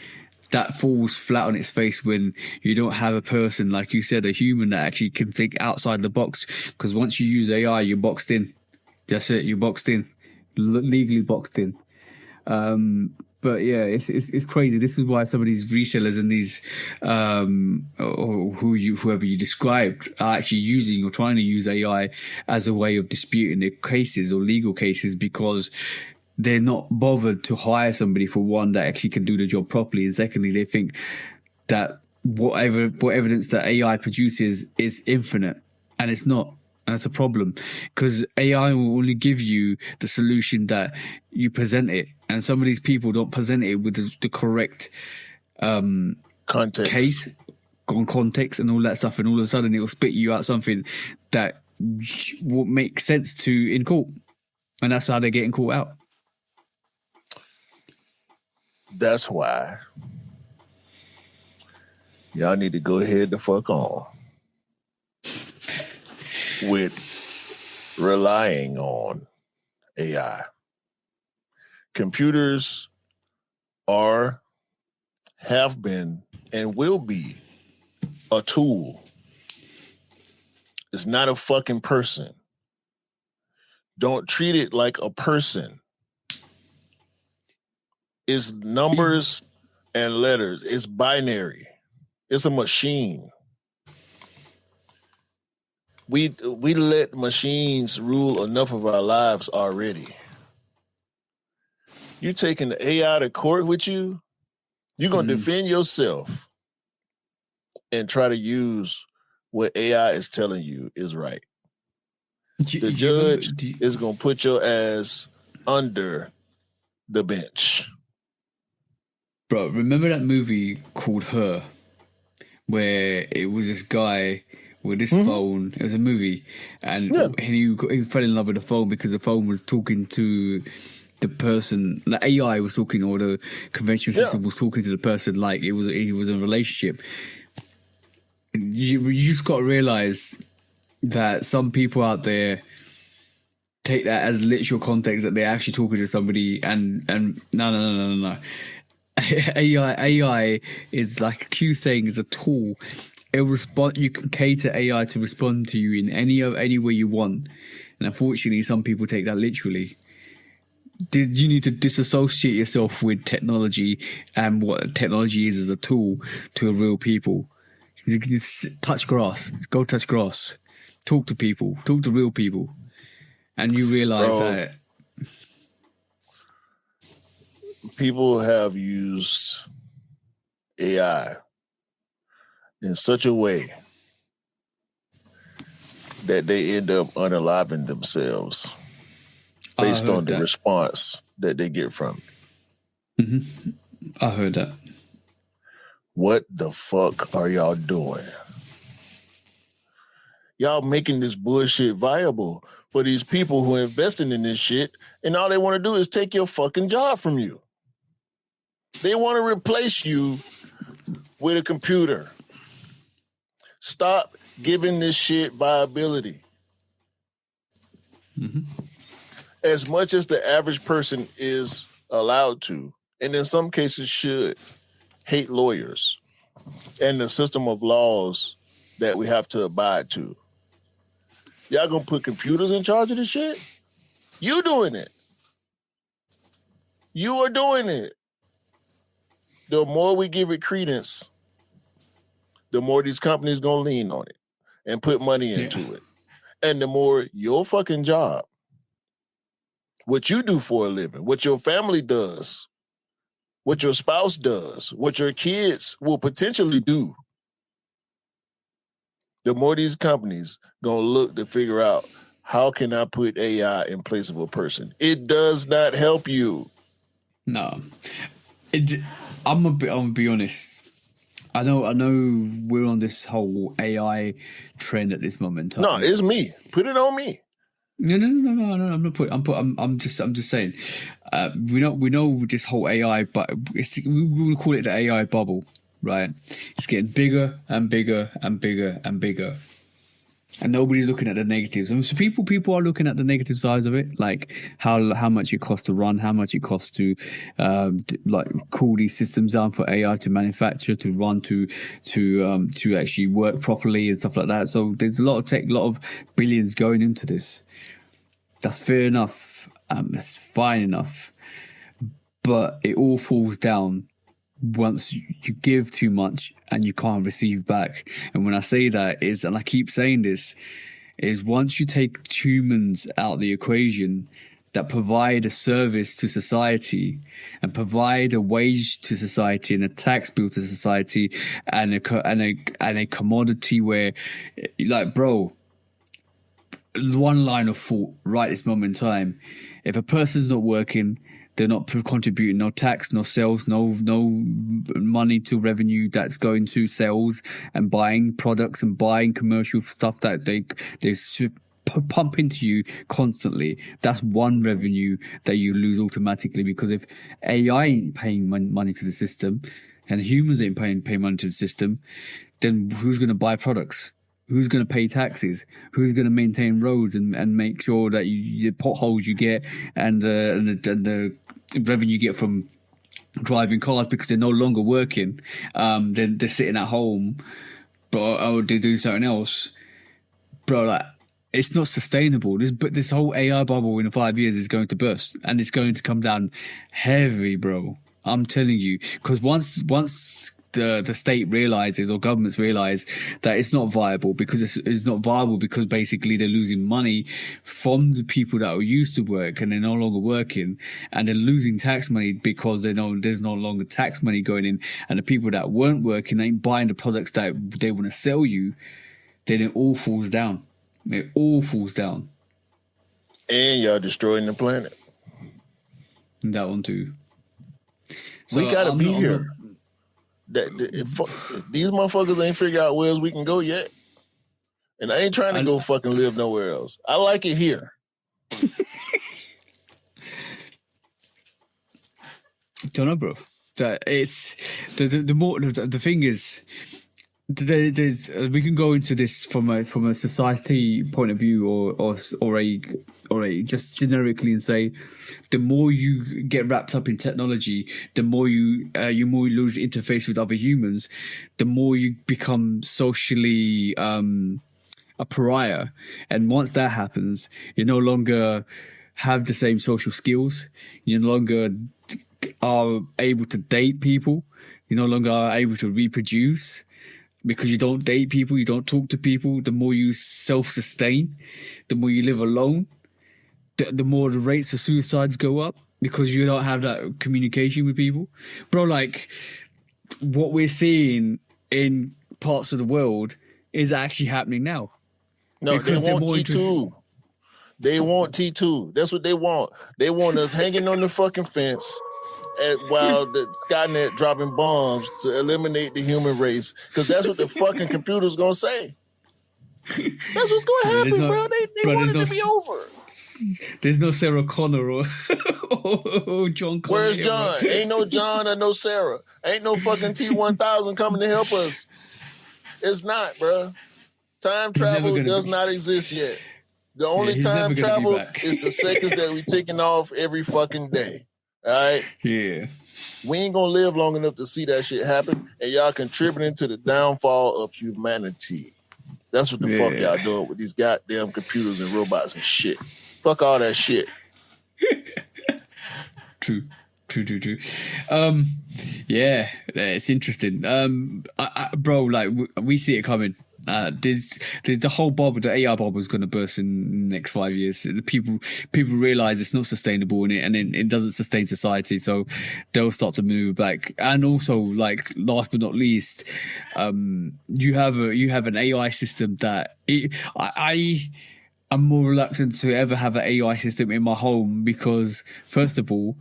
that falls flat on its face when you don't have a person, like you said, a human that actually can think outside the box. Because once you use AI, you're boxed in. That's it. You're boxed in, legally boxed in. But yeah, it's crazy. This is why some of these resellers and these whoever you described are actually using or trying to use AI as a way of disputing their cases or legal cases because they're not bothered to hire somebody, for one, that actually can do the job properly, and secondly, they think that what evidence that AI produces is infinite, and it's not. And that's a problem because AI will only give you the solution that you present it, and some of these people don't present it with the correct context and all that stuff, and all of a sudden it will spit you out something that will make sense to in court, and that's how they're getting caught out. That's why y'all need to go ahead the fuck on with relying on AI. Computers are, have been, and will be a tool. It's not a fucking person. Don't treat it like a person. It's numbers and letters. It's binary. It's a machine. We let machines rule enough of our lives already. You taking the AI to court with you, you're going to defend yourself and try to use what AI is telling you is right. The judge is going to put your ass under the bench. Bro, remember that movie called Her, where it was this guy with this phone? It was a movie, and he fell in love with the phone because the phone was talking to the person. The AI was talking, or the conventional system was talking to the person like he was in a relationship. You just got to realize that some people out there take that as literal context that they're actually talking to somebody, and no. AI is like Q saying is a tool. It'll respond. You can cater AI to respond to you in any way you want, and unfortunately, some people take that literally. You need to disassociate yourself with technology and what technology is as a tool to a real people. Touch grass. Go touch grass. Talk to people. Talk to real people, and you realize that. People have used AI in such a way that they end up unaliving themselves based on the response that they get from it. Mm-hmm. I heard that. What the fuck are y'all doing? Y'all making this bullshit viable for these people who are investing in this shit, and all they want to do is take your fucking job from you. They want to replace you with a computer. Stop giving this shit viability. Mm-hmm. As much as the average person is allowed to, and in some cases should, hate lawyers and the system of laws that we have to abide to. Y'all gonna put computers in charge of this shit? You doing it. You are doing it. The more we give it credence, the more these companies gonna lean on it and put money into it. And the more your fucking job, what you do for a living, what your family does, what your spouse does, what your kids will potentially do, the more these companies gonna look to figure out, how can I put AI in place of a person? It does not help you. No. I'm gonna be honest. I know we're on this whole AI trend at this moment in time. No, it's me. Put it on me. No. I'm not putting. I'm just saying. We know this whole AI, but we will call it the AI bubble, right? It's getting bigger and bigger and bigger and bigger, and nobody's looking at the negatives. I mean, so people are looking at the negative sides of it, like how much it costs to run, how much it costs to like cool these systems down for AI to manufacture, to run, to actually work properly and stuff like that. So there's a lot of tech, a lot of billions going into this. That's fair enough. It's fine enough, but it all falls down once you give too much and you can't receive back. And when I say that is, and I keep saying this, is once you take humans out of the equation that provide a service to society and provide a wage to society and a tax bill to society and a commodity where, like, bro, one line of thought right this moment in time: if a person's not working, they're not contributing no tax, no sales, no money to revenue that's going to sales and buying products and buying commercial stuff that they pump into you constantly. That's one revenue that you lose automatically, because if AI ain't paying money to the system and humans ain't paying money to the system, then who's going to buy products? Who's going to pay taxes? Who's going to maintain roads and make sure that the potholes you get and the revenue you get from driving cars because they're no longer working? Then they're sitting at home, but they do something else, bro. Like, it's not sustainable. This whole AI bubble in 5 years is going to burst, and it's going to come down heavy, bro. I'm telling you, because once the state realizes or governments realize that it's not viable because it's not viable because basically they're losing money from the people that are used to work and they're no longer working, and they're losing tax money because they know there's no longer tax money going in, and the people that weren't working ain't buying the products that they want to sell you. Then it all falls down. It all falls down. And y'all destroying the planet. And that one too. So we gotta be here. These motherfuckers ain't figured out where else we can go yet. And I ain't trying to go fucking live nowhere else. I like it here. Don't know, bro. It's the thing is, we can go into this from a society point of view, or a just generically, and say, the more you get wrapped up in technology, the more you lose interface with other humans, the more you become socially a pariah. And once that happens, you no longer have the same social skills. You no longer are able to date people. You no longer are able to reproduce. Because you don't date people, you don't talk to people. The more you self-sustain, the more you live alone, the more the rates of suicides go up because you don't have that communication with people. Bro, like, what we're seeing in parts of the world is actually happening now. No, they want T2. They want T2. That's what they want. They want us hanging on the fucking fence while the Skynet dropping bombs to eliminate the human race, because that's what the fucking computer's gonna say. That's what's gonna happen, bro. They want it to be over. There's no Sarah Connor or John Connor. Where's John? Ain't no John or no Sarah. Ain't no fucking T-1000 coming to help us. It's not, bro. Time travel does not exist yet. The only time travel is the seconds that we taking off every fucking day. All right? Yeah. We ain't gonna live long enough to see that shit happen, and y'all contributing to the downfall of humanity. That's what the fuck y'all doing with these goddamn computers and robots and shit. Fuck all that shit. True. Yeah, it's interesting. Bro, like we see it coming. There's the whole bubble, the AI bubble is going to burst in the next 5 years. People realize it's not sustainable and it doesn't sustain society, so they'll start to move back. And also, like, last but not least, you have an AI system that I'm more reluctant to ever have an AI system in my home because, first of all,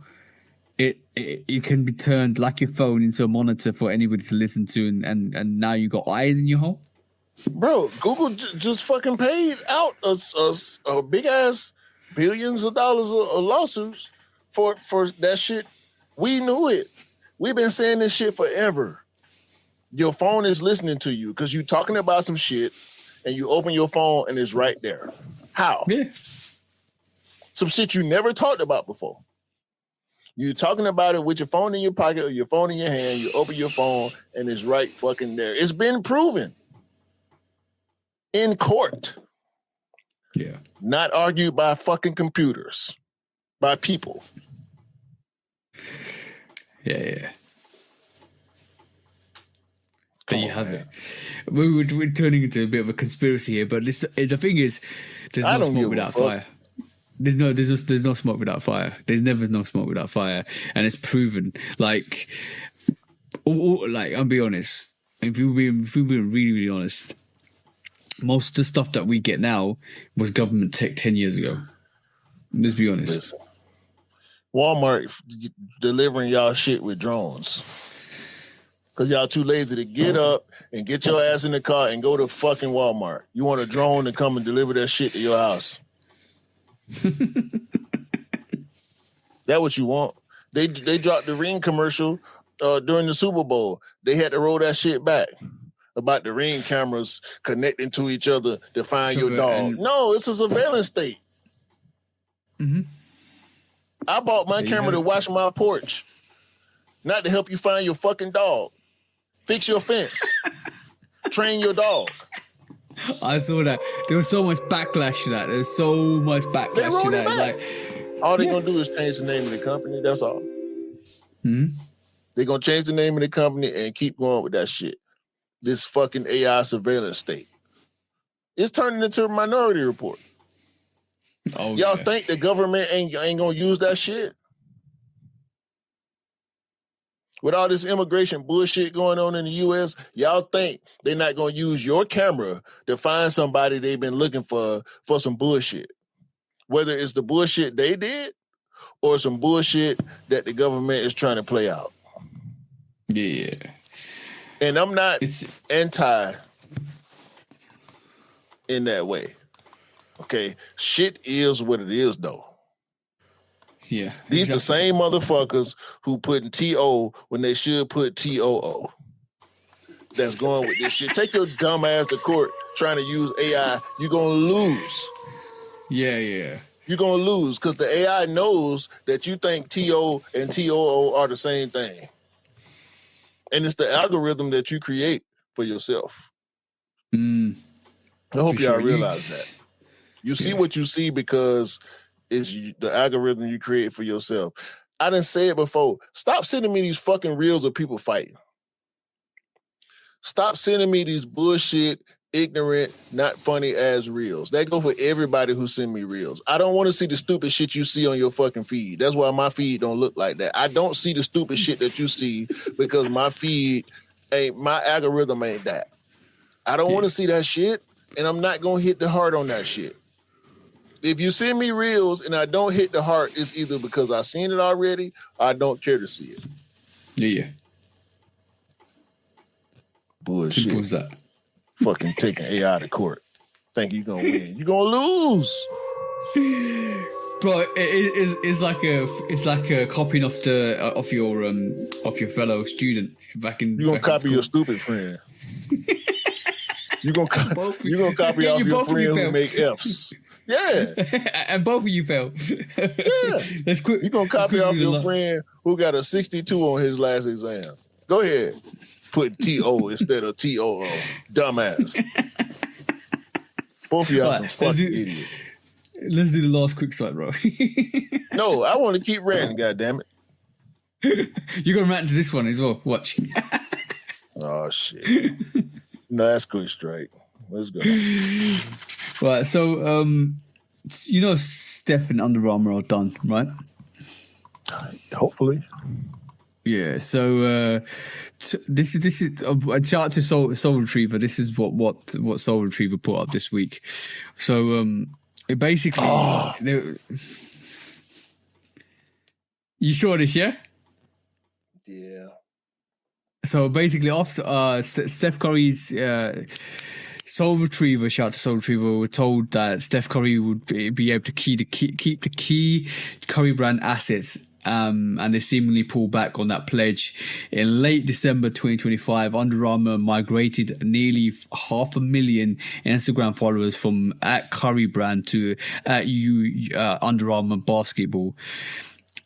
it can be turned like your phone into a monitor for anybody to listen to, and now you got eyes in your home. Bro, Google just fucking paid out a big ass billions of dollars of lawsuits for that shit. We knew it. We've been saying this shit forever. Your phone is listening to you because you're talking about some shit and you open your phone and it's right there. How? Yeah. Some shit you never talked about before. You're talking about it with your phone in your pocket or your phone in your hand. You open your phone and it's right fucking there. It's been proven. In court. Yeah. Not argued by fucking computers. By people. Yeah. There you have it. We're turning into a bit of a conspiracy here, but the thing is, there's no smoke without fire. There's no smoke without fire. There's never no smoke without fire, and it's proven. Like, I'll be honest. If we're being really, really honest, most of the stuff that we get now was government tech 10 years ago. Let's be honest. Listen, Walmart delivering y'all shit with drones. Because y'all too lazy to get up and get your ass in the car and go to fucking Walmart. You want a drone to come and deliver that shit to your house. That what you want. They dropped the Ring commercial during the Super Bowl. They had to roll that shit back. About the Ring cameras connecting to each other to find your dog. No, it's a surveillance state. Mm-hmm. I bought my camera to watch my porch, not to help you find your fucking dog. Fix your fence. Train your dog. I saw that. There was so much backlash to that. There's so much backlash to that. All they're gonna do is change the name of the company. That's all. Hmm. They're going to change the name of the company and keep going with that shit. This fucking AI surveillance state. It's turning into a Minority Report. Oh, Y'all think the government ain't going to use that shit? With all this immigration bullshit going on in the U.S., y'all think they're not going to use your camera to find somebody they've been looking for some bullshit? Whether it's the bullshit they did or some bullshit that the government is trying to play out. Yeah. And I'm not anti in that way. Okay? Shit is what it is, though. Yeah. These the same motherfuckers who putting T.O. when they should put T.O.O. That's going with this shit. Take your dumb ass to court trying to use AI. You're going to lose. Yeah. You're going to lose because the AI knows that you think T.O. and T.O.O. are the same thing. And it's the algorithm that you create for yourself. I hope y'all realize that. You see what you see because it's the algorithm you create for yourself. I didn't say it before. Stop sending me these fucking reels of people fighting. Stop sending me these bullshit, ignorant, not funny ass reels. That go for everybody who send me reels. I don't want to see the stupid shit you see on your fucking feed. That's why my feed don't look like that. I don't see the stupid shit that you see because my algorithm ain't that. I don't want to see that shit, and I'm not going to hit the heart on that shit. If you send me reels and I don't hit the heart, it's either because I've seen it already or I don't care to see it. Yeah. Bullshit. Simple as that. Fucking taking AI to court. Think you're going to win. You're going to lose. Bro, it's like a copying of your fellow student back in. You're going to copy your stupid friend. You're going to copy off your friend who make Fs. Yeah. And both of you fail. Yeah. You're going to copy off your friend who got a 62 on his last exam. Go ahead. Put T.O. instead of T.O.O. Dumbass. Both of y'all some fucking idiots. Let's do the last quick side, bro. No, I want to keep ranting, goddammit. You're going to rant to this one as well. Watch. Oh, shit. No, that's quick strike. Let's go. Right, so Steph and Under Armour are done, right? Hopefully. Yeah. So this is a shout out to Soul Retriever. This is what Soul Retriever put up this week. So it basically. You saw this, yeah? Yeah. So basically, after Steph Curry's. Soul Retriever, shout out to Soul Retriever, were told that Steph Curry would be able to keep the key Curry brand assets, and they seemingly pulled back on that pledge. In late December 2025, Under Armour migrated nearly 500,000 Instagram followers from @Curry brand to Under Armour basketball.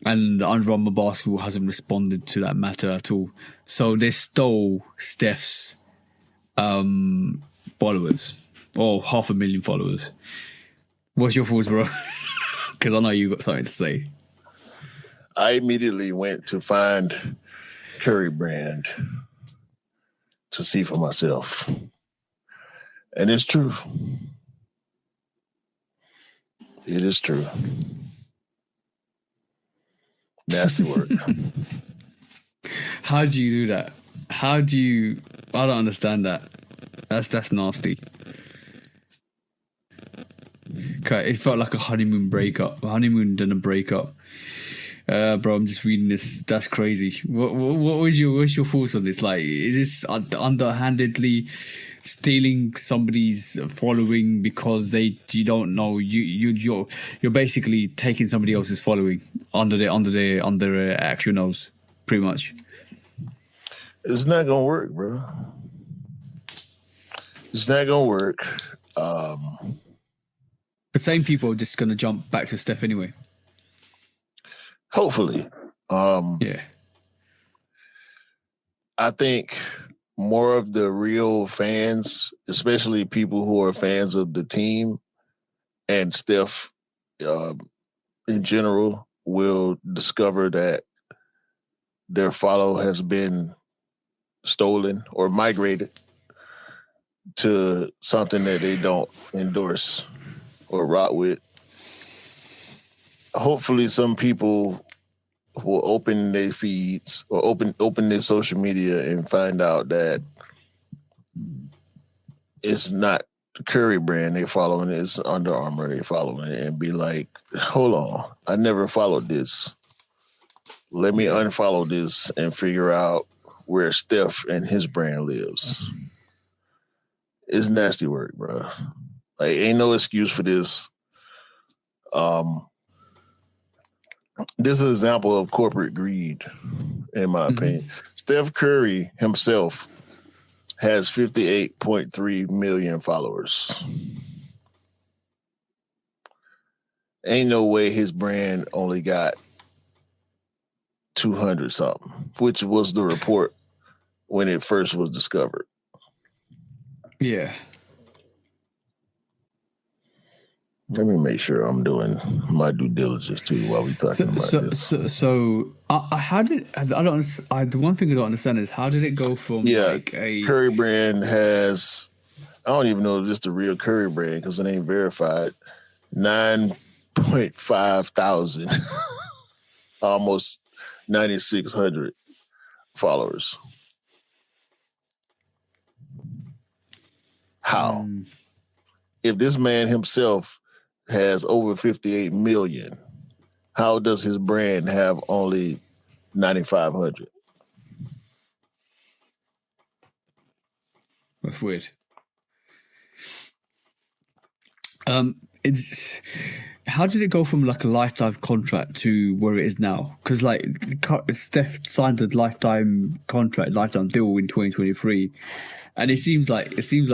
And Under Armour basketball hasn't responded to that matter at all. So they stole Steph's followers, or 500,000 followers. What's your thoughts, bro? Because I know you got something to say. I immediately went to find Curry brand to see for myself. And it's true. It is true. Nasty work. How do you do that? I don't understand that. That's nasty. Okay, it felt like a honeymoon breakup. A honeymoon done a breakup. Bro, I'm just reading this. That's crazy. What's your thoughts on this? Like, is this underhandedly stealing somebody's following because you don't know you're basically taking somebody else's following under their actual nose, pretty much. It's not gonna work, bro. It's not gonna work. The same people are just gonna jump back to Steph anyway. Hopefully. Yeah. I think more of the real fans, especially people who are fans of the team and Steph in general, will discover that their follow has been stolen or migrated to something that they don't endorse or rock with. Hopefully some people will open their feeds or open their social media and find out that it's not the Curry brand they following, it's Under Armour they following it, and be like, hold on, I never followed this. Let me unfollow this and figure out where Steph and his brand lives. It's nasty work, bro. Like, ain't no excuse for this. This is an example of corporate greed, in my opinion. Steph Curry himself has 58.3 million followers. Ain't no way his brand only got 200 something, which was the report when it first was discovered. Yeah. Let me make sure I'm doing my due diligence too while we talking about this. The one thing I don't understand is how did it go from like a Curry brand has, I don't even know if it's the real Curry brand because it ain't verified, 9.5 thousand, almost 9,600 followers. How? If this man himself has over 58 million, how does his brand have only 9,500? That's weird. How did it go from like a lifetime contract to where it is now? Because like Steph signed a lifetime contract, lifetime deal in 2023, and it seems like he was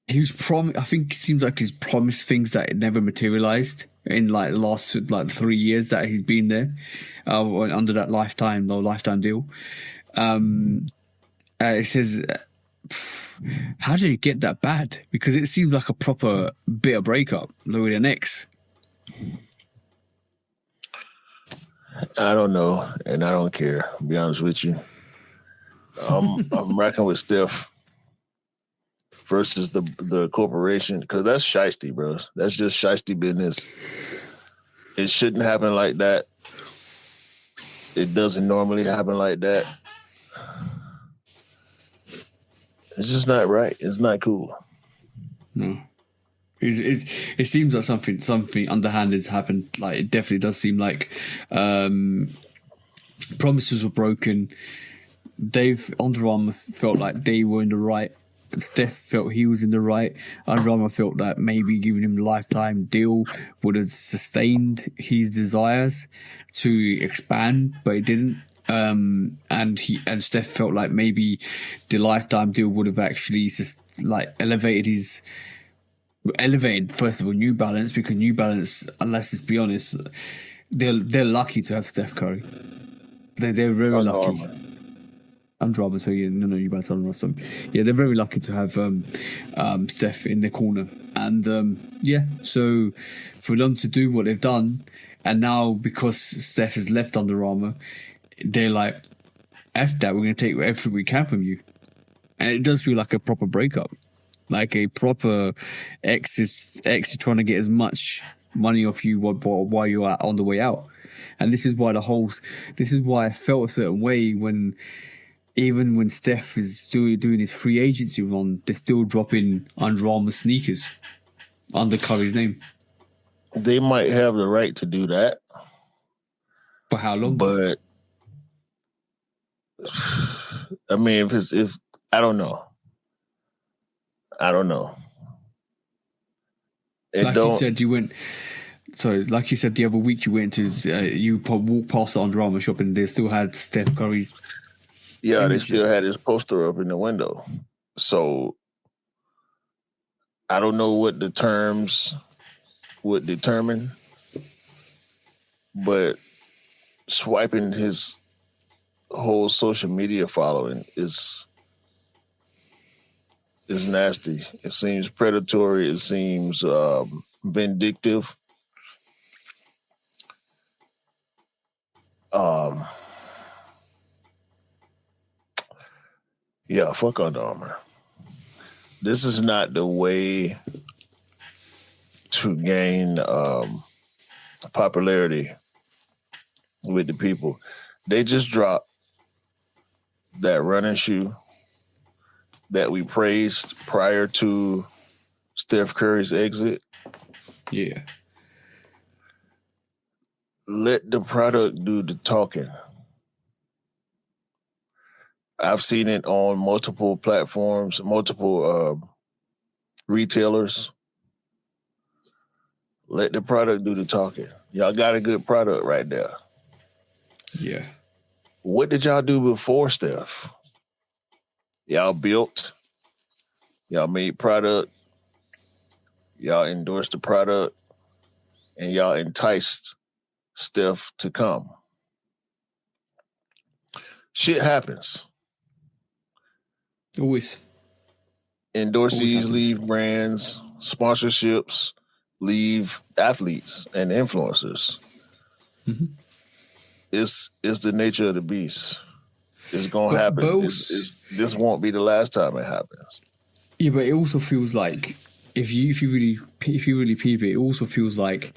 I think it seems like he's promised things that it never materialized in like the last 3 years that he's been there under that lifetime deal. It says, how did it get that bad? Because it seems like a proper bitter breakup with an ex. I don't know, and I don't care. To be honest with you, I'm racking with Steph versus the corporation, because that's shiesty, bro. That's just shiesty business. It shouldn't happen like that. It doesn't normally happen like that. It's just not right. It's not cool. No. It seems like something underhanded has happened. Like, it definitely does seem like promises were broken. Under Armour felt like they were in the right. Steph felt he was in the right. Under Armour felt that maybe giving him a lifetime deal would have sustained his desires to expand, but it didn't. And Steph felt like maybe the lifetime deal would have actually just like elevated first of all New Balance, because New Balance, let's be honest, they're lucky to have Steph Curry. They're very lucky. Under Armour, so yeah, no, you better tell them. Yeah, they're very lucky to have Steph in their corner, and so for them to do what they've done, and now because Steph has left Under Armour, they're like, F that, we're going to take everything we can from you, and it does feel like a proper breakup, like a proper ex is trying to get as much money off you while you're on the way out, and this is why I felt a certain way when. Even when Steph is doing his free agency run, they're still dropping Under Armour sneakers under Curry's name. They might have the right to do that. For how long? But I mean, if I don't know. You said, you went. Sorry, like you said the other week, you went to you walked past the Under Armour shop and they still had Steph Curry's. Yeah, they still had his poster up in the window. So I don't know what the terms would determine, but swiping his whole social media following is nasty. It seems predatory. It seems vindictive. Yeah, fuck Under Armour. This is not the way to gain popularity with the people. They just dropped that running shoe that we praised prior to Steph Curry's exit. Yeah. Let the product do the talking. I've seen it on multiple platforms, multiple retailers. Let the product do the talking. Y'all got a good product right there. Yeah. What did y'all do before Steph? Y'all built, y'all made product, y'all endorsed the product, and y'all enticed Steph to come. Shit happens. Always. Endorsees leave brands, sponsorships leave athletes and influencers. Mm-hmm. It's the nature of the beast. It's gonna happen. This won't be the last time it happens. Yeah, but it also feels like if you really peep it, it also feels like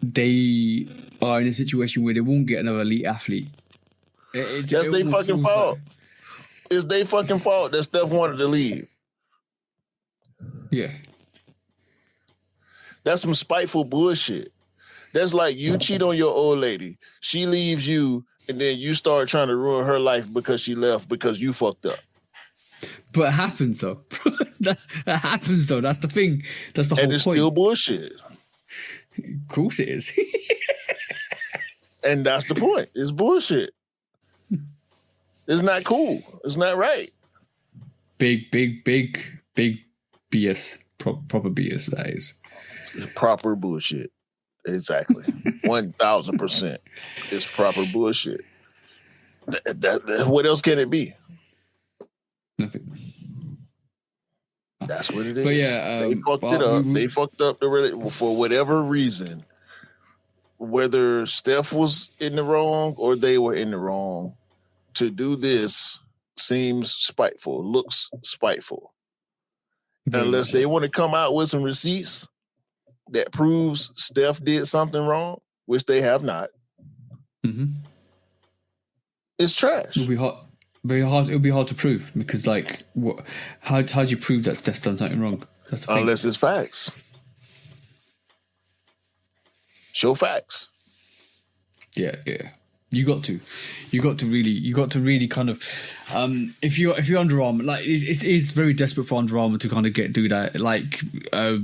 they are in a situation where they won't get another elite athlete. That's their fucking fault. It's their fucking fault that Steph wanted to leave. Yeah. That's some spiteful bullshit. That's like you cheat on your old lady. She leaves you, and then you start trying to ruin her life because she left because you fucked up. But it happens though. that happens though. That's the thing. That's the whole point. And it's still bullshit. Of course it is. And that's the point. It's bullshit. It's not cool. It's not right. Big BS. Proper BS, that is. It's proper bullshit. Exactly. 1,000%. It's proper bullshit. What else can it be? Nothing. That's what it is. But yeah, they fucked it up. They fucked up for whatever reason. Whether Steph was in the wrong or they were in the wrong, to do this seems spiteful, looks spiteful. Unless they want to come out with some receipts that proves Steph did something wrong, which they have not. Mm-hmm. It's trash. It'll be hard. It'll be hard to prove because, like, what? How do you prove that Steph's done something wrong? That's the thing. Unless it's facts. Show facts. Yeah. You got to really kind of, if you're Under Armour, like it is very desperate for Under Armour to kind of do that, like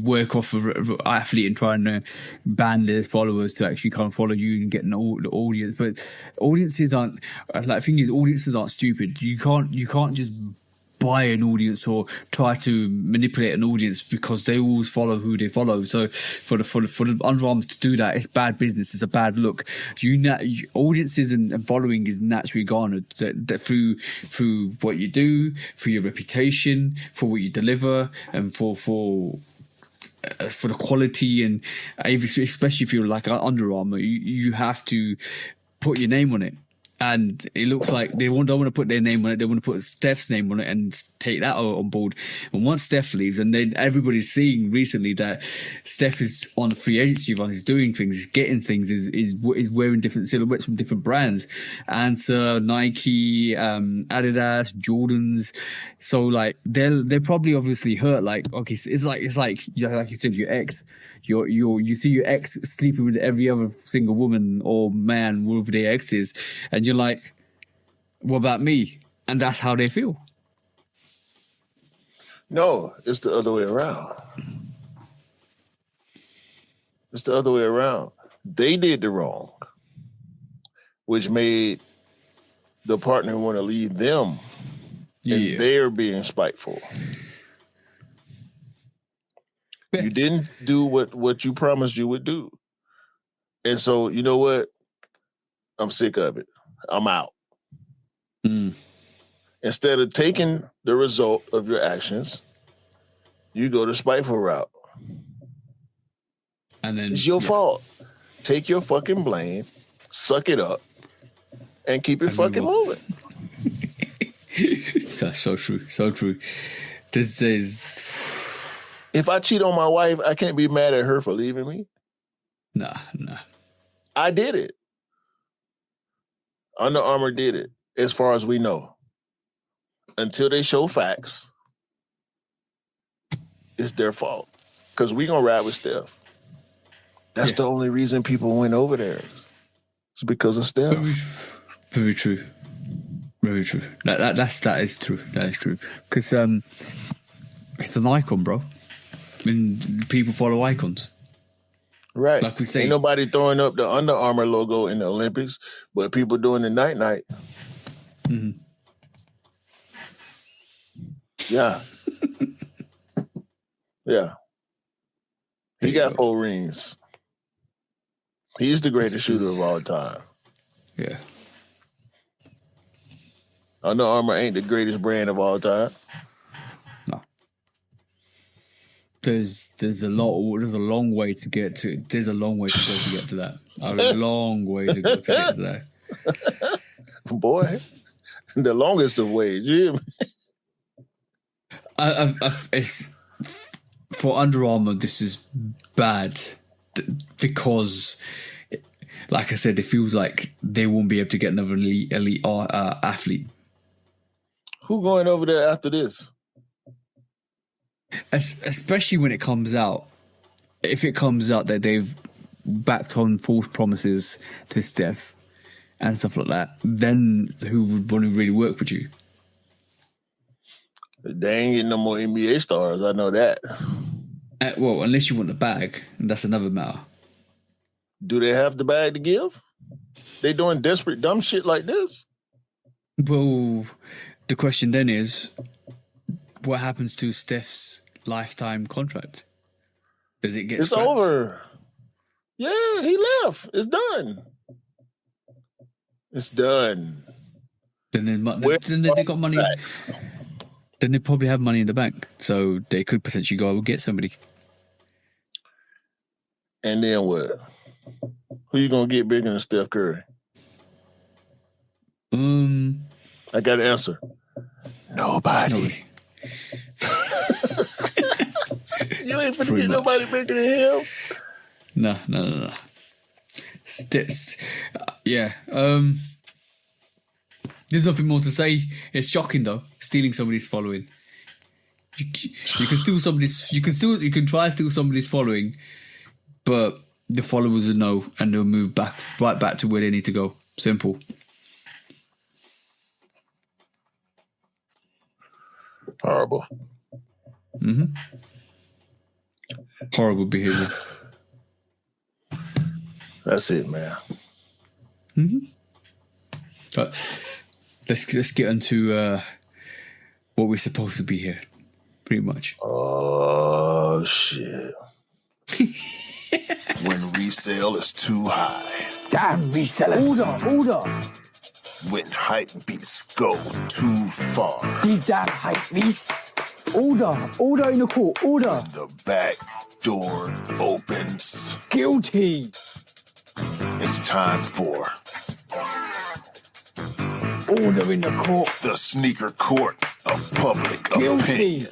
work off of athlete and trying to ban their followers to actually kind of follow you and get the audience. But audiences aren't like the thing is audiences aren't stupid. You can't just buy an audience or try to manipulate an audience because they always follow who they follow. So for the Under Armour to do that, it's bad business. It's a bad look. Audiences and following is naturally garnered through what you do, for your reputation, for what you deliver, and for the quality, and especially if you're like Under Armour, you have to put your name on it. And it looks like they don't want to put their name on it. They want to put Steph's name on it and take that on board. And once Steph leaves, and then everybody's seeing recently that Steph is on the free agency run, he's doing things, he's getting things, is wearing different silhouettes from different brands. And Nike, Adidas, Jordans. So like they're probably obviously hurt. Like, okay, so it's like you know, like you said, your ex. You see your ex sleeping with every other single woman or man with their exes, and you're like, what about me? And that's how they feel. No, it's the other way around. It's the other way around. They did the wrong, which made the partner want to leave them, and they're being spiteful. You didn't do what you promised you would do. And so, you know what? I'm sick of it. I'm out. Instead of taking the result of your actions, you go the spiteful route. And then it's your fault. Take your fucking blame, suck it up, and keep it fucking moving. So true. So true. This is... If I cheat on my wife, I can't be mad at her for leaving me. Nah. I did it. Under Armour did it, as far as we know. Until they show facts, it's their fault. Because we going to ride with Steph. That's the only reason people went over there. It's because of Steph. Very true. Very true. That is true. That is true. Because it's an icon, bro. And people follow icons. Right. Like we say. Ain't nobody throwing up the Under Armour logo in the Olympics, but people doing the night-night. Mm-hmm. Yeah. Yeah. He got 4 rings. He's the greatest shooter of all time. Yeah. Under Armour ain't the greatest brand of all time. No. There's a long way to get to. There's a long way to go to get to that. A long way to go to get to that. Boy, the longest of ways. You hear me? It's for Under Armour. This is bad because, like I said, it feels like they won't be able to get another elite athlete. Who going over there after this? Especially when it comes out. If it comes out that they've backed on false promises to Steph and stuff like that, then who would want to really work with you? They ain't getting no more NBA stars. I know that. Well, unless you want the bag, and that's another matter. Do they have the bag to give? They doing desperate dumb shit like this? Well, the question then is, what happens to Steph's lifetime contract? Does it get scrapped? Over. Yeah, he left. It's done. It's done. Then they got money. Then they probably have money in the bank, so they could potentially go and get somebody. And then what? Who you gonna get bigger than Steph Curry? I got an answer. Nobody. You ain't finna get nobody bigger than him. No. Yeah. There's nothing more to say. It's shocking though, stealing somebody's following. You can steal somebody's. You can try to steal somebody's following, but the followers will know and they'll move right back to where they need to go. Simple. Horrible. Mm-hmm. Horrible behavior. That's it, man. Mm-hmm. Let's get into what we're supposed to be here, pretty much. Oh shit! When resale is too high. Damn resellers. Order. When hype beats go too far. Die damn hype beast. Order in the court. Order. The back door opens. Guilty. It's time for Order in the court. the sneaker court of public Guilty. opinion.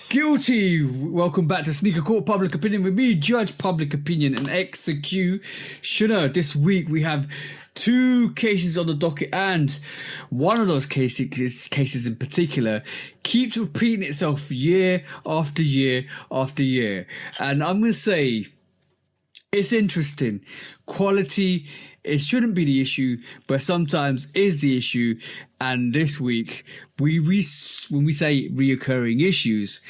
Guilty. Welcome back to Sneaker Court Public Opinion with me, Judge Public Opinion and Executioner. This week we have 2 cases on the docket, and one of those cases in particular keeps repeating itself year after year after year. And I'm going to say it's interesting. Quality, it shouldn't be the issue, but sometimes is the issue. And this week, when we say reoccurring issues,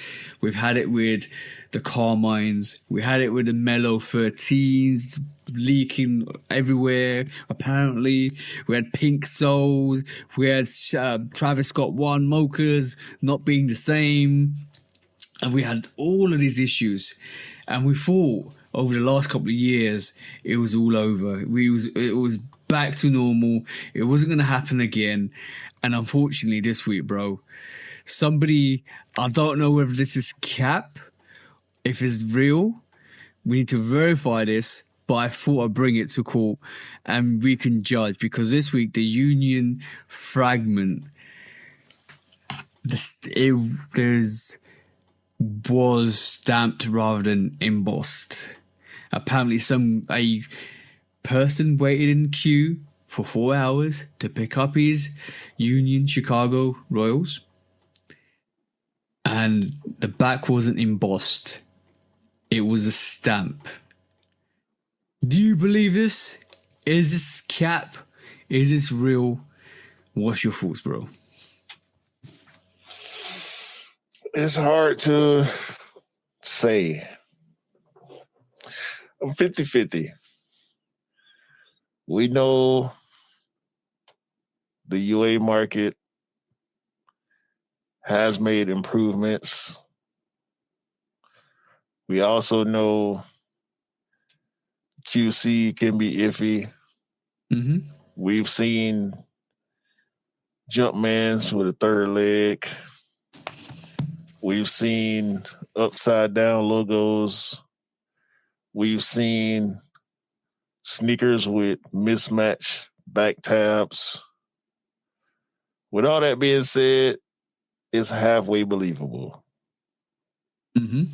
we've had it with the Carmines, we had it with the Mellow 13s leaking everywhere, apparently. We had Pink Souls, we had Travis Scott 1 mochas not being the same. And we had all of these issues. And we thought over the last couple of years, it was all over. It was back to normal. It wasn't going to happen again. And unfortunately, this week, bro, somebody, I don't know whether this is cap, if it's real. We need to verify this, but I thought I'd bring it to court and we can judge, because this week the Union fragment was stamped rather than embossed. Apparently a person waited in queue for 4 hours to pick up his Union Chicago Royals, and the back wasn't embossed. It was a stamp. Do you believe this? Is this cap? Is this real? What's your thoughts, bro? It's hard to say. I'm 50-50. We know the UA market has made improvements. We also know QC can be iffy. Mm-hmm. We've seen Jumpmans with a third leg. We've seen upside down logos. We've seen sneakers with mismatched back tabs. With all that being said, it's halfway believable. Mm-hmm.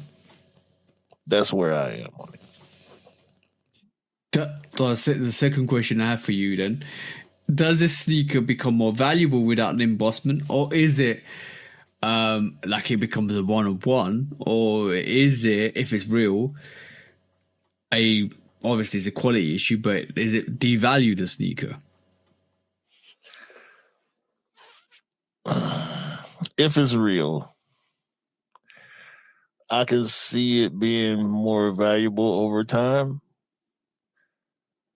That's where I am on it. The second question I have for you then, does this sneaker become more valuable without an embossment, or is it like it becomes a one-of-one, or is it, if it's real, obviously it's a quality issue, but is it devalue the sneaker? If it's real, I can see it being more valuable over time.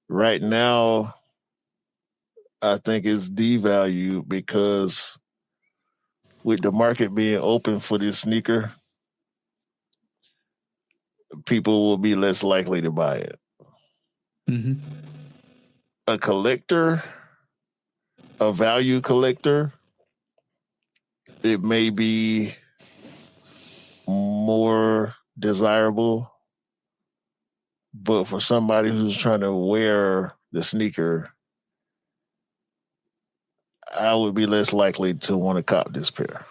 Right now, I think it's devalued because with the market being open for this sneaker, people will be less likely to buy it. Mm-hmm. A collector, a value collector, it may be more desirable, but for somebody who's trying to wear the sneaker, I would be less likely to want to cop this pair.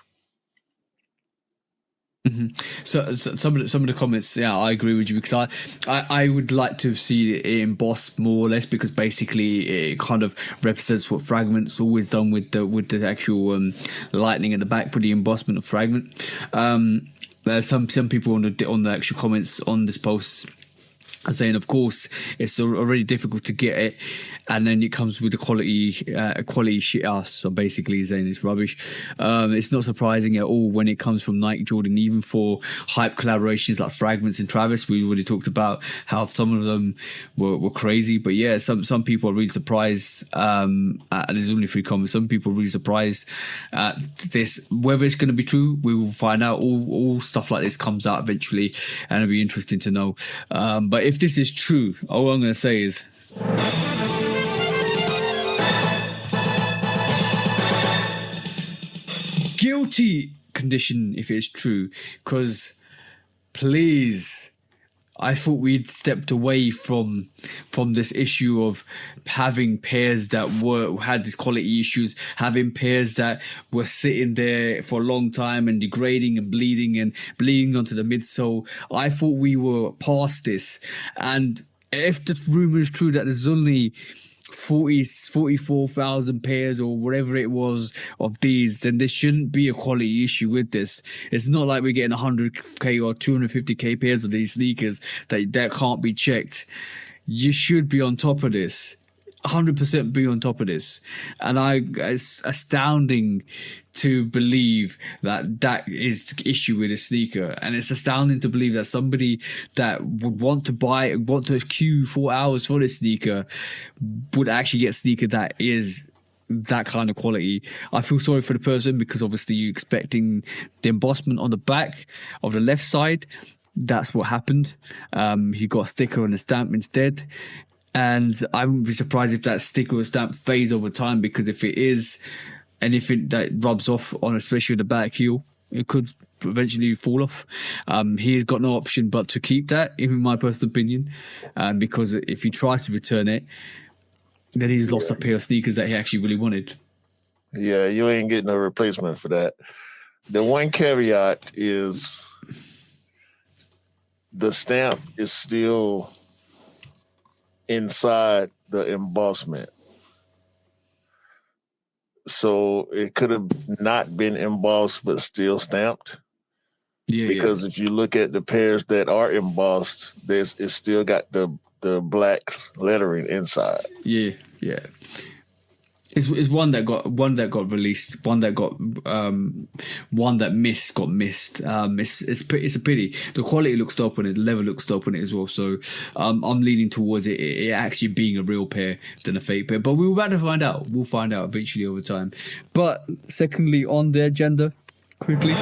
Mm-hmm. So some of the comments, yeah, I agree with you, because I would like to see it embossed more or less, because basically it kind of represents what Fragment's always done with the actual lightning at the back for the embossment of Fragment. Some people on the actual comments on this post are saying, of course, it's already difficult to get it, and then it comes with the quality shit ass. So basically, he's saying it's rubbish. It's not surprising at all when it comes from Nike, Jordan, even for hype collaborations like Fragments and Travis. We already talked about how some of them were crazy, but yeah, some people are really surprised. There's only 3 comments. Some people are really surprised at this. Whether it's going to be true, we will find out. All stuff like this comes out eventually, and it'll be interesting to know. But if this is true, all I'm going to say is, guilty condition if it's true, because please, I thought we'd stepped away from this issue of having pairs that had these quality issues, having pairs that were sitting there for a long time and degrading and bleeding onto the midsole. I thought we were past this, and if the rumor is true that there's only 44,000 pairs or whatever it was of these, then there shouldn't be a quality issue with this. It's not like we're getting 100k or 250k pairs of these sneakers that can't be checked. You should be on top of this. 100% be on top of this. And it's astounding to believe that is the issue with a sneaker. And it's astounding to believe that somebody that would want to queue 4 hours for this sneaker would actually get a sneaker that is that kind of quality. I feel sorry for the person, because obviously you're expecting the embossment on the back of the left side. That's what happened. He got a sticker and a stamp instead. And I wouldn't be surprised if that sticker or stamp fades over time, because if it is anything that rubs off on, especially the back heel, it could eventually fall off. He's got no option but to keep that, in my personal opinion, because if he tries to return it, then he's lost a pair of sneakers that he actually really wanted. Yeah, you ain't getting a replacement for that. The one caveat is the stamp is still inside the embossment. So it could have not been embossed, but still stamped. Yeah, because if you look at the pairs that are embossed, it's still got the black lettering inside. Yeah. It's one that got released, one that got one that got missed. It's a pity. The quality looks dope on it, the level looks dope on it as well. So I'm leaning towards it actually being a real pair than a fake pair. But we're about to find out. We'll find out eventually over time. But secondly, on the agenda, quickly.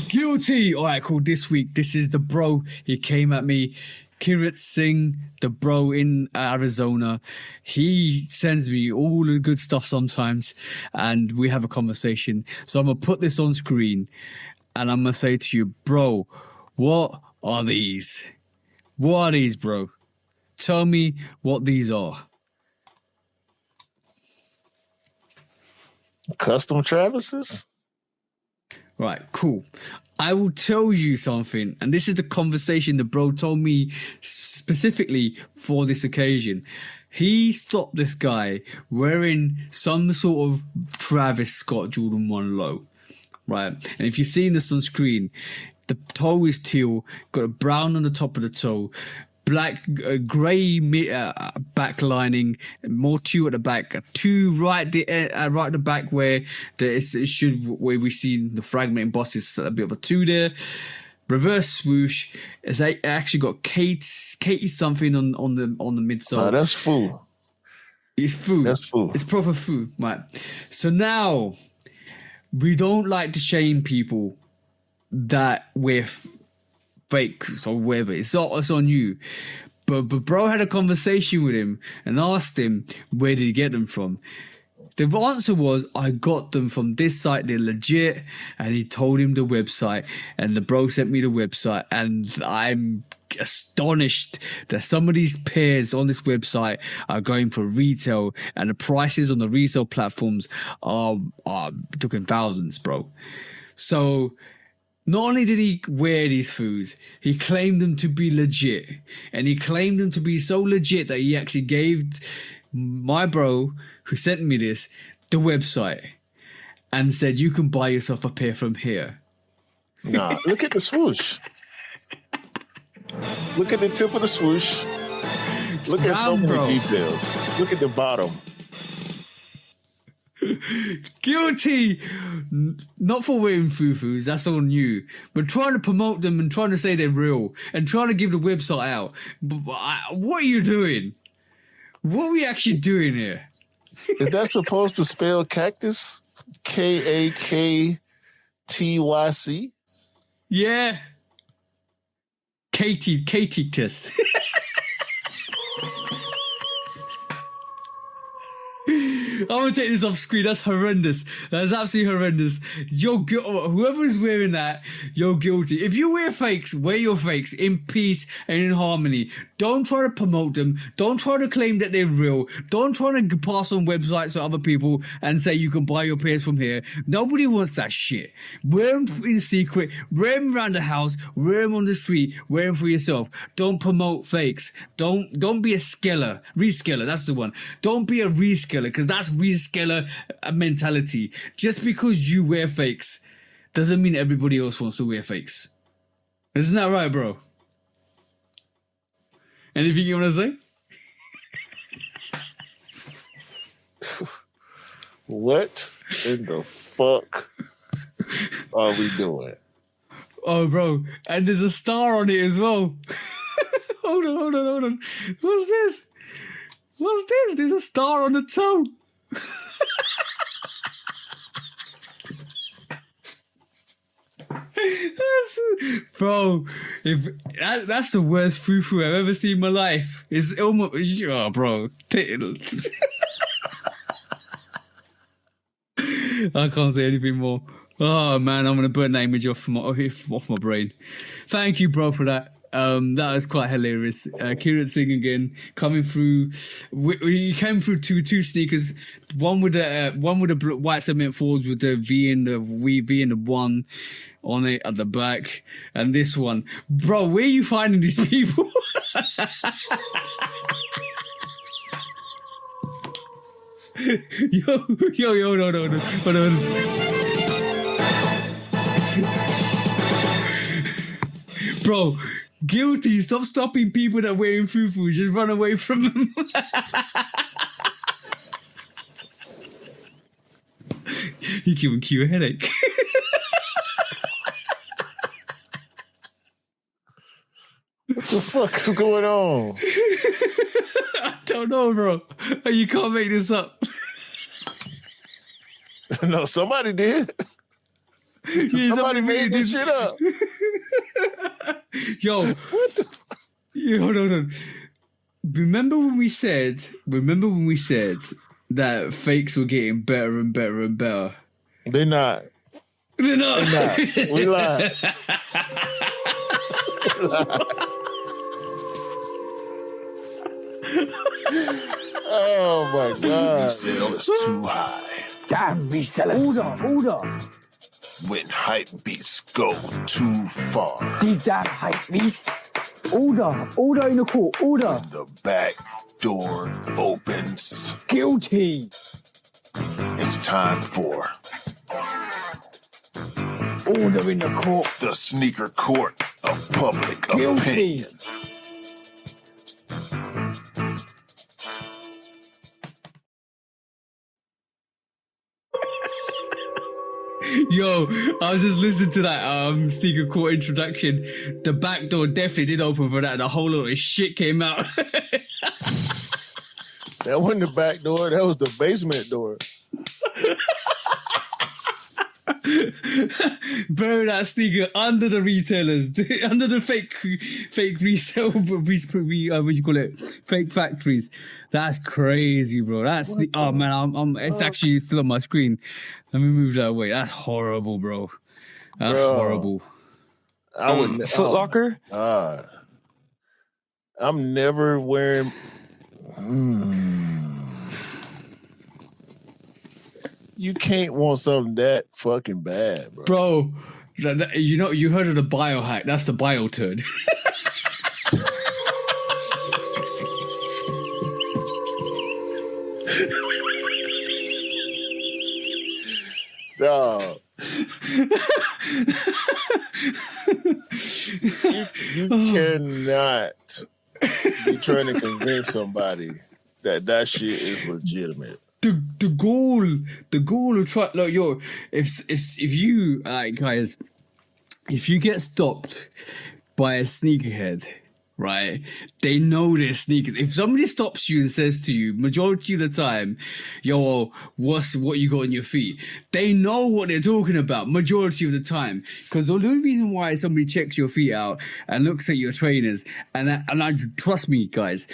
Guilty. All right, cool. This week, this is the bro. He came at me. Kirit Singh, the bro in Arizona. He sends me all the good stuff sometimes, and we have a conversation. So I'm going to put this on screen, and I'm going to say to you, bro, what are these? What are these, bro? Tell me what these are. Custom Travises? Right, cool. I will tell you something, and this is the conversation the bro told me specifically for this occasion. He stopped this guy wearing some sort of Travis Scott Jordan 1 low, right? And if you've seen this on screen, the toe is teal, got a brown on the top of the toe, black, grey back lining, more teal at the back, two right at the back where where we see the fragment embossed, a bit of a two there. Reverse swoosh. It's actually got Katie something on the midsole. Oh, that's foo. It's foo. That's foo. It's proper foo, right? So now we don't like to shame people that wear fakes or whatever. It's on you. But bro had a conversation with him and asked him where did he get them from. The answer was, I got them from this site, they're legit. And he told him the website, and the bro sent me the website, and I'm astonished that some of these pairs on this website are going for retail, and the prices on the resale platforms are talking thousands, bro. So not only did he wear these foods, he claimed them to be legit. And he claimed them to be so legit that he actually gave my bro, who sent me this, the website and said, you can buy yourself a pair from here. Nah, look at the swoosh. Look at the tip of the swoosh. Look at so many details. Look at the bottom. Guilty, not for wearing foo-foos, that's on you, but trying to promote them and trying to say they're real and trying to give the website out. What are you doing? What are we actually doing here? Is that supposed to spell cactus? Kaktyc? Yeah. Kaktyc. I'm gonna take this off screen. That's horrendous. That's absolutely horrendous. Whoever is wearing that, you're guilty. If you wear fakes, wear your fakes in peace and in harmony. Don't try to promote them. Don't try to claim that they're real. Don't try to pass on websites for other people and say you can buy your pairs from here. Nobody wants that shit. Wear them in secret. Wear them around the house. Wear them on the street. Wear them for yourself. Don't promote fakes. Don't be a reseller. That's the one. Don't be a reseller, because that's reseller mentality. Just because you wear fakes doesn't mean everybody else wants to wear fakes. Isn't that right, bro? Anything you want to say? What in the fuck are we doing? Oh, bro. And there's a star on it as well. Hold on. What's this? There's a star on the toe. Bro, if that's the worst fufu I've ever seen in my life. It's almost, oh, bro. I can't say anything more. Oh man, I'm gonna burn that image off my brain. Thank you, bro, for that. That was quite hilarious. Kieran Singh again coming through. We came through two sneakers. One with the white cement folds with the V and the one on it at the back, and this one, bro. Where are you finding these people? yo, no. Hold on. Bro, guilty. Stop stopping people that are wearing fufu. Just run away from them. You giving Q a headache. What the fuck is going on? I don't know, bro. You can't make this up. No, somebody did. Yeah, Somebody made this shit up. Yo, What the? yeah, hold on. Remember when we said that fakes were getting better and better and better? They're not. They're not. We lied. Oh my God. Resale is too high. Damn reseller. Order. When hype beats go too far. Die damn hype beast. Order in the court. Order. The back door opens. Guilty. It's time for Order in the court. the sneaker court of public Guilty. opinion. Yo, I was just listening to that sneaker court introduction. The back door definitely did open for that. The whole lot of shit came out. That wasn't the back door. That was the basement door. Bury that sneaker under the retailers, under the fake resale, what do you call it? Fake factories. That's crazy, bro. That's oh man, I'm it's actually still on my screen. Let me move that away. That's horrible, bro. That's horrible. I would. Foot Locker? I'm never wearing. You can't want something that fucking bad, bro. Bro, you heard of the biohack. That's the bio turn. Dog. You cannot be trying to convince somebody that shit is legitimate. The goal of try. Look, yo, if you guys, if you get stopped by a sneakerhead, right? They know their sneakers. If somebody stops you and says to you, majority of the time, yo, what you got on your feet? They know what they're talking about, majority of the time. Because the only reason why somebody checks your feet out and looks at your trainers, and I trust me, guys,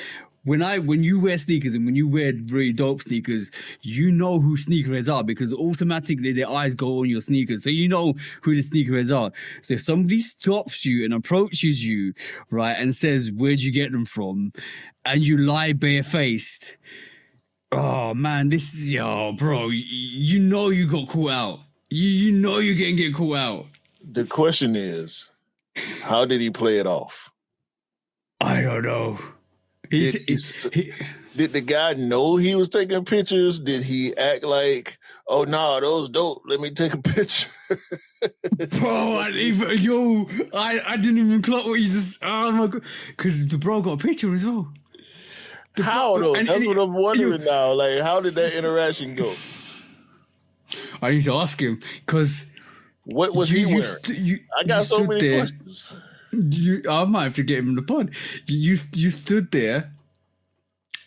when you wear sneakers and when you wear really dope sneakers, you know who sneakerheads are because automatically their eyes go on your sneakers. So you know who the sneakerheads are. So if somebody stops you and approaches you, right, and says, where'd you get them from? And you lie barefaced. Oh man, this is, yo, bro, you know you got caught out. You know you're getting get caught out. The question is, how did he play it off? I don't know. Did the guy know he was taking pictures? Did he act like, oh, no, those dope. Let me take a picture. Bro, I didn't even clock what you just, oh my God. Because the bro got a picture as well. How, though? That's what I'm wondering now. Like, how did that interaction go? I need to ask him, because... What was he wearing? I got so many questions. I might have to get him in the pod. You stood there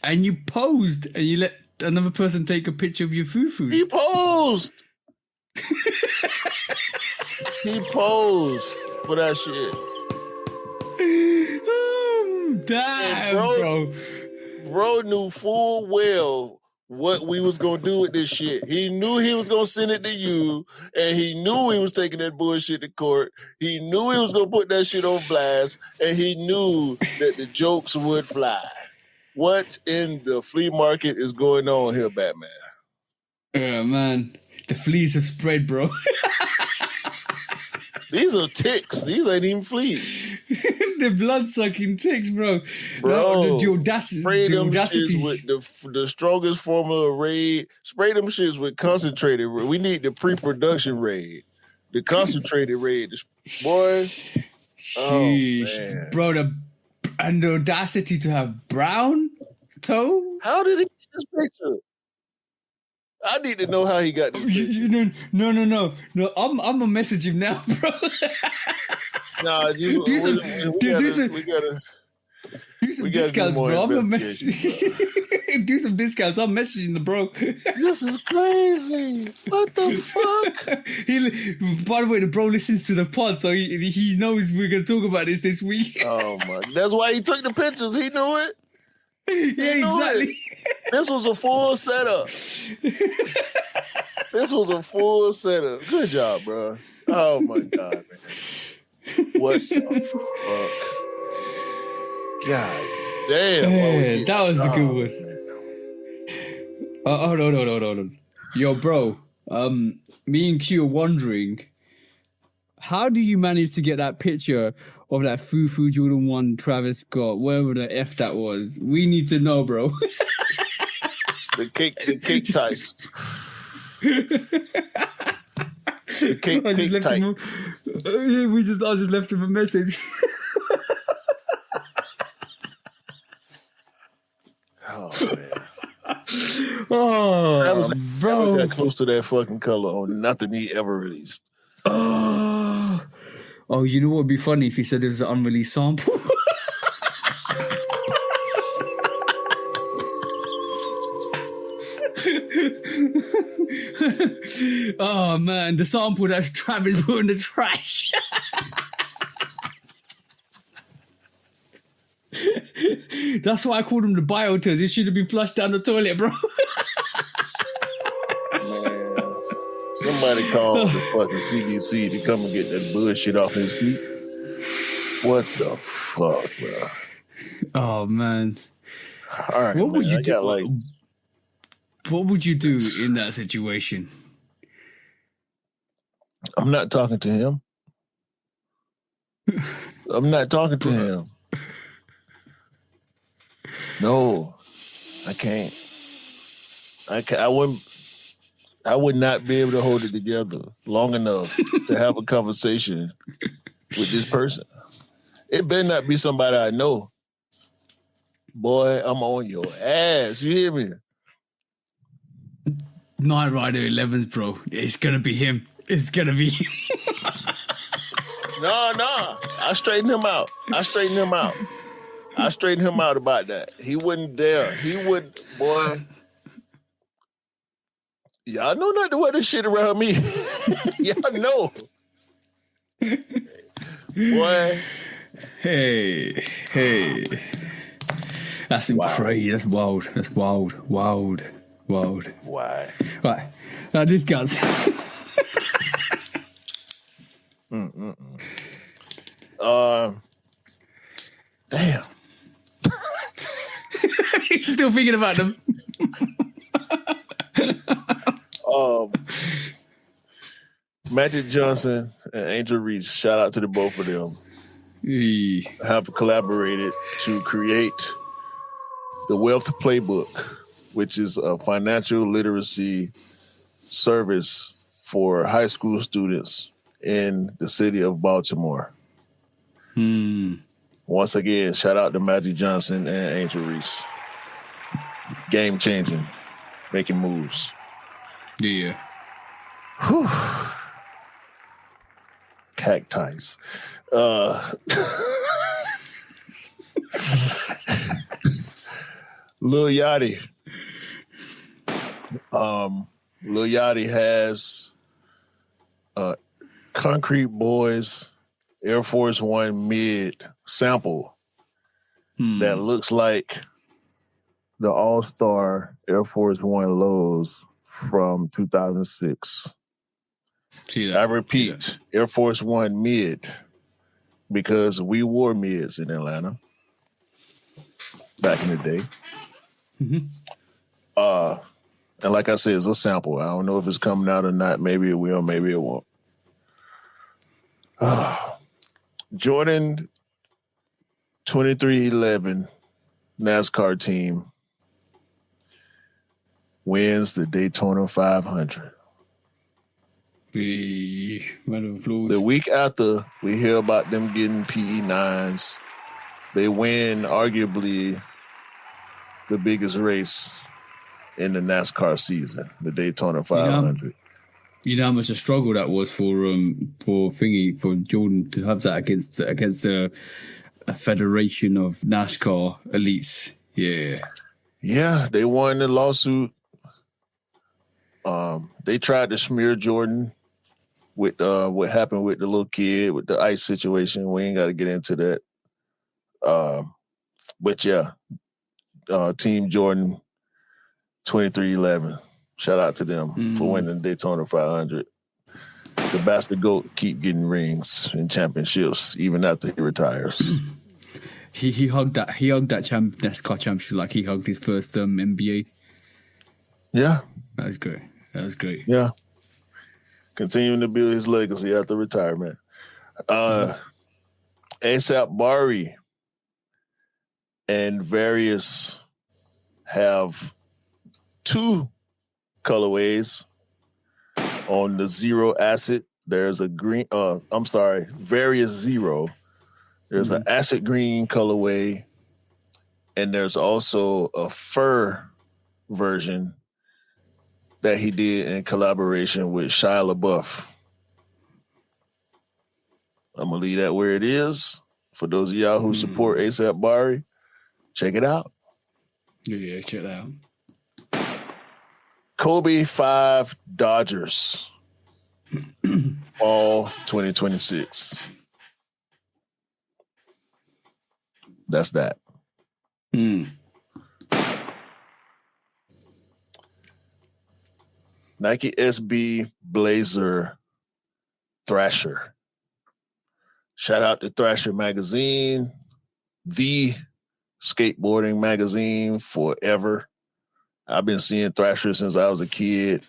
and you posed and you let another person take a picture of your foo-foos. He posed. He posed. for that shit. Damn, And bro. bro knew full well what we was gonna do with this shit. He knew he was gonna send it to you, and he knew he was taking that bullshit to court. He knew he was gonna put that shit on blast, and he knew that the jokes would fly. What in the flea market is going on here, Batman? Yeah, man. The fleas have spread, bro. These are ticks. These ain't even fleas. The blood-sucking ticks, bro. Bro, No, the audacity. spray The them audacity. shits with the strongest formula of Raid. Spray them shits with concentrated Raid. We need the pre-production Raid. The concentrated Raid. Boy. Sheesh. Man. Bro, and the audacity to have brown toe? How did he get this picture? I need to know how he got this picture. No. I'm gonna message him now, bro. Nah, we gotta do some we gotta discounts, do more bro. I'm gonna investigation, do some discounts. I'm messaging the bro. This is crazy. What the fuck? By the way, the bro listens to the pod, so he knows we're gonna talk about this week. Oh my! That's why he took the pictures. He knew it. Yeah, exactly. This was a full setup. Good job, bro. Oh my god, man. What the fuck? God damn. Man, that was a good one. Hold on. Yo, bro. Me and Q are wondering, how do you manage to get that picture of that Fufu Jordan 1 Travis Scott, wherever the F that was? We need to know, bro. The cake ties. The cake tight. I just left him a message. Oh man. Oh, bro. Got close to that fucking color on nothing he ever released. Oh, you know what would be funny if he said there's an unreleased sample? Oh man, the sample that's Travis put in the trash. That's why I called him the bioters. It should have been flushed down the toilet, bro. Man, somebody called the fucking CDC to come and get that bullshit off his feet. What the fuck, bro? Oh man. All right, What would you do? like, What would you do in that situation? I'm not talking to him. I'm not talking to him. No, I can't. I would not be able to hold it together long enough to have a conversation with this person. It better not be somebody I know. Boy, I'm on your ass. You hear me? Night Rider 11s, bro. It's gonna be him. It's gonna be him. No. I straightened him out. I straightened him out about that. He wouldn't dare. He would, boy. Y'all know not to wear this shit around me. Y'all know. Boy. Hey. That's crazy. That's wild. Why? Right. Now this guy's. Damn. He's still thinking about them. Magic Johnson and Angel Reese, shout out to the both of them, have collaborated to create the Wealth Playbook, which is a financial literacy service for high school students in the city of Baltimore. Once again, shout out to Magic Johnson and Angel Reese. Game changing, making moves. Yeah. Whew. Cacti's. Lil Yachty. Lil Yachty has Concrete Boys Air Force One mid sample that looks like the All-Star Air Force One lows from 2006. See that? I repeat, Air Force One mid, because we wore mids in Atlanta back in the day. And like I said, it's a sample. I don't know if it's coming out or not. Maybe it will, maybe it won't. Jordan 2311 NASCAR team wins the Daytona 500. Round of applause. The week after, we hear about them getting PE9s. They win arguably the biggest race in the NASCAR season, the Daytona 500. You know how much a struggle that was for Jordan to have that against a federation of NASCAR elites. Yeah, they won the lawsuit. They tried to smear Jordan with what happened with the little kid with the ice situation. We ain't got to get into that. But yeah, Team Jordan 2311. Shout out to them for winning the Daytona 500. The bastard GOAT keep getting rings and championships even after he retires. He hugged that NASCAR championship like he hugged his first NBA. Yeah. That was great. Yeah. Continuing to build his legacy after retirement. ASAP Bari and Various have 2 colorways on the Zero Acid. There's a green, Various Zero. There's an acid green colorway, and there's also a fur version that he did in collaboration with Shia LaBeouf. I'm going to leave that where it is. For those of y'all who support ASAP Bari, check it out. Yeah, check that out. Kobe 5 Dodgers. Fall 2026. That's that. Nike SB Blazer Thrasher. Shout out to Thrasher Magazine, the skateboarding magazine forever. I've been seeing Thrasher since I was a kid,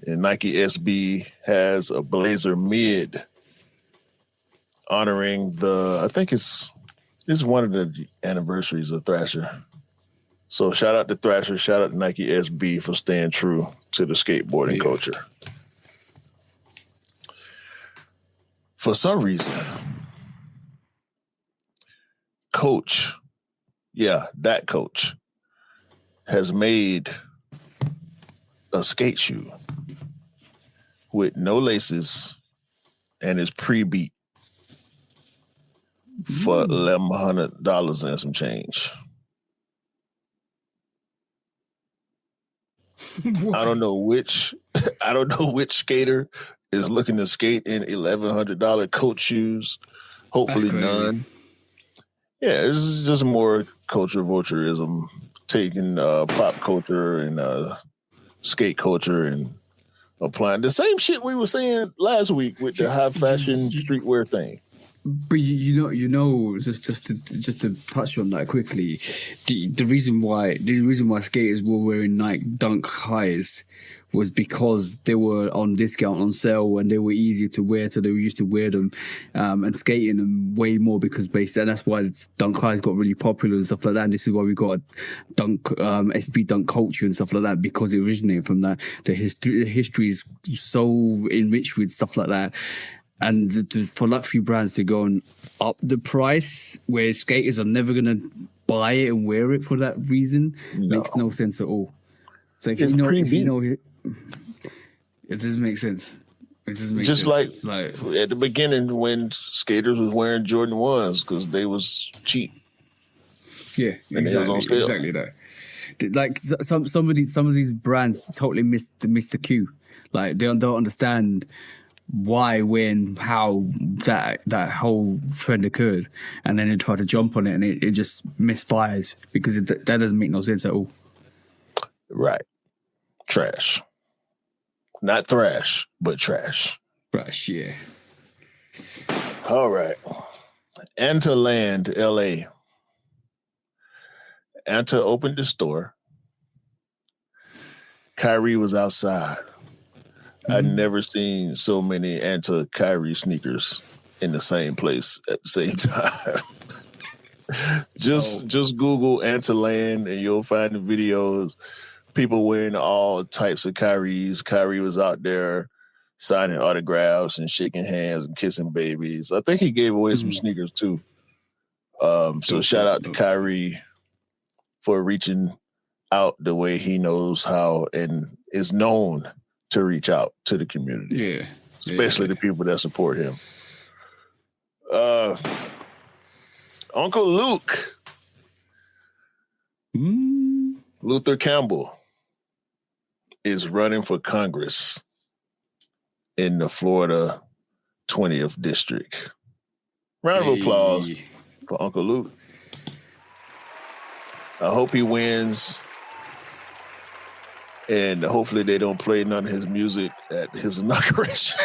and Nike SB has a Blazer mid honoring I think it's one of the anniversaries of Thrasher. So shout out to Thrasher, shout out to Nike SB for staying true to the skateboarding culture. For some reason, Coach, that Coach, has made a skate shoe with no laces and is pre-beat for $1,100 and some change. I don't know which skater is looking to skate in $1,100 Coach shoes. Hopefully none. Yeah, it's just more culture vulturism, taking pop culture and skate culture and applying the same shit we were saying last week with the high fashion streetwear thing. But you know, just to touch on that quickly, the reason why skaters were wearing Nike Dunk highs was because they were on discount, on sale, and they were easier to wear, so they were used to wear them and skating them way more because basically, and that's why Dunk highs got really popular and stuff like that. And this is why we got Dunk SB Dunk culture and stuff like that, because it originated from that. The history is so enriched with stuff like that. And for luxury brands to go and up the price, where skaters are never going to buy it and wear it for that reason, makes no sense at all. So if you know, it doesn't make sense. It doesn't make just sense. like at the beginning when skaters was wearing Jordan 1s because they was cheap. Yeah, exactly that. Like some of these brands totally missed the cue. Like they don't understand why, when, how that whole trend occurred, and then they try to jump on it, and it just misfires because that doesn't make no sense at all. Right. Trash. Not thrash, but trash. Trash, yeah. All right. Antaland, LA. Anta opened the store. Kyrie was outside. I'd never seen so many Anta Kyrie sneakers in the same place at the same time. Just Google Antaland and you'll find the videos. People wearing all types of Kyries. Kyrie was out there signing autographs and shaking hands and kissing babies. I think he gave away some sneakers too. So shout out to Kyrie for reaching out the way he knows how and is known to reach out to the community. Yeah. Especially the people that support him. Uncle Luke. Luther Campbell is running for Congress in the Florida 20th District. Round of applause for Uncle Luke. I hope he wins. And hopefully they don't play none of his music at his inauguration.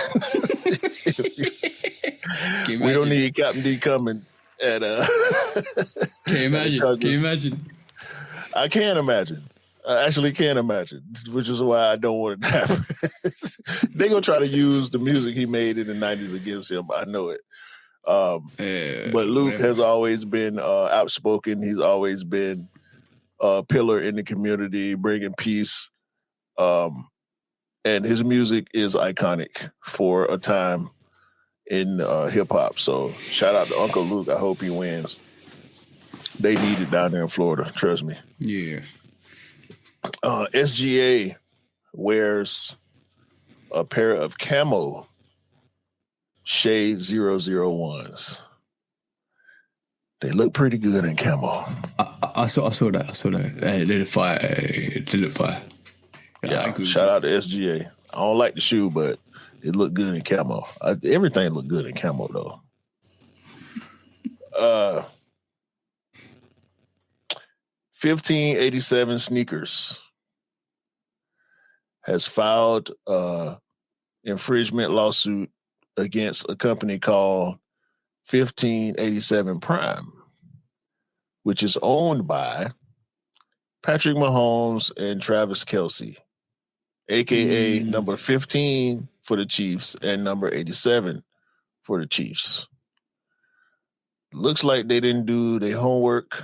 We don't need Captain D coming at Can you imagine? I can't imagine. I actually can't imagine, which is why I don't want it to happen. They're going to try to use the music he made in the 90s against him. I know it. But Luke has always been outspoken. He's always been a pillar in the community, bringing peace. And his music is iconic for a time in hip-hop. So shout out to Uncle Luke. I hope he wins. They need it down there in Florida. Trust me. Yeah. SGA wears a pair of camo Shade 001s. They look pretty good in camo. I saw that. They look fire. Yeah, shout out to SGA. I don't like the shoe, but it looked good in camo. Everything looked good in camo, though. 1587 Sneakers has filed an infringement lawsuit against a company called 1587 Prime, which is owned by Patrick Mahomes and Travis Kelce, a.k.a. number 15 for the Chiefs and number 87 for the Chiefs. Looks like they didn't do their homework.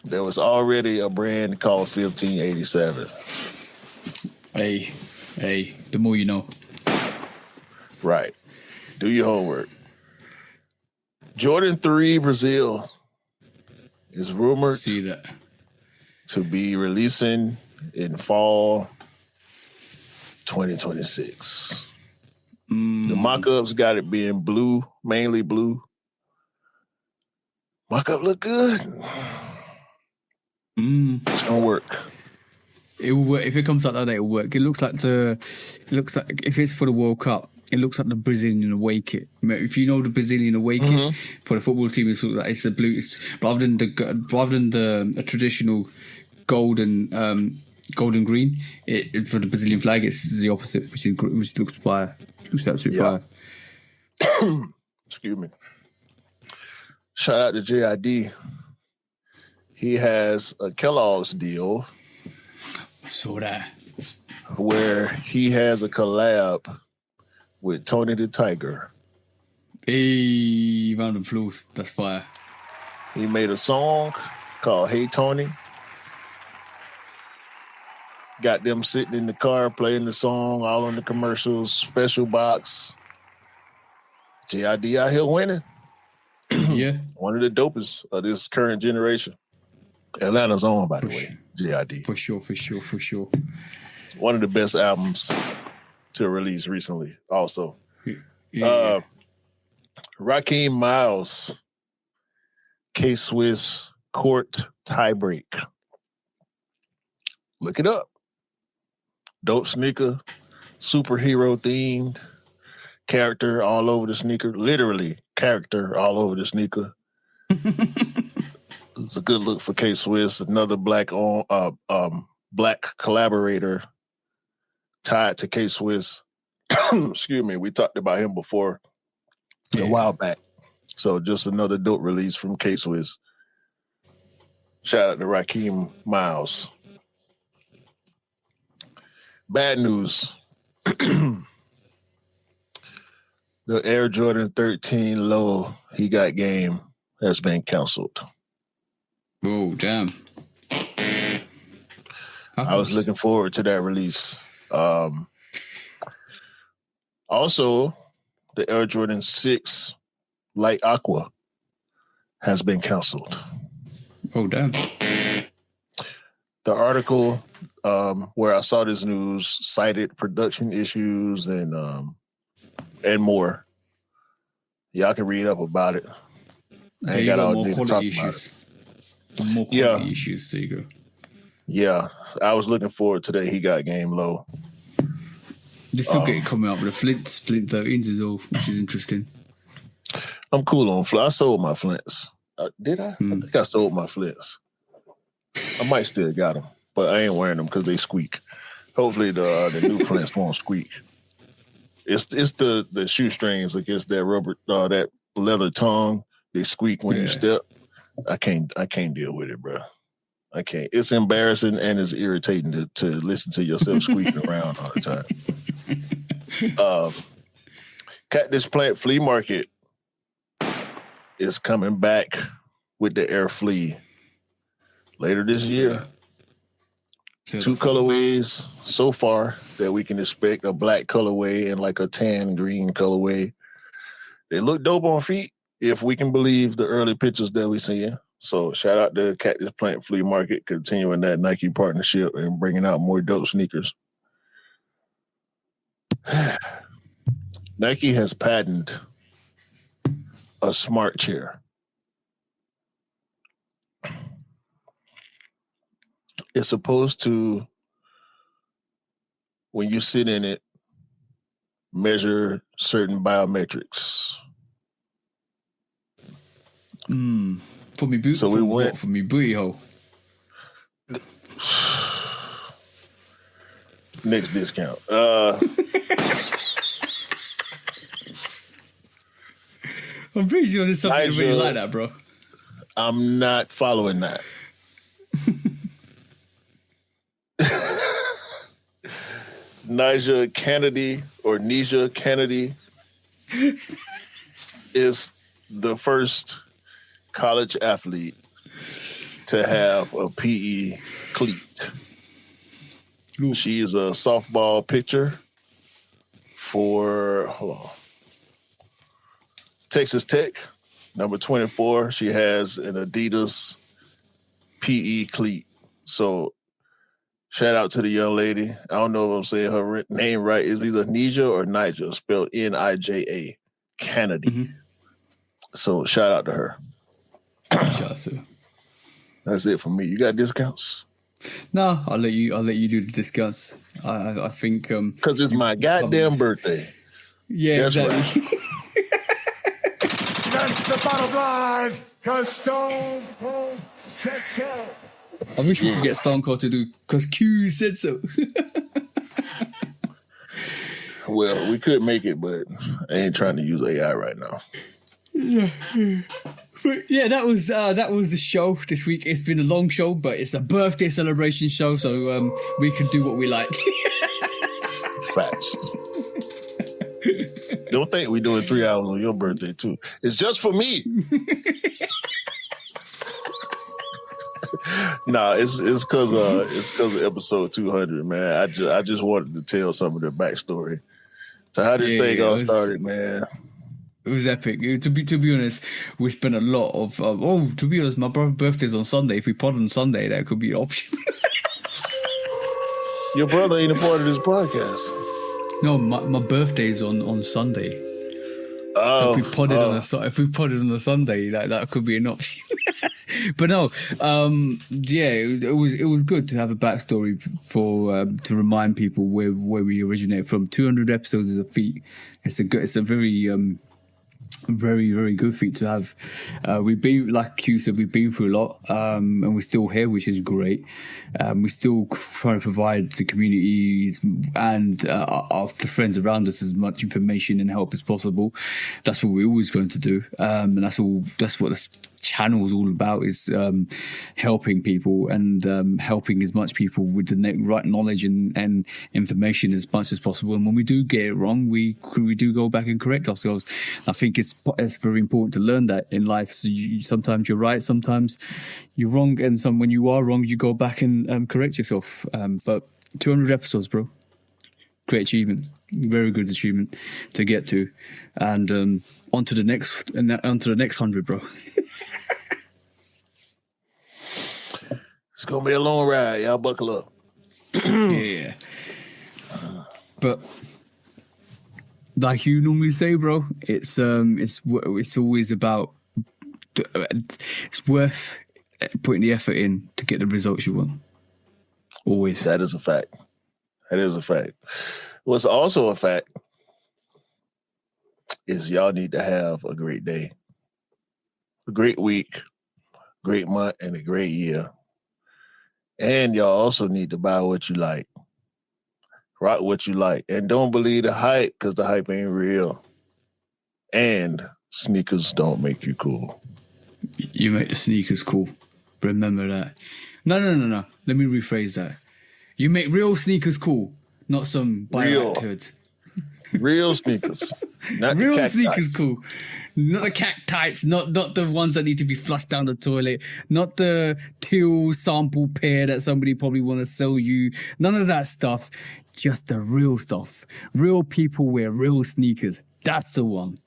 There was already a brand called 1587. Hey, the more you know. Right. Do your homework. Jordan 3 Brazil is rumored to be releasing in fall 2026. The mock-ups got it being blue, mainly blue. Mock-up look good. It's gonna work. It will work. If it comes out that day, it'll work. It looks like if it's for the World Cup, it looks like the Brazilian away kit. If you know the Brazilian away kit for the football team, it's the blue. Rather than the traditional gold and green, for the Brazilian flag, it's the opposite, which looks fire. Looks absolutely fire. Excuse me. Shout out to JID. He has a Kellogg's deal. Saw that. Where he has a collab with Tony the Tiger. Hey, round of applause. That's fire. He made a song called Hey Tony. Got them sitting in the car playing the song, all on the commercials, special box. JID out here winning. Yeah. One of the dopest of this current generation. Atlanta's own, by the way. JID. For sure. One of the best albums to release recently, also. Yeah. Raheem Miles, K-Swiss court tiebreak. Look it up. Dope sneaker, superhero themed. character all over the sneaker. Literally, character all over the sneaker. It's a good look for K-Swiss. Another black collaborator tied to K-Swiss. Excuse me. We talked about him before a while back. So just another dope release from K-Swiss. Shout out to Raheem Miles. Bad news. The Air Jordan 13 Low He Got Game has been canceled. Oh, damn. I was looking forward to that release. Also, the Air Jordan 6 Light Aqua has been canceled. Oh, damn. The article where I saw this news cited production issues and more. Y'all can read up about it. I ain't got all day to talk about it. More quality issues. There you go. Yeah, I was looking forward to that He Got Game Low. They still get it coming out with the Flint 13s as well, which is interesting. I'm cool on Flint. I sold my Flints. Did I? I think I sold my Flints. I might still got them, but I ain't wearing them because they squeak. Hopefully the new Flints won't squeak. It's the shoestrings against that rubber that leather tongue. They squeak when you step. I can't deal with it, bro. I can't. It's embarrassing and it's irritating to listen to yourself squeaking around all the time. Kaktyc Plant Flea Market is coming back with the Air Flea later this year. Two colorways so far that we can expect: a black colorway and like a tan green colorway. They look dope on feet if we can believe the early pictures that we see. So shout out to Kaktyc Plant Flea Market, continuing that Nike partnership and bringing out more dope sneakers. Nike has patented a smart chair. It's supposed to, when you sit in it, measure certain biometrics. For me boot. So we went for me booty hole. Next discount. I'm pretty sure there's something really like that, bro. I'm not following that. Nija Kennedy is the first college athlete to have a PE cleat. Ooh. She is a softball pitcher for Texas Tech, number 24. She has an Adidas PE cleat. So shout out to the young lady. I don't know if I'm saying her name right. It's either Nija or Nija, spelled Nija Kennedy. Mm-hmm. So shout out to her. Shout out to her. That's it for me. You got discounts? No, I'll let you do the discuss. I think because it's my goddamn birthday. Yeah, that's exactly. Right. That's the bottom line. Cause Stone Cold said so. I wish we could get Stone Cold to do because Q said so. Well, we could make it, but I ain't trying to use AI right now. Yeah. But yeah, that was the show this week. It's been a long show, but it's a birthday celebration show, so we can do what we like. Facts. Don't think we're doing 3 hours on your birthday too. It's just for me. Nah, it's because of episode 200, man. I just wanted to tell some of the backstory to how this thing all started, man. It was epic. To be honest, we spent a lot of. To be honest, my brother's birthday's on Sunday. If we pod on Sunday, that could be an option. Your brother ain't a part of this podcast. No, my birthday's on Sunday. Oh, so if we podded on a Sunday, that could be an option. But no, yeah, it was good to have a backstory for to remind people where we originate from. 200 episodes is a feat. It's a very very good feat to have. We've been, like Q said, we've been through a lot, and we're still here, which is great. We're still trying to provide the communities and the friends around us as much information and help as possible. That's what we're always going to do, and that's what this channel is all about, is helping people and helping as much people with the right knowledge and information as much as possible. And when we do get it wrong, we do go back and correct ourselves. I think it's very important to learn that in life. So sometimes you're right, sometimes you're wrong, and when you are wrong, you go back and correct yourself. But 200 episodes, bro. Great achievement, very good achievement to get to, and on to the next 100, bro. It's gonna be a long ride. Y'all buckle up. Yeah, but like you normally say, bro, it's always about, it's worth putting the effort in to get the results you want. Always. That is a fact. That is a fact. What's also a fact is y'all need to have a great day, a great week, great month, and a great year. And y'all also need to buy what you like, rock what you like, and don't believe the hype, because the hype ain't real. And sneakers don't make you cool. You make the sneakers cool. Remember that. No. Let me rephrase that. You make real sneakers cool, not some bio turds. Real sneakers. Not real the sneakers cool. Not the Kaktycs, not the ones that need to be flushed down the toilet, not the teal sample pair that somebody probably want to sell you. None of that stuff. Just the real stuff. Real people wear real sneakers. That's the one.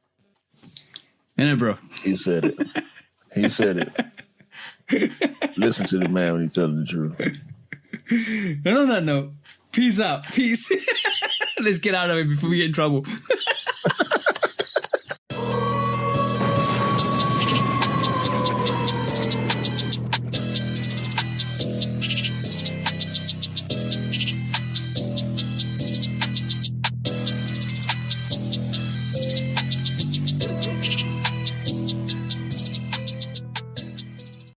Innit, bro? He said it. He said it. Listen to the man when he's telling the truth. And on that note, peace out. Peace. Let's get out of it before we get in trouble.